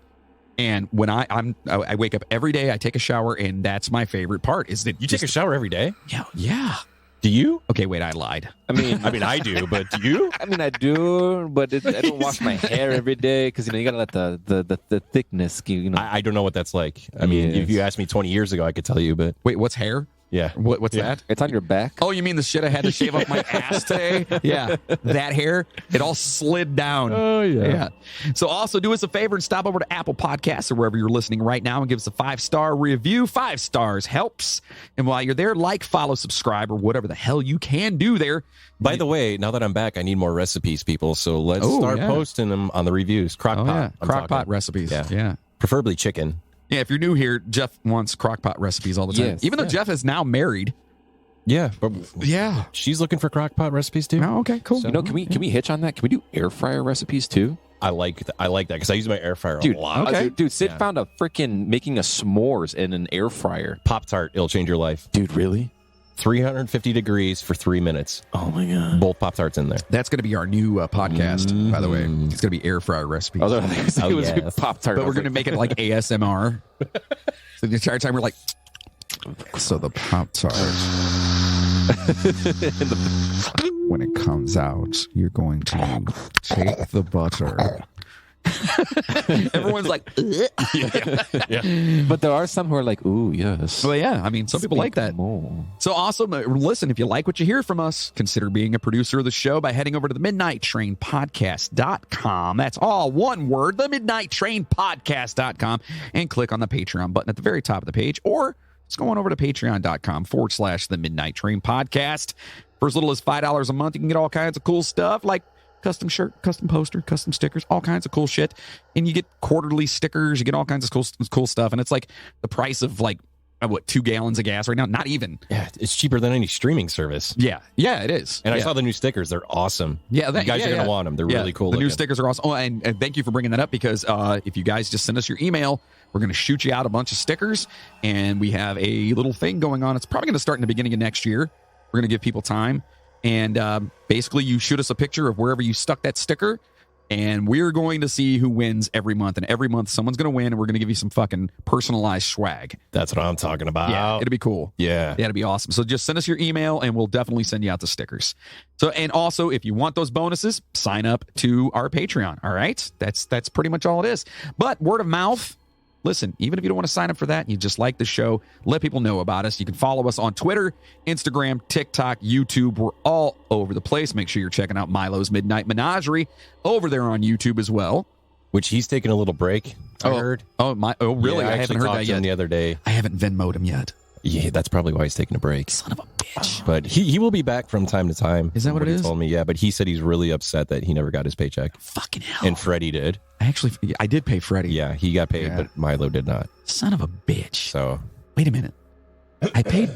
And when I wake up every day, I take a shower, and that's my favorite part. Is that You take a shower every day? Yeah. Do you? Okay, wait, I lied. I mean, I do, but do you? I mean, I do, but I don't wash my hair every day because you gotta let the thickness. I don't know what that's like. I mean, if you asked me 20 years ago, I could tell you, but Wait, what's hair? yeah. What's that? It's on your back. Oh, you mean the shit I had to shave off my ass today? Yeah, that hair, it all slid down. Oh, Yeah. So also do us a favor and stop over to Apple Podcasts or wherever you're listening right now and give us a 5-star review. 5 stars helps. And while you're there, like, follow, subscribe, or whatever the hell you can do there. By the way, now that I'm back, I need more recipes, people. So let's start posting them on the reviews. Crockpot. Crockpot recipes. Yeah. Preferably chicken. Yeah, if you're new here, Jeff wants crockpot recipes all the time. Yes. Even though Jeff is now married. Yeah. But Yeah. she's looking for crockpot recipes too. Oh, okay, cool. Can we hitch on that? Can we do air fryer recipes too? I like that because I use my air fryer Dude, a lot. Okay. dude, Sid found a freaking making a s'mores in an air fryer. Pop-Tart, it'll change your life. Dude, really? 350 degrees for 3 minutes. Oh my god. Both Pop-Tarts in there. That's going to be our new podcast, by the way. It's going to be air fryer recipes. Oh, it was yes. Pop-Tart. But we're going to make it like ASMR. So the entire time we're like, so the Pop-Tart, when it comes out, you're going to take the butter. Everyone's like, But there are some who are like, ooh, yes. well, yeah. I mean, some people like that. More. So awesome. Listen, if you like what you hear from us, consider being a producer of the show by heading over to the midnighttrainpodcast.com. That's all one word, the midnighttrainpodcast.com, and click on the Patreon button at the very top of the page, or just go on over to patreon.com/the Midnight Train Podcast. For as little as $5 a month, you can get all kinds of cool stuff like custom shirt, custom poster, custom stickers, all kinds of cool shit. And you get quarterly stickers, you get all kinds of cool stuff. And it's like the price of like, 2 gallons of gas right now? Not even. Yeah, it's cheaper than any streaming service. Yeah, it is. And I saw the new stickers. They're awesome. Yeah, you guys are going to want them. They're really cool. The new looking. stickers are awesome. Oh, and thank you for bringing that up because if you guys just send us your email, we're going to shoot you out a bunch of stickers. And we have a little thing going on. It's probably going to start in the beginning of next year. We're going to give people time. And basically, you shoot us a picture of wherever you stuck that sticker, and we're going to see who wins every month. And every month, someone's going to win, and we're going to give you some fucking personalized swag. That's what I'm talking about. Yeah, it'll be cool. Yeah. It'll be awesome. So just send us your email, and we'll definitely send you out the stickers. So, and also, if you want those bonuses, sign up to our Patreon. All right, that's pretty much all it is. But word of mouth. Listen, even if you don't want to sign up for that and you just like the show, let people know about us. You can follow us on Twitter, Instagram, TikTok, YouTube. We're all over the place. Make sure you're checking out Milo's Midnight Menagerie over there on YouTube as well. Which he's taking a little break, I heard. Oh, really? Yeah, I haven't heard that to him yet. the other day. I haven't Venmo'd him yet. Yeah, that's probably why he's taking a break. Son of a bitch. But he will be back from time to time. Is that what it he is? told me, yeah. But he said he's really upset that he never got his paycheck. Fucking hell. And Freddie did. I did pay Freddie. Yeah, he got paid, Yeah. but Milo did not. Son of a bitch. So Wait a minute. I paid.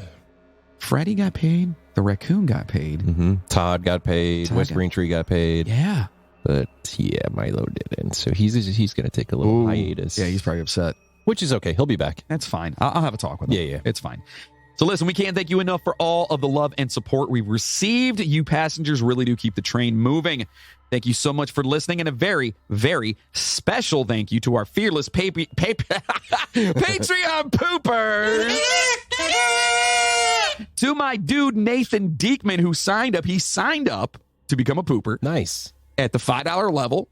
Freddie got paid. The raccoon got paid. Todd got paid. Todd West got- Green Tree got paid. Yeah. But yeah, Milo didn't. So he's going to take a little hiatus. Yeah, he's probably upset. Which is okay. He'll be back. That's fine. I'll have a talk with him. Yeah. It's fine. So listen, we can't thank you enough for all of the love and support we've received. You passengers really do keep the train moving. Thank you so much for listening, and a very, very special thank you to our fearless Patreon poopers. To my dude Nathan Diekman, who signed up. He signed up to become a pooper. Nice. At the $5 level.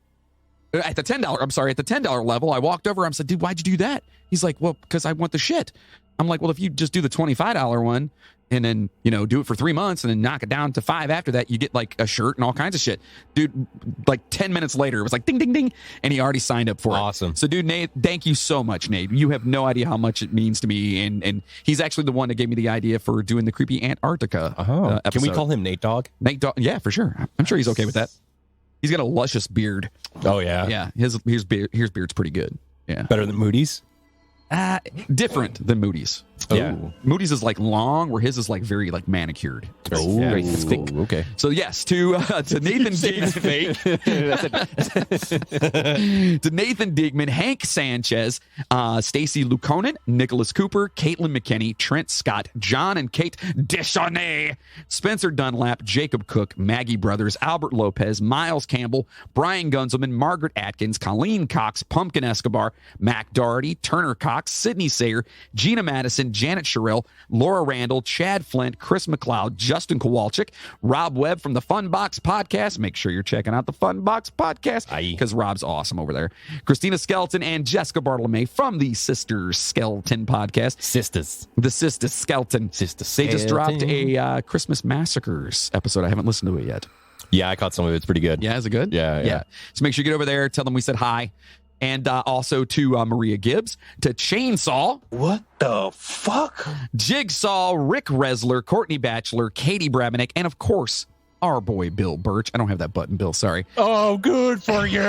At the $10 level, I walked over. I said, dude, why'd you do that? He's like, well, because I want the shit. I'm like, well, if you just do the $25 one, and then, do it for 3 months and then knock it down to 5 after that, you get like a shirt and all kinds of shit. Dude, like 10 minutes later, it was like ding, ding, ding. And he already signed up for it. Awesome. So, dude, Nate, thank you so much, Nate. You have no idea how much it means to me. And he's actually the one that gave me the idea for doing the creepy Antarctica episode. Can we call him Nate Dogg? Nate Dogg? Yeah, for sure. I'm sure he's okay with that. He's got a luscious beard. Oh, yeah. Yeah, his beard's pretty good. Yeah. Better than Moody's? Different than Moody's. Yeah. Ooh. Moody's is like long, where his is like very like manicured. Oh, very thick. Okay. So yes, to Nathan Digman, to Nathan Digman, Hank Sanchez, Stacy Lukonen, Nicholas Cooper, Caitlin McKinney, Trent Scott, John and Kate Deschanay, Spencer Dunlap, Jacob Cook, Maggie Brothers, Albert Lopez, Miles Campbell, Brian Gunzelman, Margaret Atkins, Colleen Cox, Pumpkin Escobar, Mac Doherty, Turner Cox, Sydney Sayer, Gina Madison, Janet Sherrill, Laura Randall, Chad Flint, Chris McLeod, Justin Kowalczyk, Rob Webb from the Fun Box Podcast. Make sure you're checking out the Fun Box Podcast because Rob's awesome over there. Christina Skelton and Jessica Bartolome from the Sisters Skeleton Podcast. The Sisters Skeleton. They just dropped a Christmas Massacres episode. I haven't listened to it yet. Yeah, I caught some of it. It's pretty good. Yeah, is it good? Yeah. So make sure you get over there. Tell them we said hi. And also to Maria Gibbs, to Chainsaw. What the fuck? Jigsaw, Rick Resler, Courtney Batchelor, Katie Brabenik, and of course, our boy Bill Birch. I don't have that button, Bill. Sorry. Oh, good for you.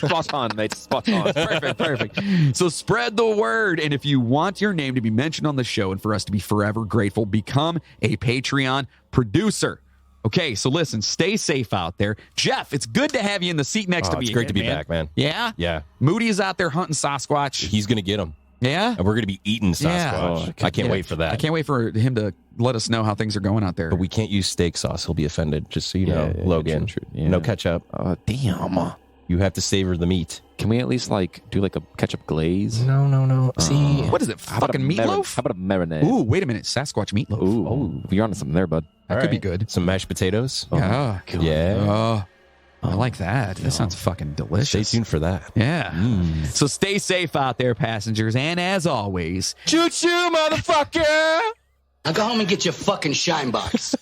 Spot on, mate. Spot on. Perfect. So spread the word. And if you want your name to be mentioned on the show and for us to be forever grateful, become a Patreon producer. Okay, so listen, stay safe out there. Jeff, it's good to have you in the seat next to me. It's great to be back, man. Yeah? Yeah. Moody is out there hunting Sasquatch. He's going to get him. Yeah? And we're going to be eating Sasquatch. Yeah. I can't wait for that. I can't wait for him to let us know how things are going out there. But we can't use steak sauce. He'll be offended, just so you know, Logan. True. Yeah. No ketchup. Damn. You have to savor the meat. Can we at least do like a ketchup glaze? No. See, what is it? Fucking meatloaf? How about a marinade? Ooh, wait a minute. Sasquatch meatloaf. Ooh, you're onto something there, bud. That could be good. Some mashed potatoes. Yeah. Yeah. I like that. That sounds fucking delicious. Stay tuned for that. Yeah. So stay safe out there, passengers. And as always, Choo-choo, motherfucker. Now go home and get your fucking shine box.